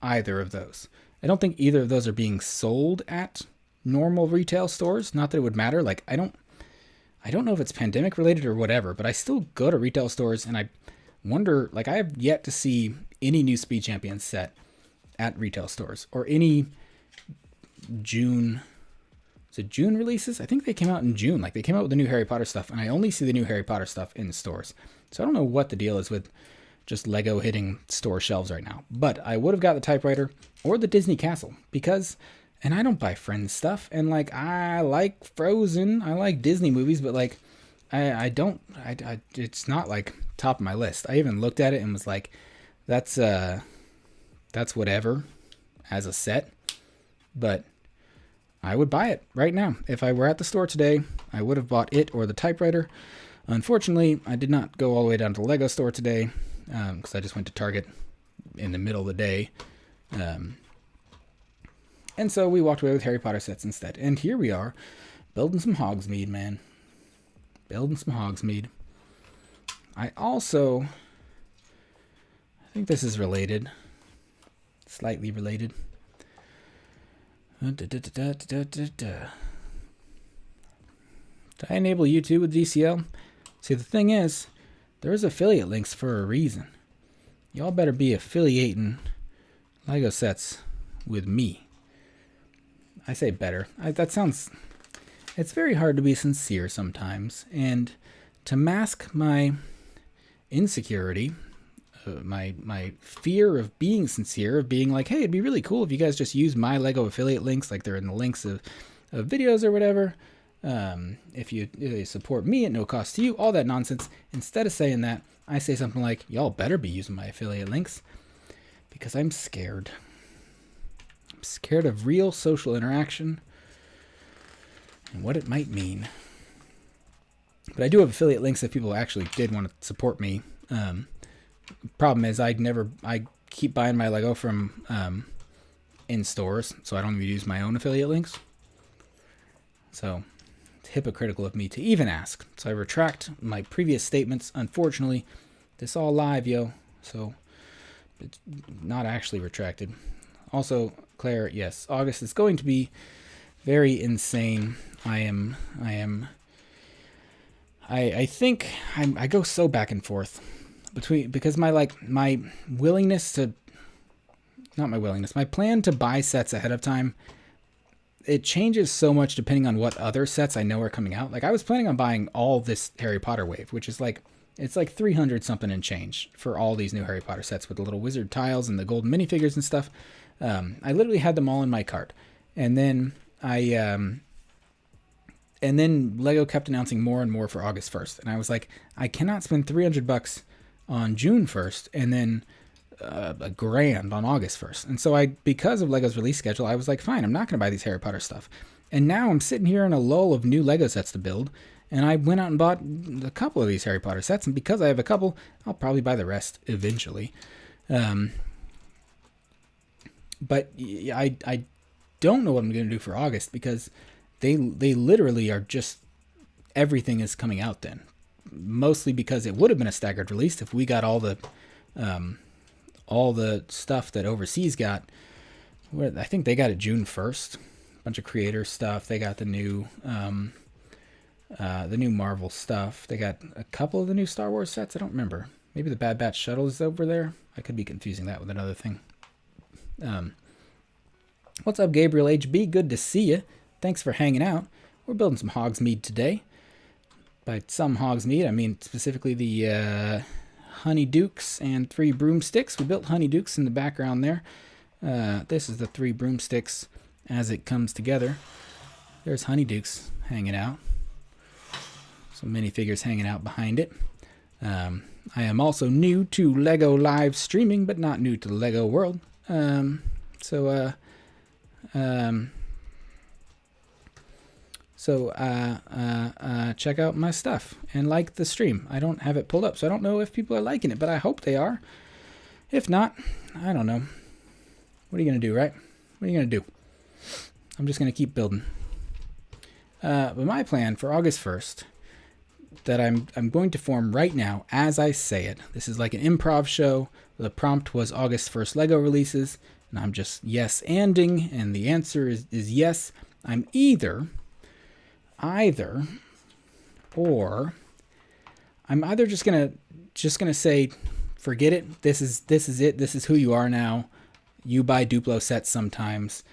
A: either of those. I don't think either of those are being sold at normal retail stores. Not that it would matter. Like, I don't know if it's pandemic related or whatever, but I still go to retail stores and I wonder, like, I have yet to see any new Speed Champions set at retail stores or any June releases. I think they came out in June. Like, they came out with the new Harry Potter stuff, and I only see the new Harry Potter stuff in stores. So I don't know what the deal is with just Lego hitting store shelves right now. But I would have got the typewriter or the Disney Castle because, and I don't buy Friends stuff, and like, I like Frozen, I like Disney movies, but like, I don't, it's not like top of my list. I even looked at it and was like, that's whatever as a set, but I would buy it right now. If I were at the store today, I would have bought it or the typewriter. Unfortunately, I did not go all the way down to the Lego store today because I just went to Target in the middle of the day. And so we walked away with Harry Potter sets instead. And here we are, building some Hogsmeade, man. Building some Hogsmeade. I think this is related. Slightly related. Did I enable YouTube with DCL? See, the thing is, there's affiliate links for a reason. Y'all better be affiliating Lego sets with me. I say better. It's very hard to be sincere sometimes, and to mask my insecurity, my fear of being sincere, of being like, hey, it'd be really cool if you guys just use my Lego affiliate links, like they're in the links of videos or whatever. If you support me at no cost to you, all that nonsense. Instead of saying that, I say something like, y'all better be using my affiliate links because I'm scared. I'm scared of real social interaction and what it might mean. But I do have affiliate links if people actually did want to support me. Problem is, I keep buying my Lego from in stores, so I don't even use my own affiliate links. So it's hypocritical of me to even ask. So I retract my previous statements. Unfortunately, this all live, yo. So it's not actually retracted. Also, Claire, yes, August is going to be very insane. I think I go so back and forth because my plan to buy sets ahead of time, it changes so much depending on what other sets I know are coming out. Like, I was planning on buying all this Harry Potter wave, which is like, it's like 300 something and change for all these new Harry Potter sets with the little wizard tiles and the golden minifigures and stuff. I literally had them all in my cart. And then and then Lego kept announcing more and more for August 1st. And I was like, I cannot spend $300 on June 1st and then $1,000 on August 1st. And so because of Lego's release schedule, I was like, fine, I'm not going to buy these Harry Potter stuff. And now I'm sitting here in a lull of new Lego sets to build. And I went out and bought a couple of these Harry Potter sets. And because I have a couple, I'll probably buy the rest eventually. But I don't know what I'm going to do for August because they literally are just, everything is coming out then. Mostly because it would have been a staggered release if we got all the stuff that overseas got. I think they got it June 1st. A bunch of creator stuff. They got the new Marvel stuff. They got a couple of the new Star Wars sets. I don't remember. Maybe the Bad Batch shuttle is over there. I could be confusing that with another thing. What's up, Gabriel HB? Good to see you. Thanks for hanging out. We're building some Hogsmeade today. By some Hogsmeade, I mean specifically the Honey Dukes and 3 broomsticks. We built Honey Dukes in the background there. This is the 3 broomsticks as it comes together. There's Honey Dukes hanging out. Some minifigures hanging out behind it. I am also new to Lego live streaming, but not new to the Lego world. Check out my stuff and like the stream. I don't have it pulled up, so I don't know if people are liking it, but I hope they are. If not, I don't know. What are you going to do, right? What are you going to do? I'm just going to keep building. But my plan for August 1st that I'm going to form right now as I say it. This is like an improv show. The prompt was August 1st Lego releases, and I'm just yes-anding, and the answer is yes. I'm either or I'm either just gonna say, forget it. This is it. This is who you are now. You buy Duplo sets sometimes.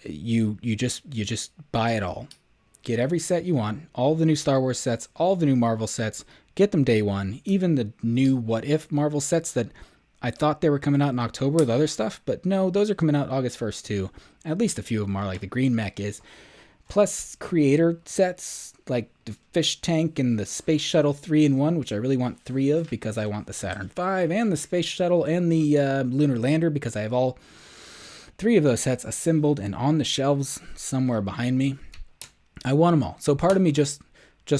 A: You just buy it all. Get every set you want. All the new Star Wars sets, all the new Marvel sets. Get them day one. Even the new What If Marvel sets that I thought they were coming out in October with other stuff, but no, those are coming out August 1st too. At least a few of them are, like the Green Mech is. Plus creator sets like the Fish Tank and the Space Shuttle 3-in-1, which I really want 3 of because I want the Saturn V and the Space Shuttle and the Lunar Lander because I have all 3 of those sets assembled and on the shelves somewhere behind me. I want them all. So part of me just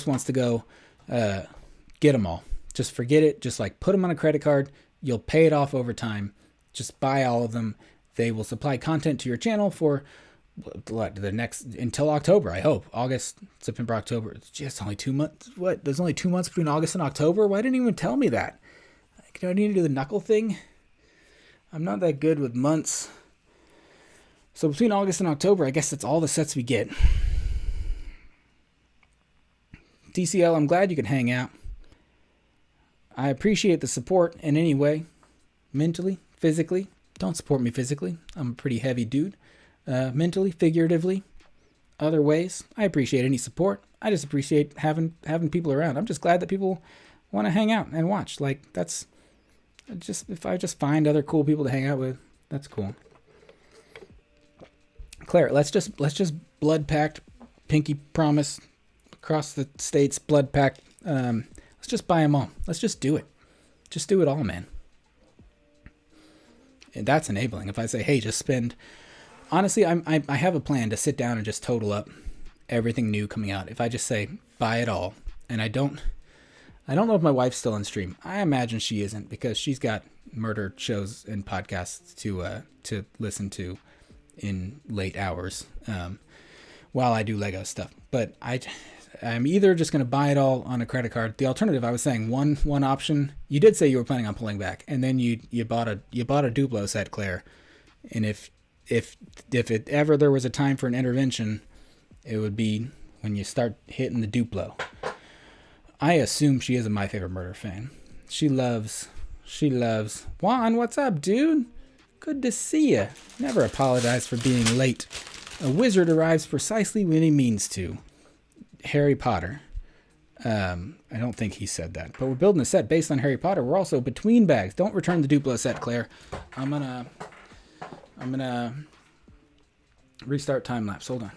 A: wants to go get them all. Just forget it. Just like put them on a credit card. You'll pay it off over time. Just buy all of them. They will supply content to your channel for the next until October, I hope. August, September, October. It's just only 2 months. What? There's only 2 months between August and October? Why didn't anyone tell me that? Do I need to do the knuckle thing? I'm not that good with months. So between August and October, I guess that's all the sets we get. DCL, I'm glad you could hang out. I appreciate the support in any way. Mentally, physically. Don't support me physically. I'm a pretty heavy dude. Mentally, figuratively, other ways. I appreciate any support. I just appreciate having people around. I'm just glad that people want to hang out and watch. Like, that's just, if I just find other cool people to hang out with, that's cool. Claire, let's just blood pact, pinky promise, across the states, blood pact. Let's just buy them all. Let's just do it. Just do it all, man. And that's enabling. If I say, hey, just spend. Honestly, I have a plan to sit down and just total up everything new coming out. If I just say buy it all, and I don't know if my wife's still on stream. I imagine she isn't because she's got murder shows and podcasts to listen to in late hours while I do Lego stuff. But I'm either just going to buy it all on a credit card. The alternative, I was saying one option. You did say you were planning on pulling back, and then you bought a Duplo set, Claire. And if it ever there was a time for an intervention, it would be when you start hitting the Duplo. I assume she is a My Favorite Murder fan. She loves Juan. What's up, dude? Good to see you. Never apologize for being late. A wizard arrives precisely when he means to. Harry Potter. I don't think he said that, but we're building a set based on Harry Potter. We're also between bags. Don't return the Duplo set, Claire. I'm gonna restart time lapse. Hold on.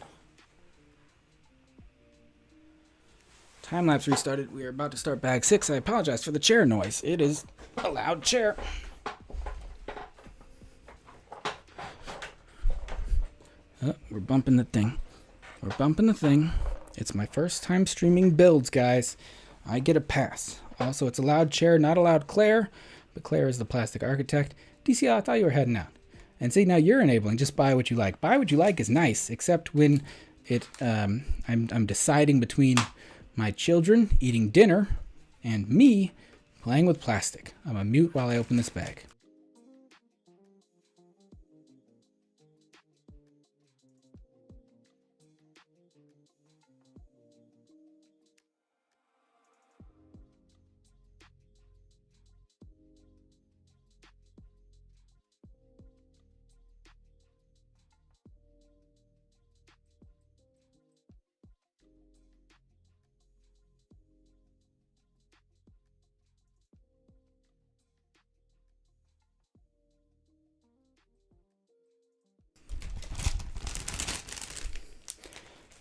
A: Time-lapse restarted. We are about to start bag 6. I apologize for the chair noise. It is a loud chair. Oh, we're bumping the thing. We're bumping the thing. It's my first time streaming builds, guys. I get a pass. Also, it's a loud chair, not a loud Claire. But Claire is the plastic architect. DCL, I thought you were heading out. And see, now you're enabling. Just buy what you like. Buy what you like is nice, except when I'm deciding between my children eating dinner and me playing with plastic. I'm a mute while I open this bag.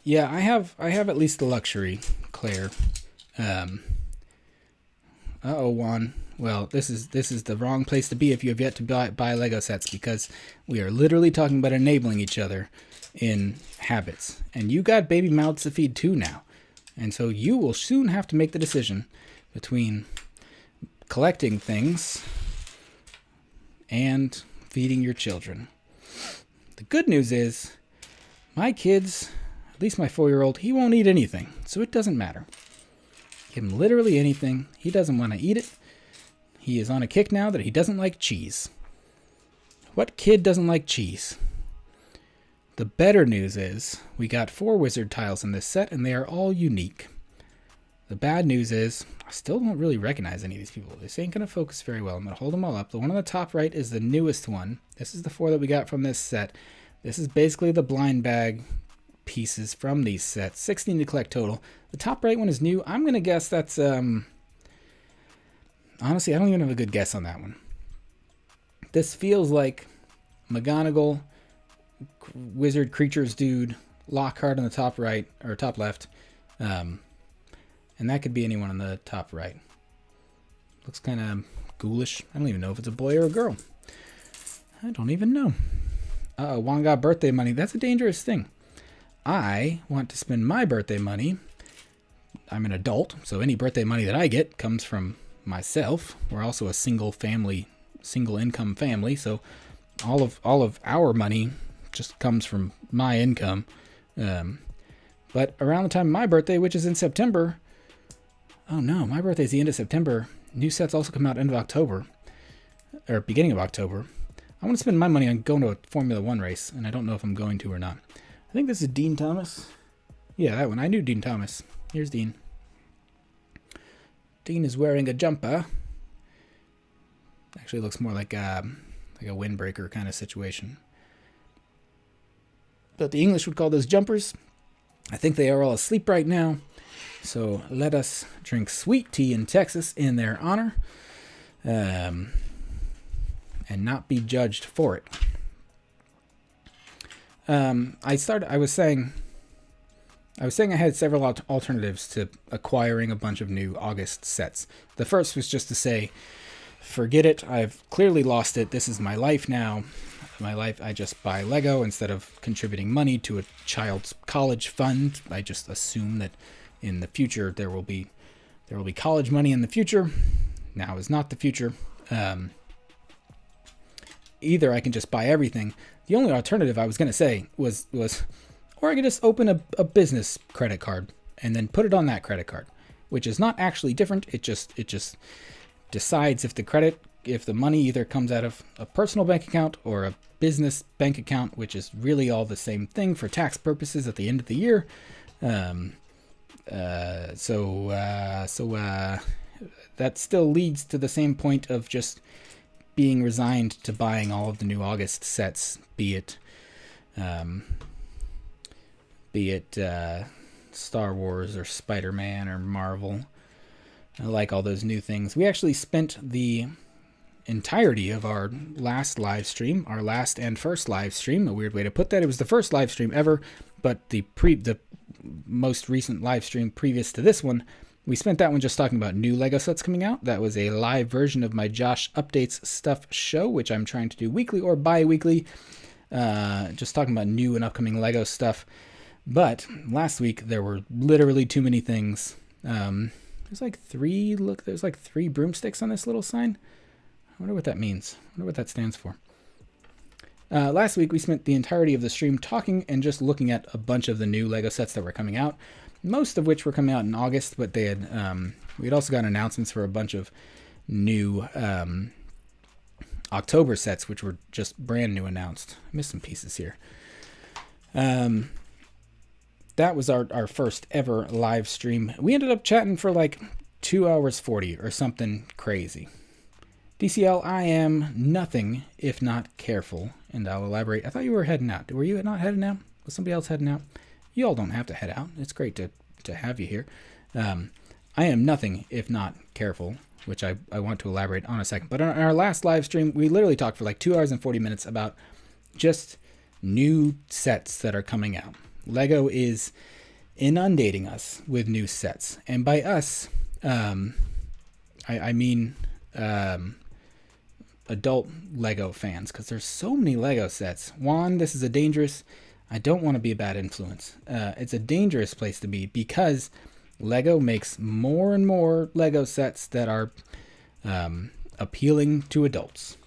A: Yeah, I have at least the luxury, Claire. Juan. Well, this is the wrong place to be if you have yet to buy Lego sets, because we are literally talking about enabling each other in habits. And you got baby mouths to feed too now. And so you will soon have to make the decision between collecting things and feeding your children. The good news is my kids, at least my 4-year-old, he won't eat anything, so it doesn't matter. Give him literally anything. He doesn't want to eat it. He is on a kick now that he doesn't like cheese. What kid doesn't like cheese? The better news is we got 4 wizard tiles in this set, and they are all unique. The bad news is I still don't really recognize any of these people. This ain't going to focus very well. I'm going to hold them all up. The one on the top right is the newest one. This is the 4 that we got from this set. This is basically the blind bag pieces from these sets. 16 to collect total. The top right one is new. I'm going to guess that's... Honestly, I don't even have a good guess on that one. This feels like McGonagall, Wizard Creatures Dude, Lockhart on the top right, or top left. And that could be anyone on the top right. Looks kind of ghoulish. I don't even know if it's a boy or a girl. I don't even know. Uh-oh, Juan got birthday money. That's a dangerous thing. I want to spend my birthday money. I'm an adult, so any birthday money that I get comes from myself. We're also a single income family, so all of our money just comes from my income. But around the time of my birthday, which is in September, oh no, my birthday's the end of September. New sets also come out end of October, or beginning of October. I want to spend my money on going to a Formula One race, and I don't know if I'm going to or not. I think this is Dean Thomas. Yeah, that one. I knew Dean Thomas. Here's Dean. Dean is wearing a jumper. Actually looks more like a windbreaker kind of situation. But the English would call those jumpers. I think they are all asleep right now. So let us drink sweet tea in Texas in their honor. And not be judged for it. I was saying I had several alternatives to acquiring a bunch of new August sets. The first was just to say, forget it. I've clearly lost it. This is my life now. My life, I just buy Lego instead of contributing money to a child's college fund. I just assume that in the future there will be college money in the future. Now is not the future. Either I can just buy everything. The only alternative I was going to say was, or I could just open a business credit card and then put it on that credit card, which is not actually different. It just decides if the money either comes out of a personal bank account or a business bank account, which is really all the same thing for tax purposes at the end of the year. So that still leads to the same point of just being resigned to buying all of the new August sets, be it Star Wars or Spider-Man or Marvel. I like all those new things. We actually spent the entirety of our last live stream, our last and first live stream. A weird way to put that. It was the first live stream ever, but the most recent live stream previous to this one, we spent that one just talking about new Lego sets coming out. That was a live version of my Josh Updates Stuff show, which I'm trying to do weekly or bi-weekly. Just talking about new and upcoming Lego stuff. But last week there were literally too many things. There's like three broomsticks on this little sign. I wonder what that means. I wonder what that stands for. Last week we spent the entirety of the stream talking and just looking at a bunch of the new Lego sets that were coming out. Most of which were coming out in August, but we had also got announcements for a bunch of new October sets, which were just brand new announced. I missed some pieces here. That was our first ever live stream. We ended up chatting for like 2 hours 40 or something crazy. DCL, I am nothing if not careful, and I'll elaborate. I thought you were heading out. Were you not heading out? Was somebody else heading out? You all don't have to head out. It's great to have you here. I am nothing if not careful, which I want to elaborate on a second. But on our last live stream, we literally talked for like 2 hours and 40 minutes about just new sets that are coming out. Lego is inundating us with new sets. And by us, I mean adult Lego fans, because there's so many Lego sets. One, this is I don't want to be a bad influence. It's a dangerous place to be because Lego makes more and more Lego sets that are appealing to adults.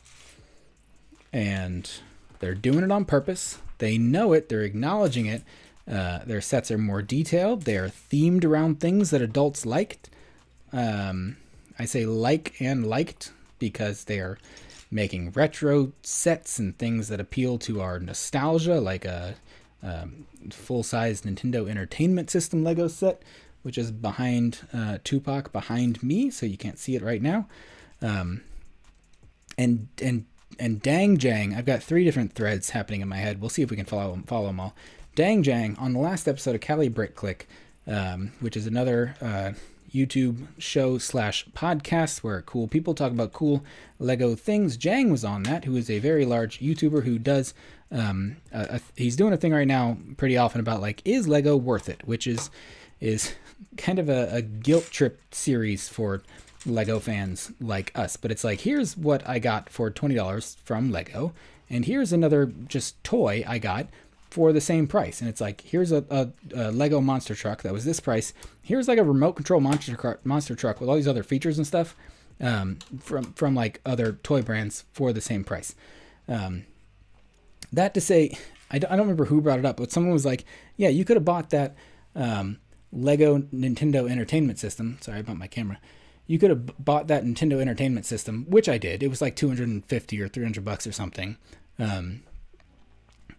A: And they're doing it on purpose. They know it. They're acknowledging it. Their sets are more detailed. They are themed around things that adults liked. I say like and liked because they are making retro sets and things that appeal to our nostalgia, like a full-size Nintendo Entertainment System Lego set, which is behind Tupac behind me, so you can't see it right now. And dang jang, I've got 3 different threads happening in my head. We'll see if we can follow them all. Dang jang, on the last episode of Cali BrickLink, which is another YouTube show / podcast where cool people talk about cool Lego things. Jang was on that, who is a very large YouTuber who does, he's doing a thing right now pretty often about like, is Lego worth it? Which is kind of a guilt trip series for Lego fans like us. But it's like, here's what I got for $20 from Lego, and here's another just toy I got for the same price. And it's like, here's a Lego monster truck that was this price. Here's like a remote control monster truck with all these other features and stuff from like other toy brands for the same price. That to say, I don't remember who brought it up, but someone was like, yeah, you could have bought that Lego Nintendo Entertainment System. Sorry, I bumped my camera. You could have bought that Nintendo Entertainment System, which I did. It was like $250 or $300 or something.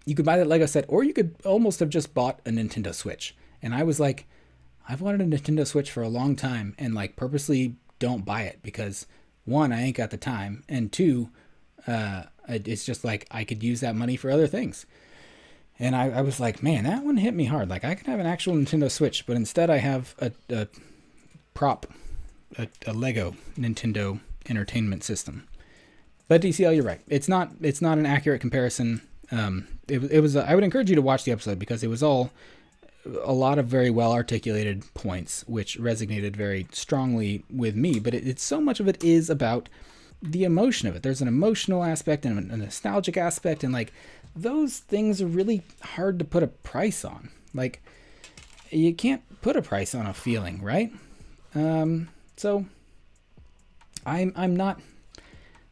A: You could buy that Lego set, or you could almost have just bought a Nintendo Switch. And I was like, I've wanted a Nintendo Switch for a long time, and like purposely don't buy it because 1, I ain't got the time, and 2, it's just like I could use that money for other things. And I was like, man, that one hit me hard. Like I could have an actual Nintendo Switch, but instead I have a Lego Nintendo Entertainment System. But DCL, you're right. It's not an accurate comparison. It was. I would encourage you to watch the episode because it was all a lot of very well articulated points, which resonated very strongly with me. But it's so much of it is about the emotion of it. There's an emotional aspect and a nostalgic aspect, and like those things are really hard to put a price on. Like you can't put a price on a feeling, right? So I'm not.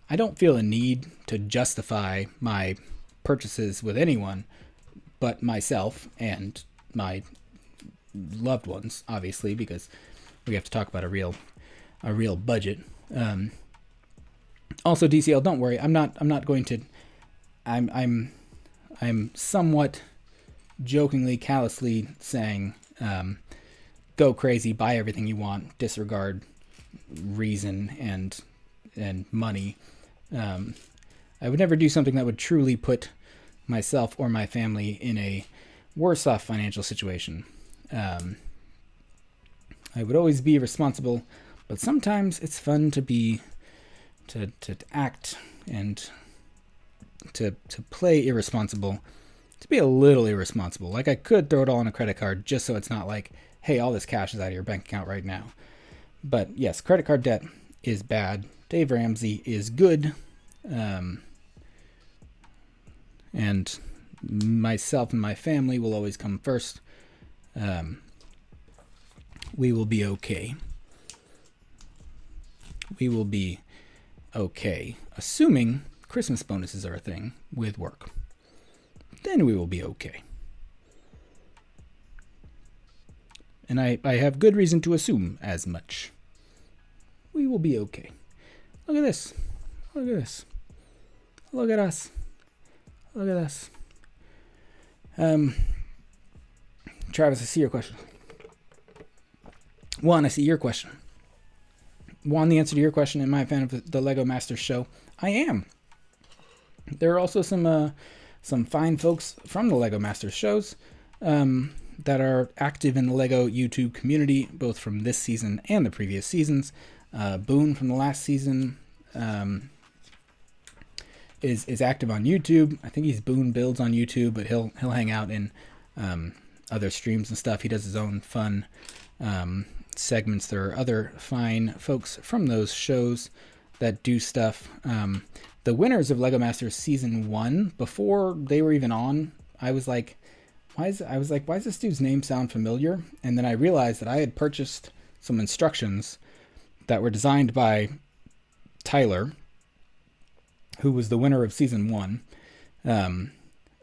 A: I don't feel a need to justify my purchases with anyone but myself and my loved ones, obviously, because we have to talk about a real budget. Also, DCL, don't worry. I'm not going to. I'm somewhat jokingly, callously saying, go crazy, buy everything you want, disregard reason and money. I would never do something that would truly put myself or my family in a worse off financial situation. I would always be responsible, but sometimes it's fun to be to act and to play irresponsible, to be a little irresponsible. Like I could throw it all on a credit card just so it's not like, hey, all this cash is out of your bank account right now. But yes, credit card debt is bad. Dave Ramsey is good. And myself and my family will always come first. We will be okay. We will be okay. Assuming Christmas bonuses are a thing with work. Then we will be okay. And I have good reason to assume as much. We will be okay. Look at this. Look at this. Look at us. Look at us. Travis, I see your question. Juan, I see your question. Juan, the answer to your question, am I a fan of the Lego Masters show? I am. There are also some fine folks from the Lego Masters shows that are active in the Lego YouTube community, both from this season and the previous seasons. Boone from the last season is active on YouTube. I think he's Boone Builds on YouTube, but he'll hang out in other streams and stuff. He does his own fun segments. There are other fine folks from those shows that do stuff. The winners of Lego Masters Season 1, before they were even on, I was like, why does this dude's name sound familiar? And then I realized that I had purchased some instructions that were designed by Tyler, who was the winner of Season 1,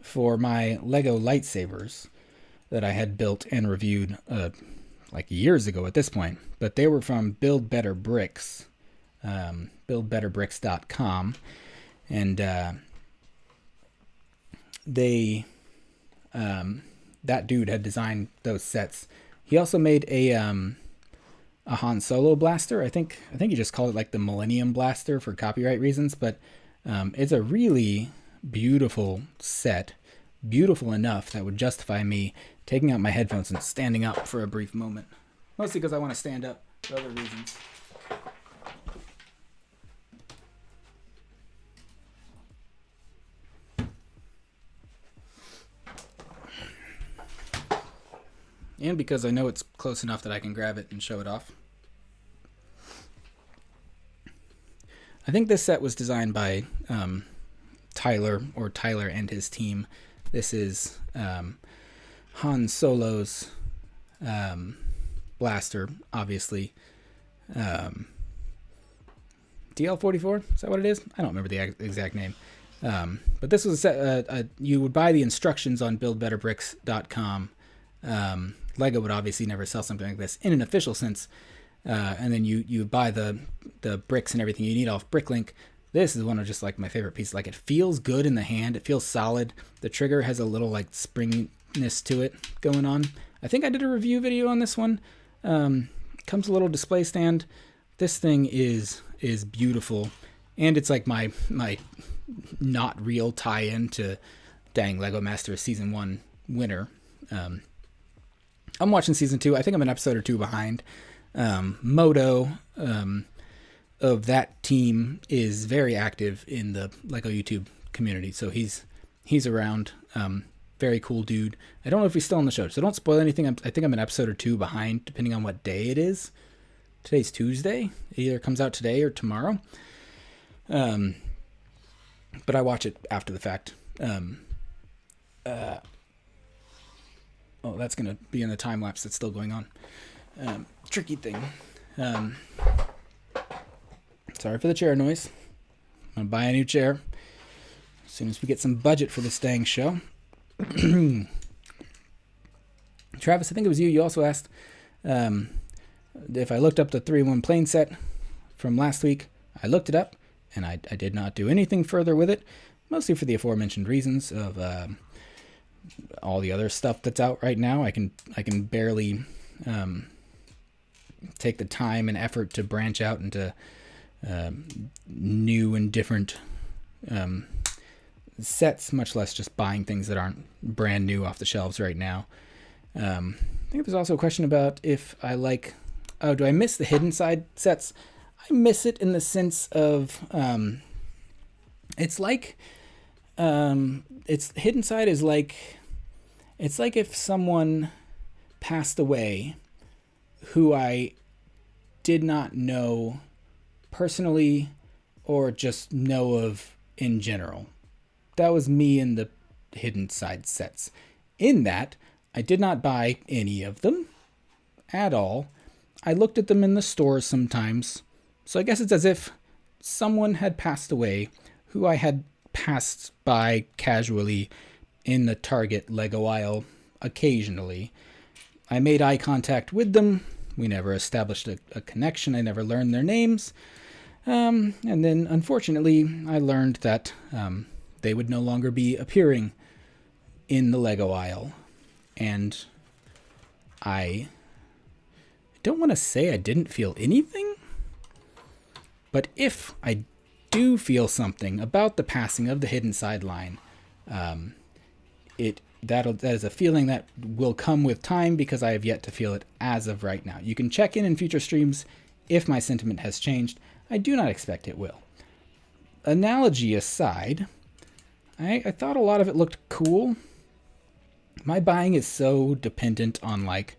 A: for my Lego lightsabers that I had built and reviewed like years ago at this point. But they were from Build Better Bricks, buildbetterbricks.com. And that dude had designed those sets. He also made a Han Solo blaster. I think he just called it like the Millennium Blaster for copyright reasons, but it's a really beautiful set, beautiful enough that would justify me taking out my headphones and standing up for a brief moment. Mostly because I want to stand up for other reasons. And because I know it's close enough that I can grab it and show it off. I think this set was designed by Tyler and his team. This is Han Solo's blaster, obviously. DL44? Is that what it is? I don't remember the exact name. But this was a set. You would buy the instructions on buildbetterbricks.com. Lego would obviously never sell something like this in an official sense. And then you buy the bricks and everything you need off BrickLink. This is one of just like my favorite pieces. Like, it feels good in the hand. It feels solid. The trigger has a little like springiness to it going on. I think I did a review video on this one. Comes a little display stand. This thing is beautiful, and it's like my not real tie-in to dang Lego Masters Season 1 winner. I'm watching Season 2. I think I'm an episode or two behind. Moto of that team is very active in the Lego YouTube community, so he's around. Very cool dude. I don't know if he's still on the show, so don't spoil anything. I think I'm an episode or two behind, depending on what day it is. Today's Tuesday. It either comes out today or tomorrow. But I watch it after the fact. Oh, that's going to be in the time lapse that's still going on. Tricky thing. Sorry for the chair noise. I'm going to buy a new chair as soon as we get some budget for this dang show. Travis, I think it was you. You also asked if I looked up the 3-in-1 plane set from last week. I looked it up, and I did not do anything further with it, mostly for the aforementioned reasons of all the other stuff that's out right now. I can barely take the time and effort to branch out into new and different sets, much less just buying things that aren't brand new off the shelves right now. I think there's also a question about if I like, do I miss the hidden side sets? I miss it in the sense of it's like it's Hidden Side is like it's like if someone passed away who I did not know personally or just know of in general. That was me in the Hidden Side sets. In that, I did not buy any of them at all. I looked at them in the stores sometimes. So I guess it's as if someone had passed away who I had passed by casually in the Target Lego aisle occasionally. I made eye contact with them. We never established a connection. I never learned their names. And then, unfortunately, I learned that they would no longer be appearing in the Lego aisle. And I don't want to say I didn't feel anything, but if I do feel something about the passing of the Hidden Side line, that is a feeling that will come with time because I have yet to feel it as of right now. You can check in future streams if my sentiment has changed. I do not expect it will. Analogy aside, I thought a lot of it looked cool. My buying is so dependent on, like,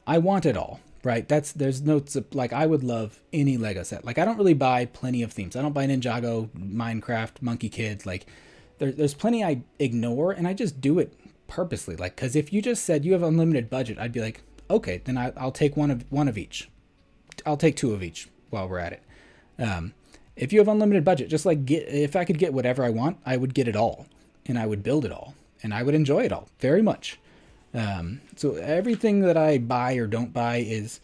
A: I want it all, right? There's no, like, I would love any Lego set. Like, I don't really buy plenty of themes. I don't buy Ninjago, Minecraft, Monkey Kid. Like, there's plenty I ignore, and I just do it purposely. Like, because if you just said you have unlimited budget, I'd be like, okay, then I'll take one of each. I'll take two of each while we're at it. If you have unlimited budget, just like if I could get whatever I want, I would get it all, and I would build it all, and I would enjoy it all very much. So everything that I buy or don't buy is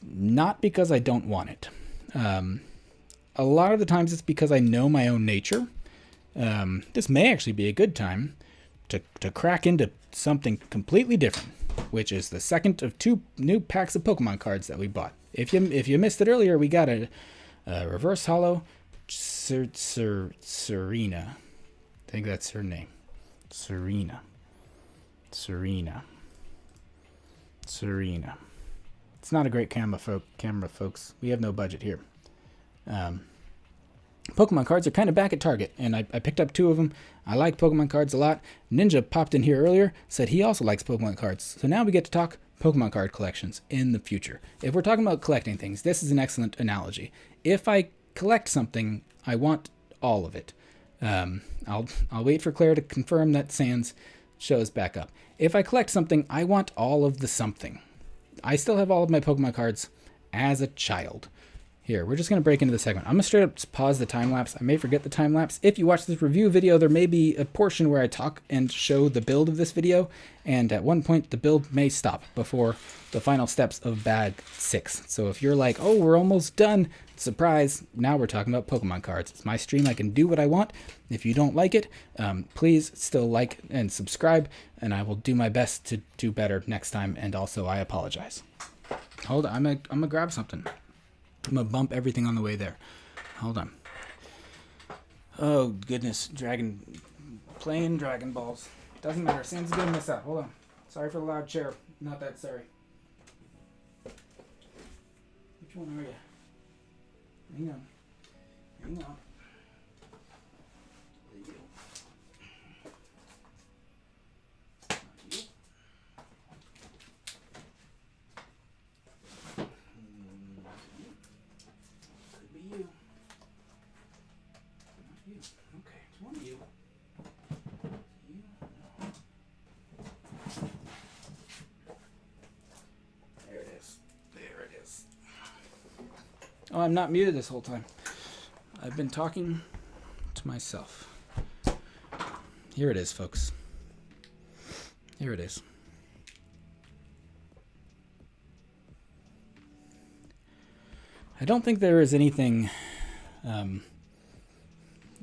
A: not because I don't want it. A lot of the times it's because I know my own nature. This may actually be a good time to crack into something completely different, which is the second of 2 new packs of Pokemon cards that we bought. If you missed it earlier, we got a reverse holo Serena. I think that's her name. Serena. It's not a great camera, folks. We have no budget here. Pokemon cards are kind of back at Target, and I picked up 2 of them. I like Pokemon cards a lot. Ninja popped in here earlier, said he also likes Pokemon cards. So now we get to talk Pokemon card collections in the future. If we're talking about collecting things, this is an excellent analogy. If I collect something, I want all of it. I'll wait for Claire to confirm that Sans shows back up. If I collect something, I want all of the something. I still have all of my Pokemon cards as a child. Here, we're just going to break into the segment. I'm going to straight up pause the time lapse. I may forget the time lapse. If you watch this review video, there may be a portion where I talk and show the build of this video, and at one point the build may stop before the final steps of bag 6. So if you're like, oh, we're almost done, surprise, now we're talking about Pokemon cards. It's my stream. I can do what I want. If you don't like it, please still like and subscribe, and I will do my best to do better next time, and also I apologize. Hold on, I'm gonna grab something. I'm going to bump everything on the way there. Hold on. Oh, goodness. Playing Dragon Balls. Doesn't matter. Sam's going to miss out. Hold on. Sorry for the loud chair. Not that sorry. Which one are you? Hang on. Hang on. There you go. Oh, I'm not muted this whole time. I've been talking to myself. Here it is, folks. Here it is. I don't think there is anything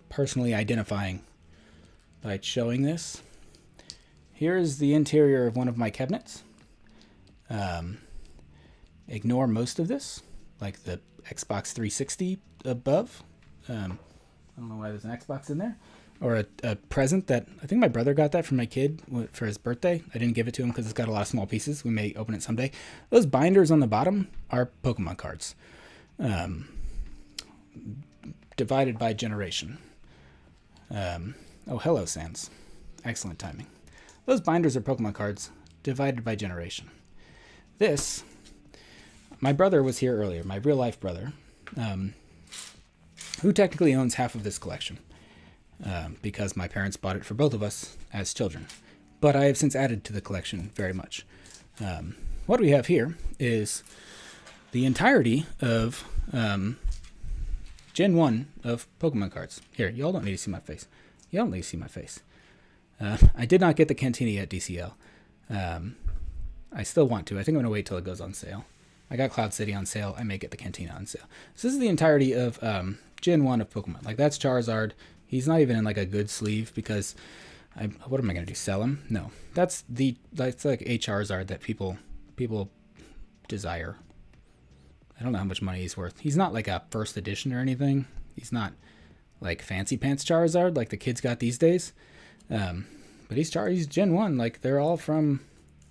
A: personally identifying by showing this. Here is the interior of one of my cabinets. Ignore most of this, like the Xbox 360 above. I don't know why there's an Xbox in there. Or a present that, I think my brother got that from my kid for his birthday. I didn't give it to him because it's got a lot of small pieces. We may open it someday. Those binders on the bottom are Pokemon cards. Divided by generation. Oh, hello, Sans. Excellent timing. Those binders are Pokemon cards divided by generation. This, my brother was here earlier, my real life brother, who technically owns half of this collection because my parents bought it for both of us as children. But I have since added to the collection very much. What we have here is the entirety of Gen 1 of Pokemon cards. Here, y'all don't need to see my face. Y'all don't need to see my face. I did not get the Cantina yet, DCL. I still want to. I think I'm going to wait till it goes on sale. I got Cloud City on sale. I may get the Cantina on sale. So this is the entirety of Gen 1 of Pokemon. Like, that's Charizard. He's not even in, like, a good sleeve because... what am I going to do? Sell him? No. That's like a Charizard that people desire. I don't know how much money he's worth. He's not like a first edition or anything. He's not like fancy pants Charizard like the kids got these days. But he's Gen 1. Like, they're all from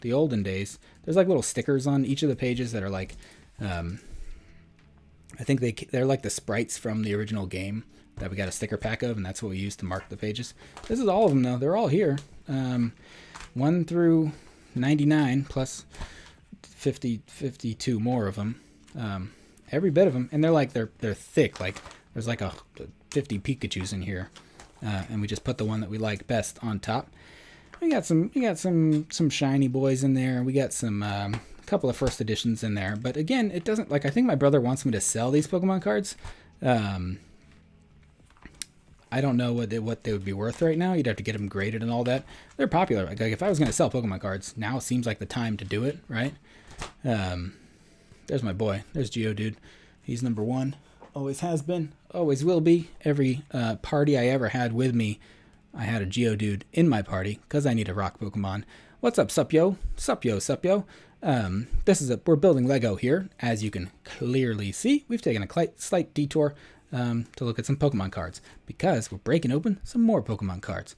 A: the olden days. There's like little stickers on each of the pages that are like, I think they're like the sprites from the original game that we got a sticker pack of, and that's what we use to mark the pages. This is all of them though. They're all here. 1 through 99 plus 52 more of them. Every bit of them, and they're thick. Like, there's like a 50 Pikachus in here, and we just put the one that we like best on top. We got some shiny boys in there. We got some couple of first editions in there. But again, it doesn't, like, I think my brother wants me to sell these Pokemon cards. I don't know what they would be worth right now. You'd have to get them graded and all that. They're popular. Like if I was going to sell Pokemon cards, now seems like the time to do it, right? There's my boy. There's Geodude. He's number 1. Always has been. Always will be. Every party I ever had with me, I had a Geodude in my party because I need a rock Pokemon. What's up, sup yo? Sup yo, sup yo. We're building Lego here. As you can clearly see, we've taken a slight detour to look at some Pokemon cards because we're breaking open some more Pokemon cards.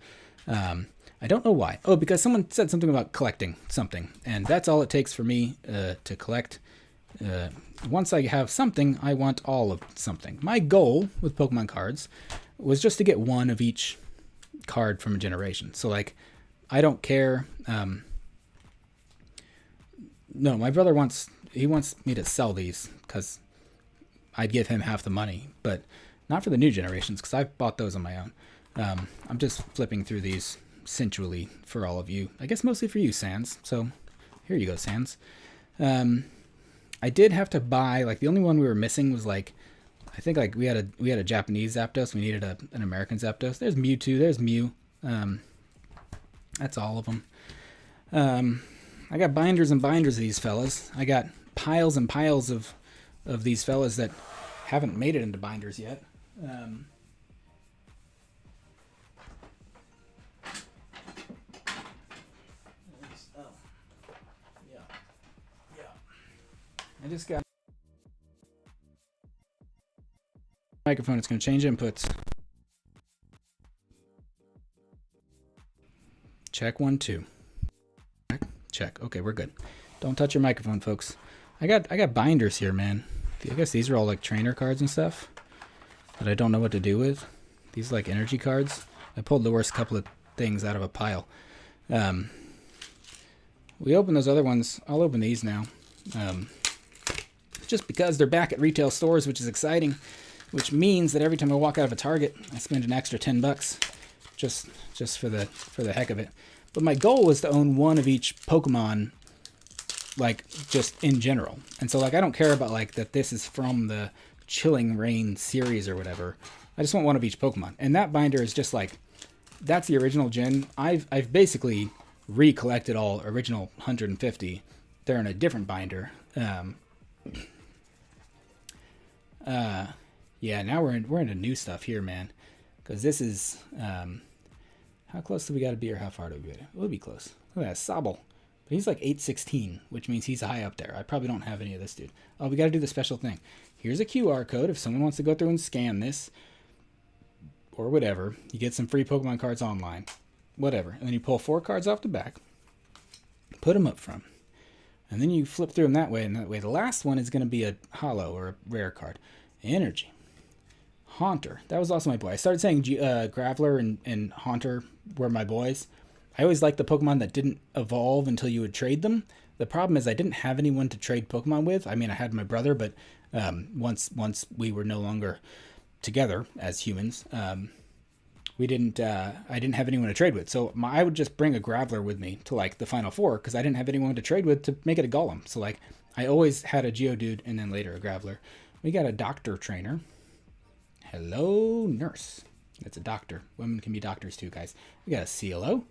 A: I don't know why. Oh, because someone said something about collecting something, and that's all it takes for me to collect. Once I have something, I want all of something. My goal with Pokemon cards was just to get one of each card from a generation. So, like, I don't care. No, my brother wants me to sell these because I'd give him half the money, but not for the new generations because I've bought those on my own. I'm just flipping through these sensually for all of you. I guess mostly for you, Sans. So here you go, Sans. I did have to buy, like, the only one we were missing was, like, I think, like, we had a Japanese Zapdos. We needed an American Zapdos. There's Mewtwo. There's Mew. That's all of them. I got binders and binders of these fellas. I got piles and piles of these fellas that haven't made it into binders yet. I just got microphone. It's going to change inputs. Check 1 2. Check. Okay, we're good. Don't touch your microphone, folks. I got binders here, man. I guess these are all like trainer cards and stuff that I don't know what to do with. These are like energy cards. I pulled the worst couple of things out of a pile. We opened those other ones. I'll open these now. Just because they're back at retail stores, which is exciting, which means that every time I walk out of a Target, I spend an extra $10 just for the heck of it. But my goal was to own one of each Pokemon, like, just in general. And so, like, I don't care about, like, that this is from the Chilling Reign series or whatever. I just want one of each Pokemon. And that binder is just, like, that's the original gen. I've basically recollected all original 150. They're in a different binder. Yeah, now we're into new stuff here, man. Because this is, how close do we got to be, or how far do we get? We'll be close. Look at that, Sobble. But he's like 816, which means he's high up there. I probably don't have any of this dude. Oh, we got to do the special thing. Here's a QR code. If someone wants to go through and scan this, or whatever, you get some free Pokemon cards online. Whatever. And then you pull 4 cards off the back, put them up front. And then you flip through them that way and that way. The last one is going to be a holo or a rare card. Energy. Haunter. That was also my boy. I started saying Graveler and Haunter were my boys. I always liked the Pokemon that didn't evolve until you would trade them. The problem is I didn't have anyone to trade Pokemon with. I mean, I had my brother, but once we were no longer together as humans, I didn't have anyone to trade with. So I would just bring a Graveler with me to like the Final Four because I didn't have anyone to trade with to make it a Golem. So like I always had a Geodude and then later a Graveler. We got a Doctor Trainer. Hello, Nurse. That's a doctor. Women can be doctors too, guys. We got a Cielo.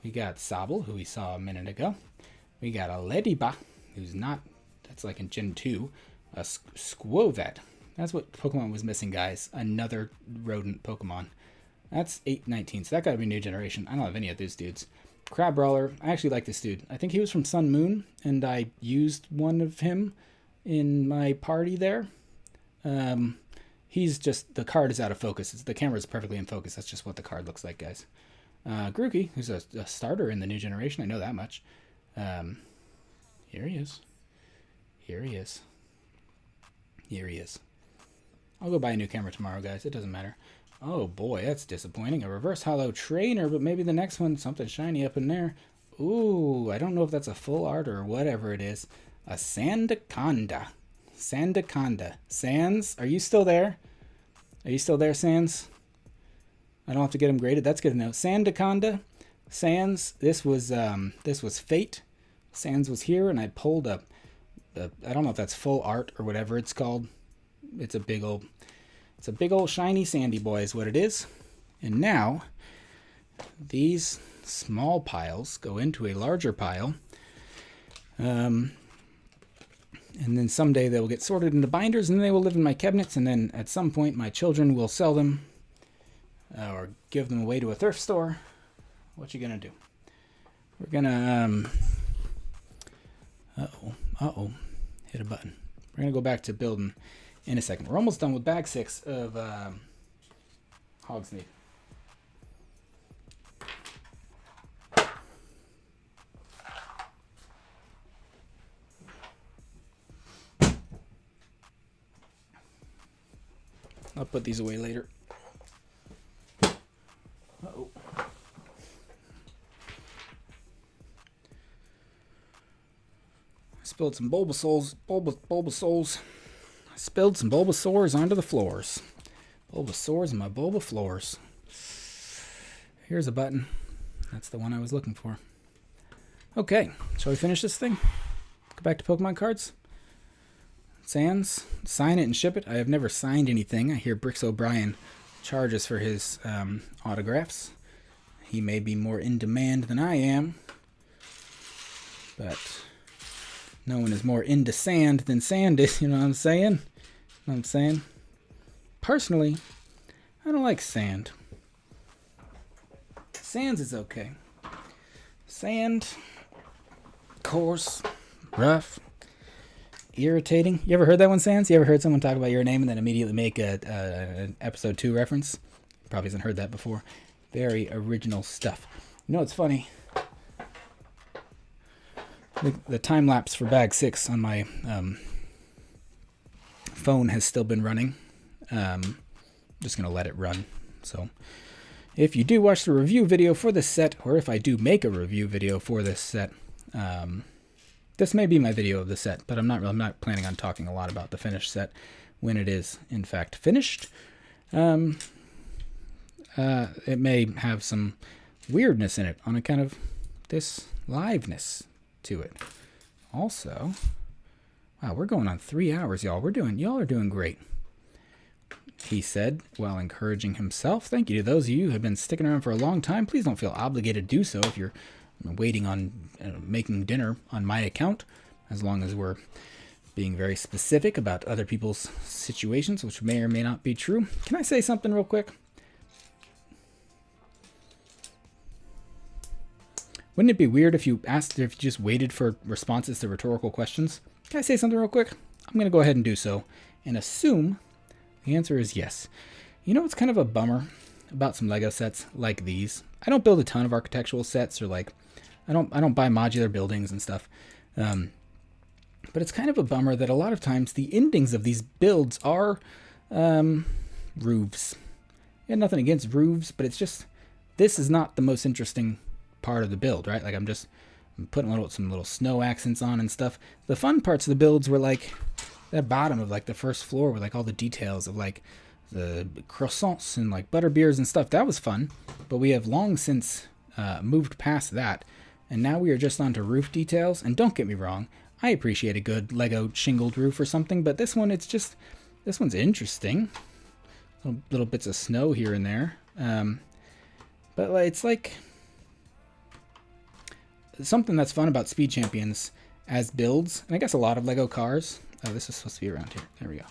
A: We got Sobble, who we saw a minute ago. We got a Lediba, who's not, that's like in Gen 2. A Squovet. That's what Pokemon was missing, guys. Another rodent Pokemon. That's 819, so that gotta be new generation. I don't have any of those dudes. Crabrawler. I actually like this dude. I think he was from Sun Moon, and I used one of him in my party there. He's just, the card is out of focus. The camera's perfectly in focus. That's just what the card looks like, guys. Grookey, who's a starter in the new generation. I know that much. Here he is. Here he is. Here he is. I'll go buy a new camera tomorrow, guys. It doesn't matter. Oh, boy, that's disappointing. A reverse holo trainer, but maybe the next one, something shiny up in there. Ooh, I don't know if that's a full art or whatever it is. A Sandaconda. Sandaconda. Sans, are you still there? Are you still there, Sans? I don't have to get him graded. That's good to know. Sandaconda. Sans, this was Fate. Sans was here, and I pulled up. I don't know if that's full art or whatever it's called. It's a big old shiny sandy boy is what it is. And now these small piles go into a larger pile. And then someday they will get sorted into binders, and they will live in my cabinets, and then at some point my children will sell them or give them away to a thrift store. What you gonna do? We're gonna hit a button. We're gonna go back to building in a second. We're almost done with bag 6 of Hogsmeade. I'll put these away later. Uh-oh. I spilled some Bulbasaurs. I spilled some Bulbasaurs onto the floors. Bulbasaurs and my Bulbafloors. Here's a button. That's the one I was looking for. Okay, shall we finish this thing? Go back to Pokemon cards. Sans, sign it and ship it. I have never signed anything. I hear Bricks O'Brien charges for his autographs. He may be more in demand than I am, but no one is more into sand than sand is, you know what I'm saying? You know what I'm saying? Personally, I don't like sand. Sands is okay. Sand, coarse, rough, irritating. You ever heard that one, Sans? You ever heard someone talk about your name and then immediately make an episode 2 reference? Probably hasn't heard that before. Very original stuff. You know, it's funny. The time lapse for bag 6 on my phone has still been running. Just going to let it run. So if you do watch the review video for this set, or if I do make a review video for this set, this may be my video of the set, but I'm not planning on talking a lot about the finished set when it is, in fact, finished. It may have some weirdness in it on account of this liveness to it. Also, wow, we're going on 3 hours, y'all. Y'all are doing great. He said, while encouraging himself. Thank you to those of you who have been sticking around for a long time. Please don't feel obligated to do so if you're waiting on making dinner on my account, as long as we're being very specific about other people's situations, which may or may not be true. Can I say something real quick? Wouldn't it be weird if you just waited for responses to rhetorical questions? Can I say something real quick? I'm going to go ahead and do so and assume the answer is yes. You know what's kind of a bummer about some Lego sets like these? I don't build a ton of architectural sets, or like I don't buy modular buildings and stuff. But it's kind of a bummer that a lot of times the endings of these builds are roofs. Yeah, nothing against roofs, but it's just, this is not the most interesting part of the build, right? Like I'm putting some little snow accents on and stuff. The fun parts of the builds were like that bottom of like the first floor with like all the details of like the croissants and like butterbeers and stuff. That was fun, but we have long since moved past that. And now we are just onto roof details. And don't get me wrong, I appreciate a good Lego shingled roof or something, but this one's interesting. Little bits of snow here and there. But it's like something that's fun about Speed Champions as builds, and I guess a lot of Lego cars. Oh, this is supposed to be around here. There we go.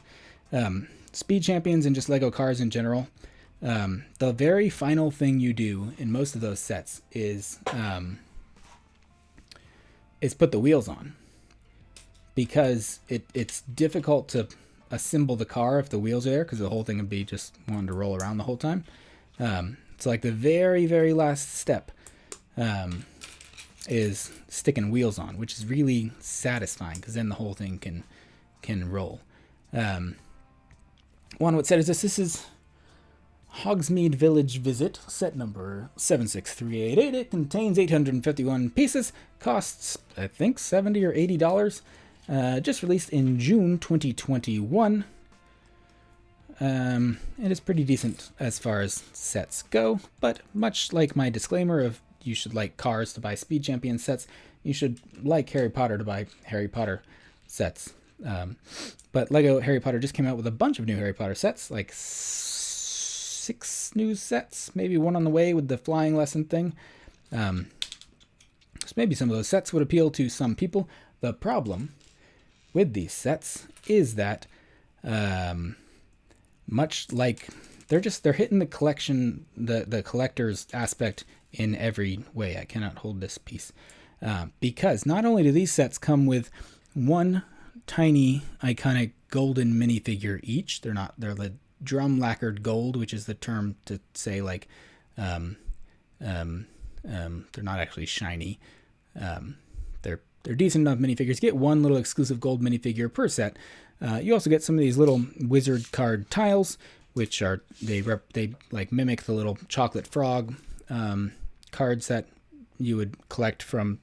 A: Speed Champions and just Lego cars in general. The very final thing you do in most of those sets is put the wheels on, because it's difficult to assemble the car if the wheels are there, because the whole thing would be just wanting to roll around the whole time. It's like the very, very last step is sticking wheels on, which is really satisfying, because then the whole thing can roll. What set is this? This is Hogsmeade Village Visit, set number 76388. It contains 851 pieces, costs, I think, $70 or $80. Just released in June 2021. It is pretty decent as far as sets go, but much like my disclaimer of you should like cars to buy Speed Champion sets, you should like Harry Potter to buy Harry Potter sets. But Lego Harry Potter just came out with a bunch of new Harry Potter sets, like 6 new sets, maybe one on the way with the flying lesson thing. So maybe some of those sets would appeal to some people. The problem with these sets is that much like they're hitting the collection, the collector's aspect in every way. I cannot hold this piece because not only do these sets come with one tiny iconic golden minifigure each, they're the drum lacquered gold, which is the term to say like they're not actually shiny. They're decent enough minifigures. You get one little exclusive gold minifigure per set. You also get some of these little wizard card tiles, which are they like mimic the little chocolate frog cards that you would collect from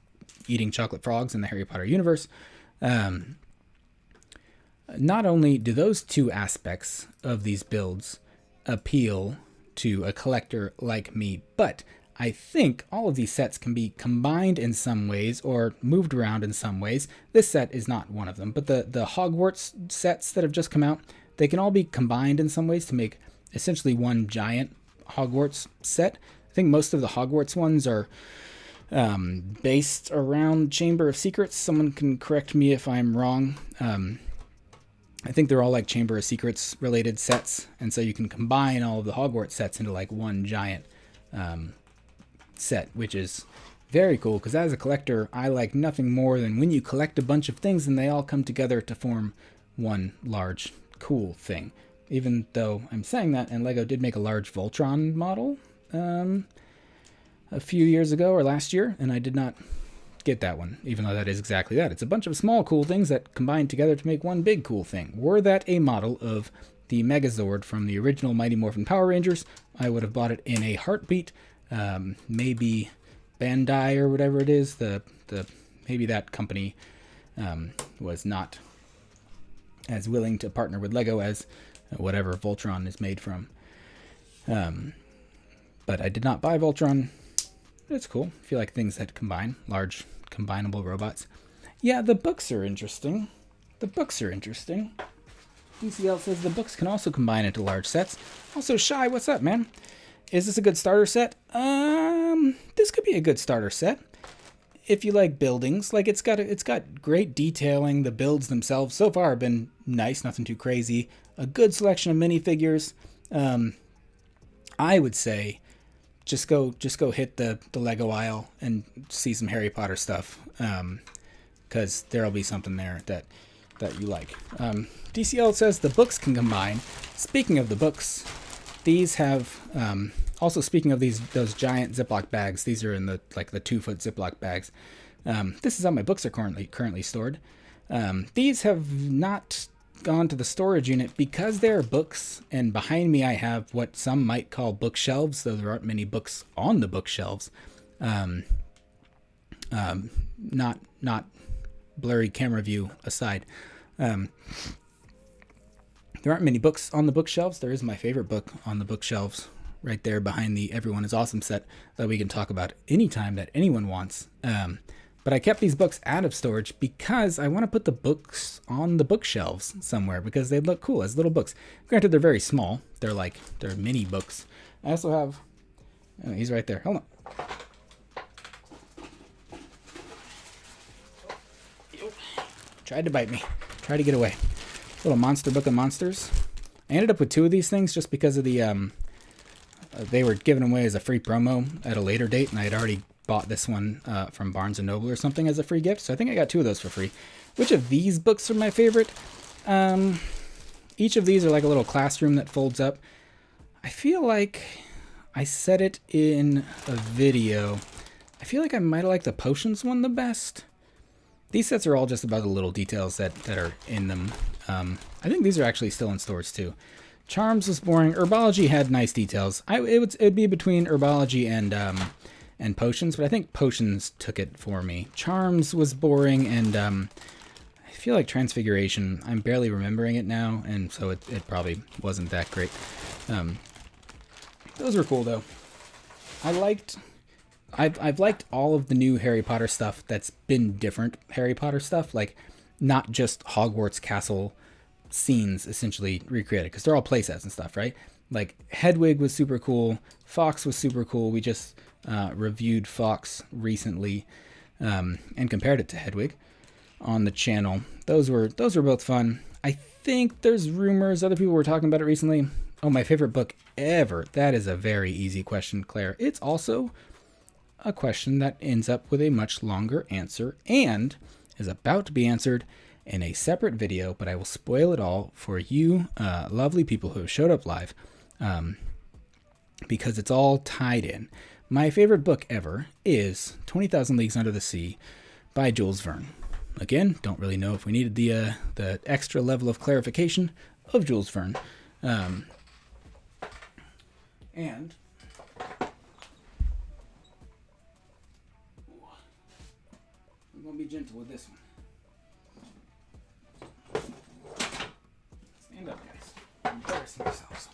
A: eating chocolate frogs in the Harry Potter universe. Not only do those two aspects of these builds appeal to a collector like me, but I think all of these sets can be combined in some ways or moved around in some ways. This set is not one of them, but the Hogwarts sets that have just come out, they can all be combined in some ways to make essentially one giant Hogwarts set. I think most of the Hogwarts ones are based around Chamber of Secrets. Someone can correct me if I'm wrong. I think they're all like Chamber of Secrets related sets, and so you can combine all of the Hogwarts sets into like one giant set, which is very cool, because as a collector, I like nothing more than when you collect a bunch of things and they all come together to form one large cool thing. Even though I'm saying that, and Lego did make a large Voltron model a few years ago or last year, and I did not get that one, even though that is exactly that. It's a bunch of small cool things that combine together to make one big cool thing. Were that a model of the Megazord from the original Mighty Morphin Power Rangers, I would have bought it in a heartbeat. Maybe Bandai or whatever it is, maybe that company was not as willing to partner with Lego as whatever Voltron is made from. But I did not buy Voltron. It's cool. I feel like things that combine, large combinable robots. Yeah, the books are interesting. DCL says the books can also combine into large sets. Also, Shy, what's up, man? Is this a good starter set? This could be a good starter set. If you like buildings, like it's got great detailing. The builds themselves so far have been nice, nothing too crazy. A good selection of minifigures. I would say just go hit the Lego aisle and see some Harry Potter stuff, because there'll be something there that you like. DCL says the books can combine. Speaking of the books, these have also speaking of those giant Ziploc bags. These are in the 2-foot Ziploc bags. This is how my books are currently stored. These have not gone to the storage unit because they are books, and behind me I have what some might call bookshelves, though there aren't many books on the bookshelves. Not blurry camera view aside. There aren't many books on the bookshelves. There is my favorite book on the bookshelves right there behind the Everyone is Awesome set that we can talk about anytime that anyone wants. But I kept these books out of storage because I want to put the books on the bookshelves somewhere because they look cool as little books. Granted, they're very small. They're mini books. I also have, oh, he's right there. Hold on. Tried to bite me. Tried to get away. Little monster book of monsters. I ended up with 2 of these things just because of the, they were given away as a free promo at a later date, and I had already bought this one from Barnes & Noble or something as a free gift, so I think I got 2 of those for free. Which of these books are my favorite? Each of these are like a little classroom that folds up. I feel like I said it in a video. I feel like I might have liked the potions one the best. These sets are all just about the little details that are in them. I think these are actually still in stores too. Charms was boring. Herbology had nice details. It would be between Herbology and Potions, but I think Potions took it for me. Charms was boring, and I feel like Transfiguration, I'm barely remembering it now, and so it probably wasn't that great. Those were cool though. I've liked all of the new Harry Potter stuff that's been different Harry Potter stuff, like not just Hogwarts castle scenes essentially recreated, because they're all playsets and stuff, right? Like Hedwig was super cool, Fox was super cool. We just reviewed Fox recently and compared it to Hedwig on the channel. Those were both fun. I think there's rumors, other people were talking about it recently. Oh, my favorite book ever. That is a very easy question, Claire. It's also a question that ends up with a much longer answer and is about to be answered in a separate video, but I will spoil it all for you lovely people who have showed up live because it's all tied in. My favorite book ever is 20,000 Leagues Under the Sea by Jules Verne. Again, don't really know if we needed the extra level of clarification of Jules Verne. And I'm going to be gentle with this one. Stand up, guys. Embarrassing yourselves.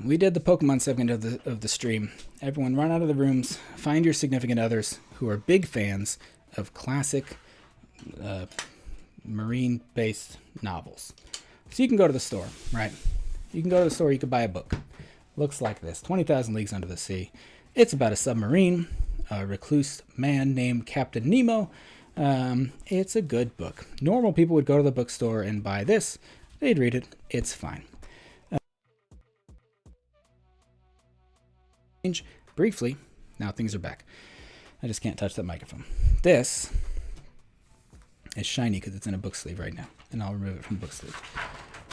A: We did the Pokemon segment of the stream. Everyone run out of the rooms, find your significant others who are big fans of classic marine-based novels. So you can go to the store, right? You can go to the store, you can buy a book. Looks like this, 20,000 Leagues Under the Sea. It's about a submarine, a recluse man named Captain Nemo. It's a good book. Normal people would go to the bookstore and buy this. They'd read it. It's fine. Briefly, now things are back. I just can't touch that microphone. This is shiny because it's in a book sleeve right now, and I'll remove it from the book sleeve.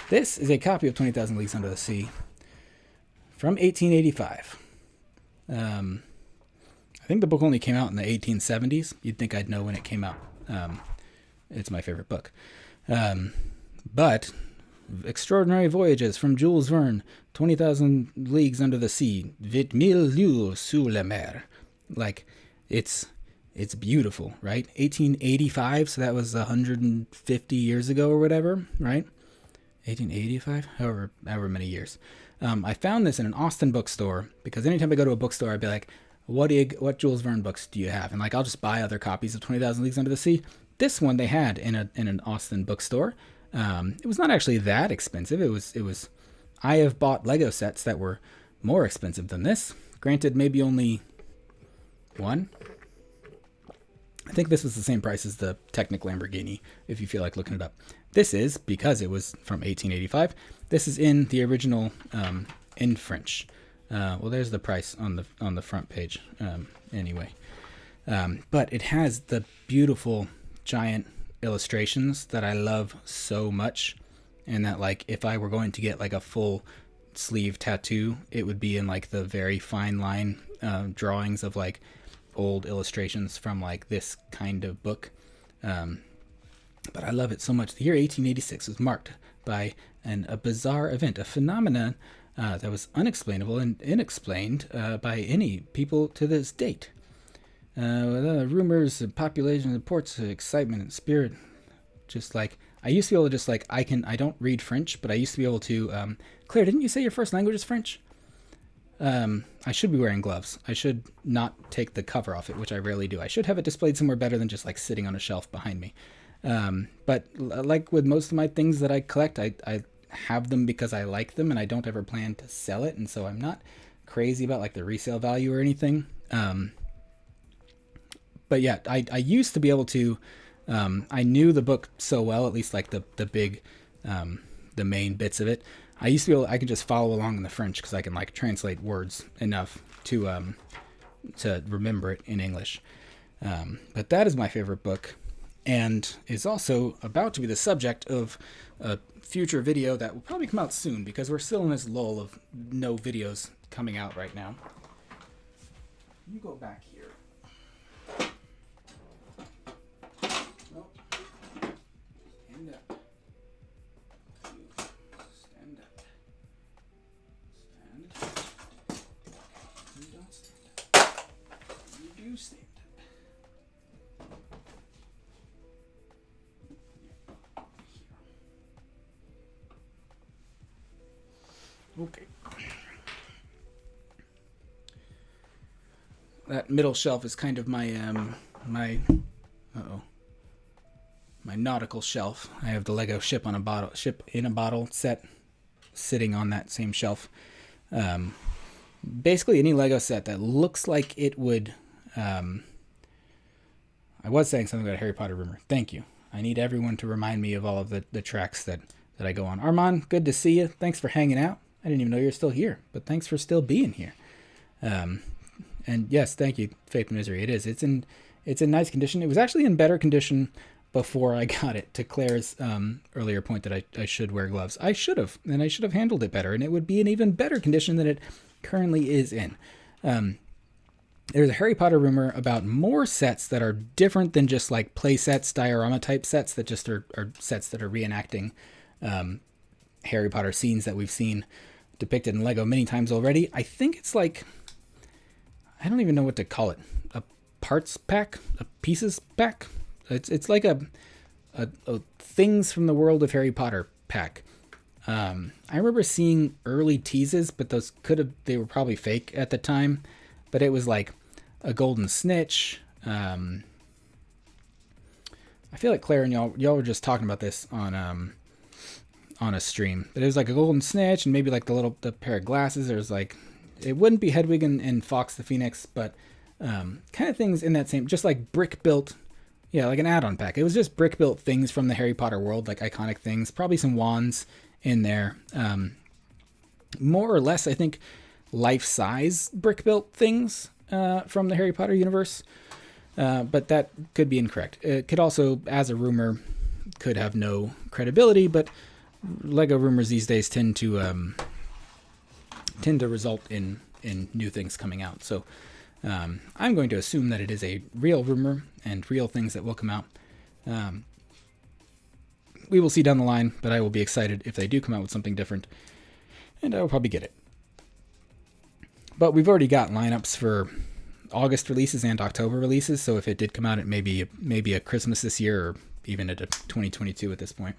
A: This is a copy of 20,000 Leagues Under the Sea from 1885. I think the book only came out in the 1870s. You'd think I'd know when it came out. It's my favorite book. But Extraordinary Voyages from Jules Verne, 20,000 Leagues Under the Sea, 20,000 lieues sous la mer. Like, it's beautiful, right? 1885, so that was 150 years ago or whatever, right? 1885, however many years. I found this in an Austin bookstore because anytime I go to a bookstore, I'd be like, what Jules Verne books do you have? And like, I'll just buy other copies of 20,000 Leagues Under the Sea. This one they had in an Austin bookstore. It was not actually that expensive. It was. I have bought Lego sets that were more expensive than this. Granted, maybe only one. I think this was the same price as the Technic Lamborghini, if you feel like looking it up. This is, because it was from 1885, this is in the original in French. Well, there's the price on the front page anyway. But it has the beautiful giant illustrations that I love so much, and that like if I were going to get like a full sleeve tattoo, it would be in like the very fine line drawings of like old illustrations from like this kind of book. But I love it so much. The year 1886 was marked by a bizarre event, a phenomenon that was unexplainable and unexplained by any people to this date. Rumors, population reports, excitement and spirit. Just like, I used to be able to just like, I don't read French, but I used to be able to, Claire, didn't you say your first language is French? I should be wearing gloves. I should not take the cover off it, which I rarely do. I should have it displayed somewhere better than just like sitting on a shelf behind me. But like with most of my things that I collect, I have them because I like them and I don't ever plan to sell it. And so I'm not crazy about like the resale value or anything. But yeah, I used to be able to, I knew the book so well, at least like the big, the main bits of it. I used to be able, I could just follow along in the French because I can like translate words enough to remember it in English. But that is my favorite book, and is also about to be the subject of a future video that will probably come out soon because we're still in this lull of no videos coming out right now. You go back here. Nope. Stand up. Stand up. Stand up. You don't stand up. You do stand up. Okay. That middle shelf is kind of my my nautical shelf. I have the Lego ship in a bottle set sitting on that same shelf. Basically any Lego set that looks like it would I was saying something about a Harry Potter rumor. Thank you. I need everyone to remind me of all of the tracks that I go on. Armand, good to see you. Thanks for hanging out. I didn't even know you're still here, but thanks for still being here. And yes, thank you, Faith and Misery. It is. It's in nice condition. It was actually in better condition before I got it. To Claire's earlier point that I should wear gloves. I should have, and I should have handled it better, and it would be in even better condition than it currently is in. There's a Harry Potter rumor about more sets that are different than just like play sets, diorama type sets that just are sets that are reenacting Harry Potter scenes that we've seen depicted in Lego many times already. I think it's like, I don't even know what to call it. A parts pack? A pieces pack? It's like a things from the world of Harry Potter pack. I remember seeing early teases, but they were probably fake at the time. But it was like a golden snitch. I feel like Claire and y'all were just talking about this on a stream. But it was like a golden snitch and maybe like the pair of glasses. There's like, it wouldn't be Hedwig and Fox the Phoenix, but kind of things in that same, just like brick built, yeah, like an add-on pack. It was just brick built things from the Harry Potter world, like iconic things, probably some wands in there. More or less, I think, life-size brick built things from the Harry Potter universe. But that could be incorrect. It could also, as a rumor, could have no credibility, but Lego rumors these days tend to result in new things coming out. So I'm going to assume that it is a real rumor and real things that will come out. We will see down the line, but I will be excited if they do come out with something different, and I will probably get it. But we've already got lineups for August releases and October releases, so if it did come out, it may be a Christmas this year or even at a 2022 at this point.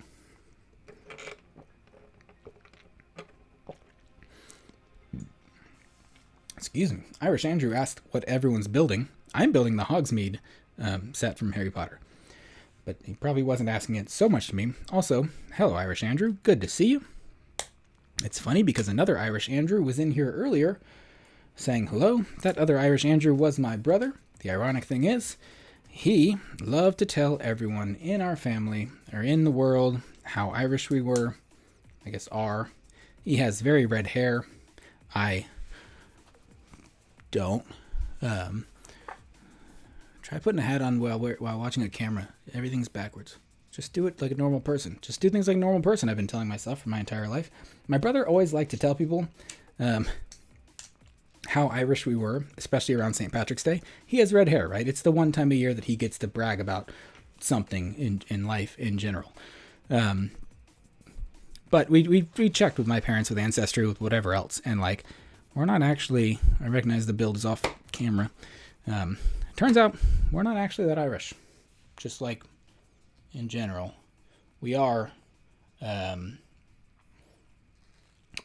A: Excuse me. Irish Andrew asked what everyone's building. I'm building the Hogsmeade set from Harry Potter. But he probably wasn't asking it so much to me. Also, hello, Irish Andrew. Good to see you. It's funny because another Irish Andrew was in here earlier saying hello. That other Irish Andrew was my brother. The ironic thing is, he loved to tell everyone in our family or in the world how Irish we were. I guess are. He has very red hair. I don't. Try putting a hat on while watching a camera. Everything's backwards. Just do it like a normal person. Just do things like a normal person, I've been telling myself for my entire life. My brother always liked to tell people how Irish we were, especially around St. Patrick's Day. He has red hair, right? It's the one time a year that he gets to brag about something in life in general. But we checked with my parents, with Ancestry, with whatever else, and like, we're not actually, I recognize the build is off camera. Turns out we're not actually that Irish. Just like in general, we are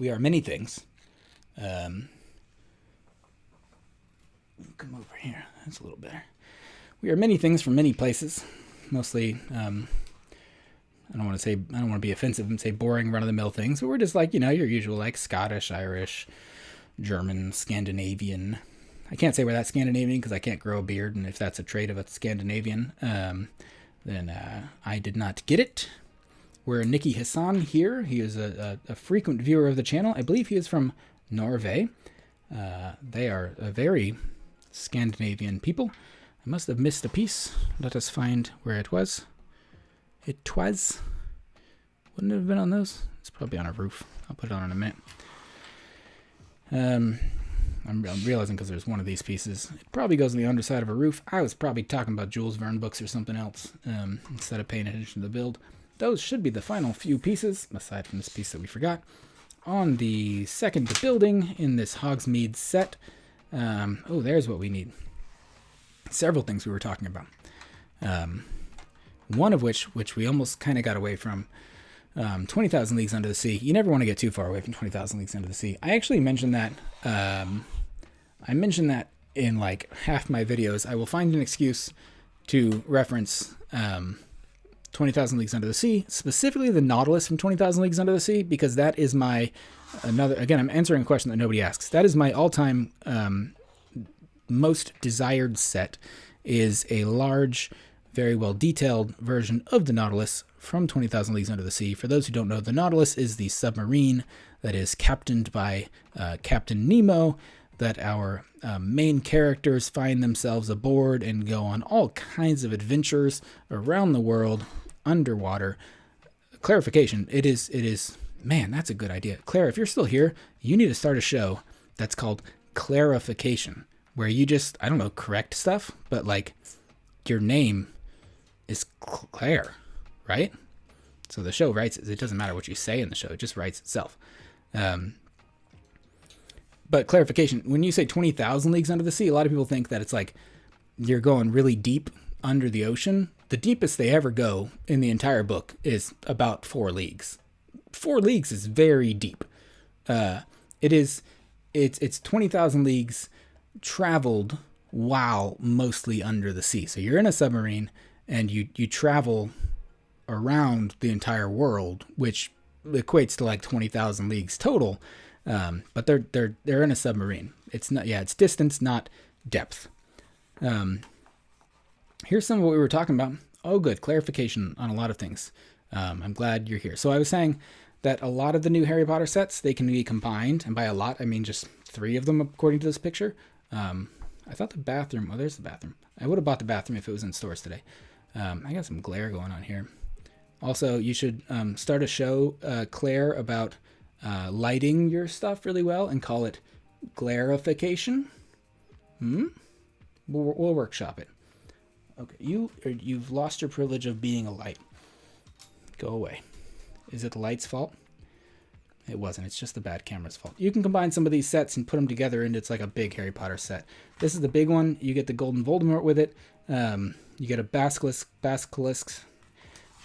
A: many things. Come over here. That's a little better. We are many things from many places. Mostly, I don't want to be offensive and say boring run-of-the-mill things, but we're just like, your usual like Scottish, Irish, German, Scandinavian. I can't say we're that Scandinavian because I can't grow a beard, and if that's a trait of a Scandinavian, then I did not get it. We're Nicky Hassan here. He is a frequent viewer of the channel. I believe he is from Norway. They are a very Scandinavian people. I must have missed a piece. Let us find where it was. It was. Wouldn't it have been on those? It's probably on a roof. I'll put it on in a minute. I'm realizing because there's one of these pieces. It probably goes on the underside of a roof. I was probably talking about Jules Verne books or something else instead of paying attention to the build. Those should be the final few pieces, aside from this piece that we forgot, on the second building in this Hogsmeade set. Oh, there's what we need. Several things we were talking about. One of which we almost kind of got away from. 20,000 Leagues Under the Sea. You never want to get too far away from 20,000 Leagues Under the Sea. I actually mentioned that. I mentioned that in like half my videos. I will find an excuse to reference 20,000 Leagues Under the Sea, specifically the Nautilus from 20,000 Leagues Under the Sea, because that is my again, I'm answering a question that nobody asks. That is my all-time most desired set, is a large, very well detailed version of the Nautilus from 20,000 Leagues Under the Sea. For those who don't know, the Nautilus is the submarine that is captained by Captain Nemo, that our main characters find themselves aboard and go on all kinds of adventures around the world underwater. Clarification, it is, man, that's a good idea. Claire, if you're still here, you need to start a show that's called Clarification, where you just, I don't know, correct stuff, but like your name is Claire, right? So the show writes it. It doesn't matter what you say in the show. It just writes itself. But clarification, when you say 20,000 Leagues Under the Sea, a lot of people think that it's like you're going really deep under the ocean. The deepest they ever go in the entire book is about 4 leagues. 4 leagues is very deep. It's 20,000 leagues traveled while mostly under the sea. So you're in a submarine and you travel around the entire world, which equates to like 20,000 leagues total. But they're in a submarine. It's not, it's distance, not depth. Here's some of what we were talking about. Oh, good. Clarification on a lot of things. I'm glad you're here. So I was saying that a lot of the new Harry Potter sets, they can be combined. And by a lot, I mean just 3 of them, according to this picture. I thought the bathroom, oh, there's the bathroom. I would have bought the bathroom if it was in stores today. I got some glare going on here. Also, you should start a show, Claire, about lighting your stuff really well and call it glarification. We'll workshop it. Okay, you've lost your privilege of being a light. Go away. Is it the light's fault? It wasn't. It's just the bad camera's fault. You can combine some of these sets and put them together, and it's like a big Harry Potter set. This is the big one. You get the Golden Voldemort with it. You get a basilisk.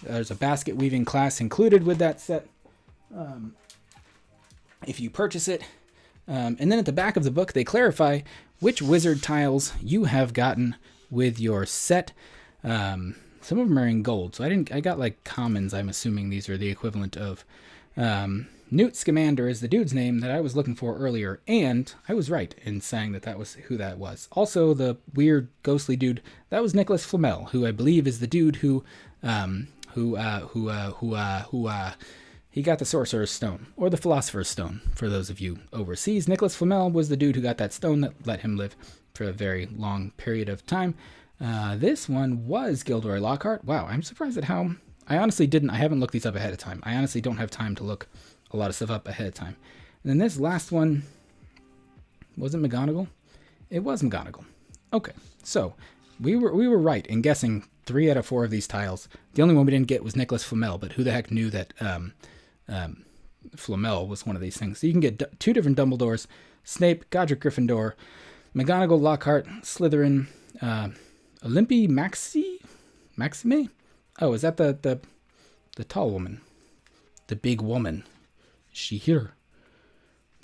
A: There's a basket weaving class included with that set. If you purchase it. And then at the back of the book, they clarify which wizard tiles you have gotten with your set. Some of them are in gold. So I got like commons. I'm assuming these are the equivalent of, Newt Scamander is the dude's name that I was looking for earlier. And I was right in saying that was who that was. Also the weird ghostly dude, that was Nicholas Flamel, who I believe is the dude who he got the Sorcerer's Stone, or the Philosopher's Stone, for those of you overseas. Nicholas Flamel was the dude who got that stone that let him live for a very long period of time. This one was Gilderoy Lockhart. Wow, I'm surprised at how I honestly didn't. I haven't looked these up ahead of time. I honestly don't have time to look a lot of stuff up ahead of time. And then this last one, was it McGonagall? It was McGonagall. Okay, so we were right in guessing 3 out of 4 of these tiles. The only one we didn't get was Nicholas Flamel, but who the heck knew that Flamel was one of these things? So you can get 2 different Dumbledores: Snape, Godric Gryffindor, McGonagall, Lockhart, Slytherin, Olympi Maxime? Oh, is that the tall woman? The big woman. Is she here?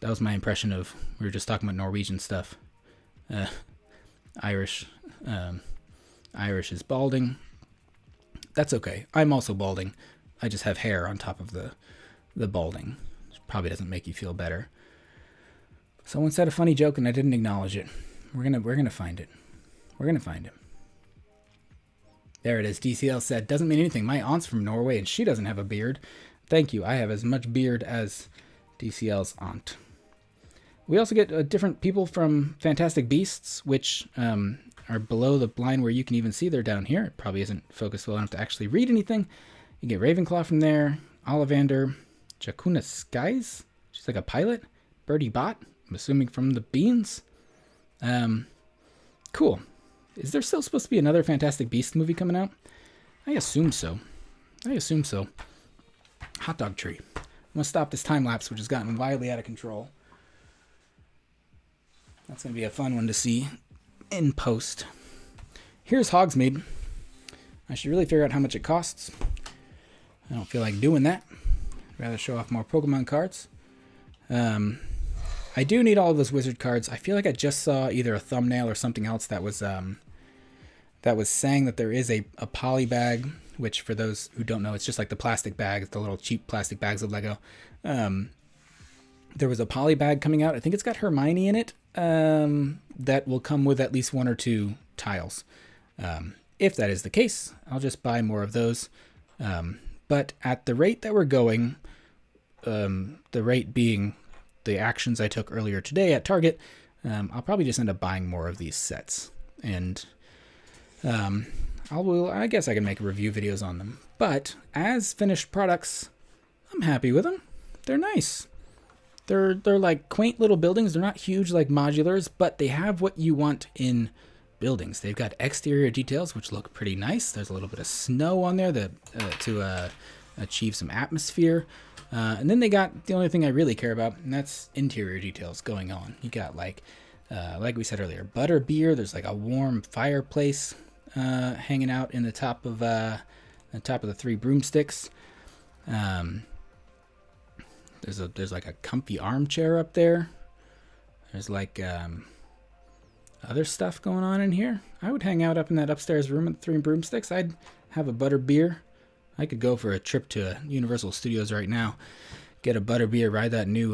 A: That was my impression of, we were just talking about Norwegian stuff. Irish is balding. That's okay. I'm also balding. I just have hair on top of the balding. Which probably doesn't make you feel better. Someone said a funny joke and I didn't acknowledge it. We're gonna find it. We're gonna find it. There it is. DCL said, doesn't mean anything. My aunt's from Norway and she doesn't have a beard. Thank you. I have as much beard as DCL's aunt. We also get different people from Fantastic Beasts, which are below the line where you can even see they're down here. It probably isn't focused well enough to actually read anything. You get Ravenclaw from there, Ollivander, Jacuna Skies, she's like a pilot, Bertie Bott, I'm assuming from the Beans. Cool. Is there still supposed to be another Fantastic Beasts movie coming out? I assume so. Hot dog tree. I'm going to stop this time lapse, which has gotten wildly out of control. That's going to be a fun one to see in post. Here's Hogsmeade. I should really figure out how much it costs. I don't feel like doing that. I'd rather show off more Pokemon cards. I do need all of those wizard cards. I feel like I just saw either a thumbnail or something else that was saying that there is a poly bag, which for those who don't know, it's just like the plastic bags, the little cheap plastic bags of Lego. There was a poly bag coming out. I think it's got Hermione in it. That will come with at least 1 or 2 tiles. If that is the case, I'll just buy more of those. But at the rate that we're going, the rate being the actions I took earlier today at Target, I'll probably just end up buying more of these sets. And I guess I can make review videos on them. But as finished products, I'm happy with them. They're nice. They're like quaint little buildings. They're not huge like modulars, but they have what you want in buildings. They've got exterior details, which look pretty nice. There's a little bit of snow on there to achieve some atmosphere. And then they got the only thing I really care about, and that's interior details going on. You got like we said earlier, butter beer. There's like a warm fireplace hanging out in the top of the 3 broomsticks. There's like a comfy armchair up there. There's like other stuff going on in here. I would hang out up in that upstairs room at the 3 broomsticks. I'd have a butter beer. I could go for a trip to Universal Studios right now, get a butter beer, ride that new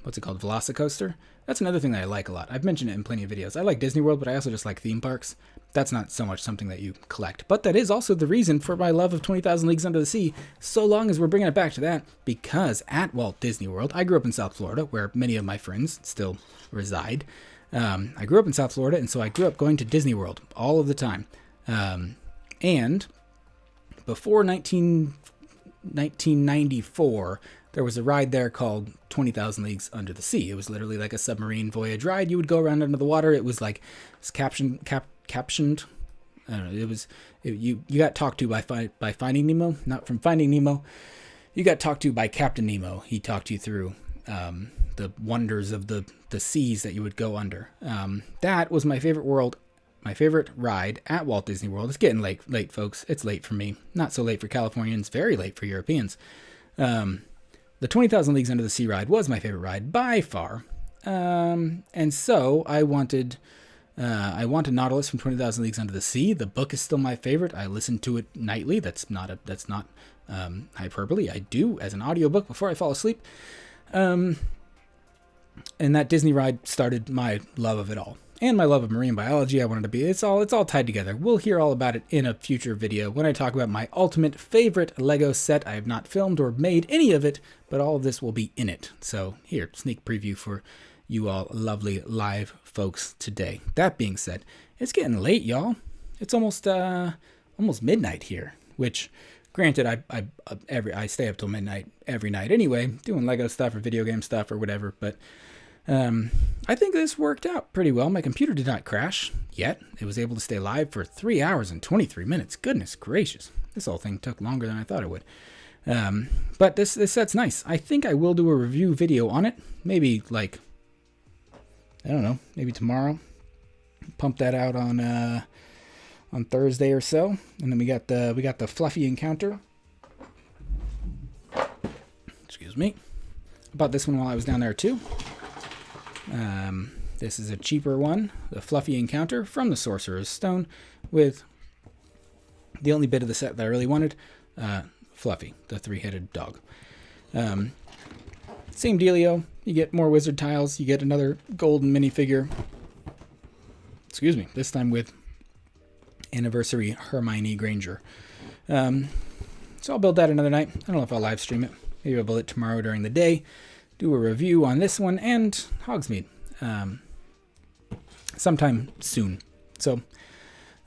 A: what's it called, Velocicoaster. That's another thing that I like a lot. I've mentioned it in plenty of videos. I like Disney World, but I also just like theme parks. That's not so much something that you collect. But that is also the reason for my love of 20,000 Leagues Under the Sea, so long as we're bringing it back to that, because at Walt Disney World, I grew up in South Florida, where many of my friends still reside. I grew up in South Florida, and so I grew up going to Disney World all of the time. And before 1994, there was a ride there called 20,000 Leagues Under the Sea. It was literally like a submarine voyage ride. You would go around under the water. It was like captioned. I don't know. You got talked to by Finding Nemo, not from Finding Nemo. You got talked to by Captain Nemo. He talked you through the wonders of the seas that you would go under. That was my favorite ride at Walt Disney World. It's getting late, folks. It's late for me. Not so late for Californians. Very late for Europeans. The 20,000 Leagues Under the Sea ride was my favorite ride by far. And so I wanted Nautilus from 20,000 Leagues Under the Sea. The book is still my favorite. I listen to it nightly. That's not hyperbole. I do as an audiobook before I fall asleep. And that Disney ride started my love of it all. And my love of marine biology. I wanted to be, it's all tied together. We'll hear all about it in a future video when I talk about my ultimate favorite Lego set. I have not filmed or made any of it, but all of this will be in it. So here, sneak preview for you all lovely live folks today. That being said, it's getting late, y'all. It's almost almost midnight here, which granted, I stay up till midnight every night anyway, doing Lego stuff or video game stuff or whatever, but I think this worked out pretty well. My computer did not crash yet. It was able to stay live for 3 hours and 23 minutes. Goodness gracious. This whole thing took longer than I thought it would. But this set's nice. I think I will do a review video on it. Maybe like, I don't know, maybe tomorrow. Pump that out on Thursday or so. And then we got the fluffy encounter. Excuse me. I bought this one while I was down there too. This is a cheaper one, the fluffy encounter from the Sorcerer's Stone, with the only bit of the set that I really wanted, Fluffy, the 3-headed dog. Same dealio. You get more wizard tiles. You get another golden minifigure. Excuse me. This time with Anniversary Hermione Granger. So I'll build that another night. I don't know if I'll live stream it. Maybe I'll build it tomorrow during the day. Do a review on this one and Hogsmeade sometime soon. So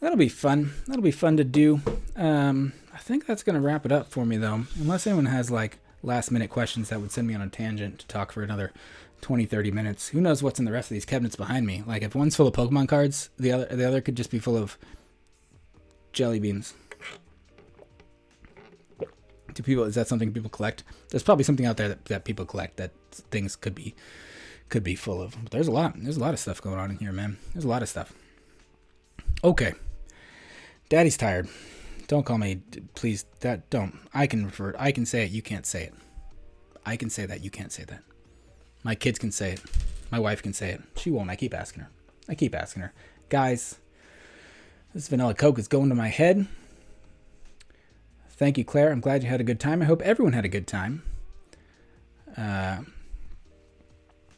A: that'll be fun. That'll be fun to do. I think that's going to wrap it up for me, though. Unless anyone has, like, last-minute questions that would send me on a tangent to talk for another 20, 30 minutes. Who knows what's in the rest of these cabinets behind me? Like, if one's full of Pokemon cards, the other could just be full of jelly beans. Do people? Is that something people collect? There's probably something out there that people collect that things could be full of. But there's a lot. There's a lot of stuff going on in here, man. There's a lot of stuff. Okay. Daddy's tired. Don't call me, please. Don't. I can say it. You can't say it. I can say that. You can't say that. My kids can say it. My wife can say it. She won't. I keep asking her. Guys, this vanilla Coke is going to my head. Thank you, Claire. I'm glad you had a good time. I hope everyone had a good time. I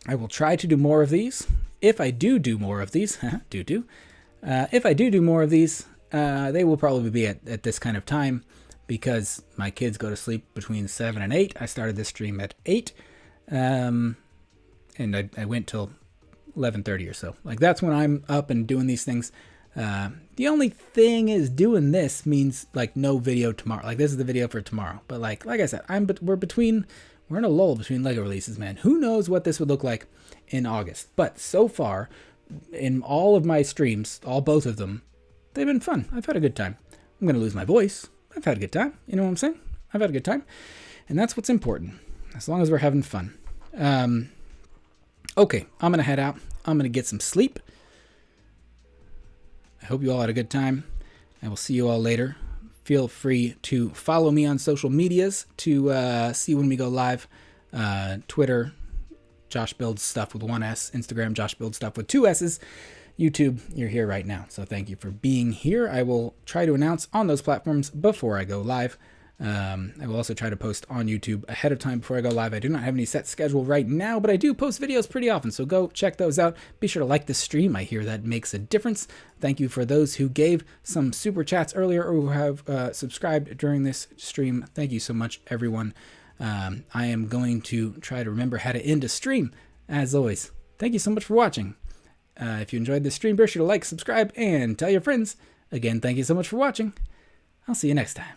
A: will try to do more of these. If I do more of these, if I do more of these, they will probably be at this kind of time because my kids go to sleep between 7 and 8. I started this stream at 8, and I went till 11:30 or so. Like, that's when I'm up and doing these things. The only thing is doing this means like no video tomorrow. Like, this is the video for tomorrow. But like I said, we're in a lull between Lego releases, man. Who knows what this would look like in August? But so far, in all of my streams, both of them, they've been fun. I've had a good time. I'm going to lose my voice. I've had a good time. You know what I'm saying? I've had a good time. And that's what's important. As long as we're having fun. Okay, I'm going to head out. I'm going to get some sleep. I hope you all had a good time. I will see you all later. Feel free to follow me on social medias to see when we go live. Twitter, Josh Builds Stuff with 1 S. Instagram, Josh Builds Stuff with 2 S's. YouTube, you're here right now. So thank you for being here. I will try to announce on those platforms before I go live. I will also try to post on YouTube ahead of time before I go live. I do not have any set schedule right now, but I do post videos pretty often, so go check those out. Be sure to like the stream. I hear that makes a difference. Thank you for those who gave some super chats earlier or who have subscribed during this stream. Thank you so much, everyone. I am going to try to remember how to end a stream, as always. Thank you so much for watching. If you enjoyed this stream, be sure to like, subscribe, and tell your friends. Again, thank you so much for watching. I'll see you next time.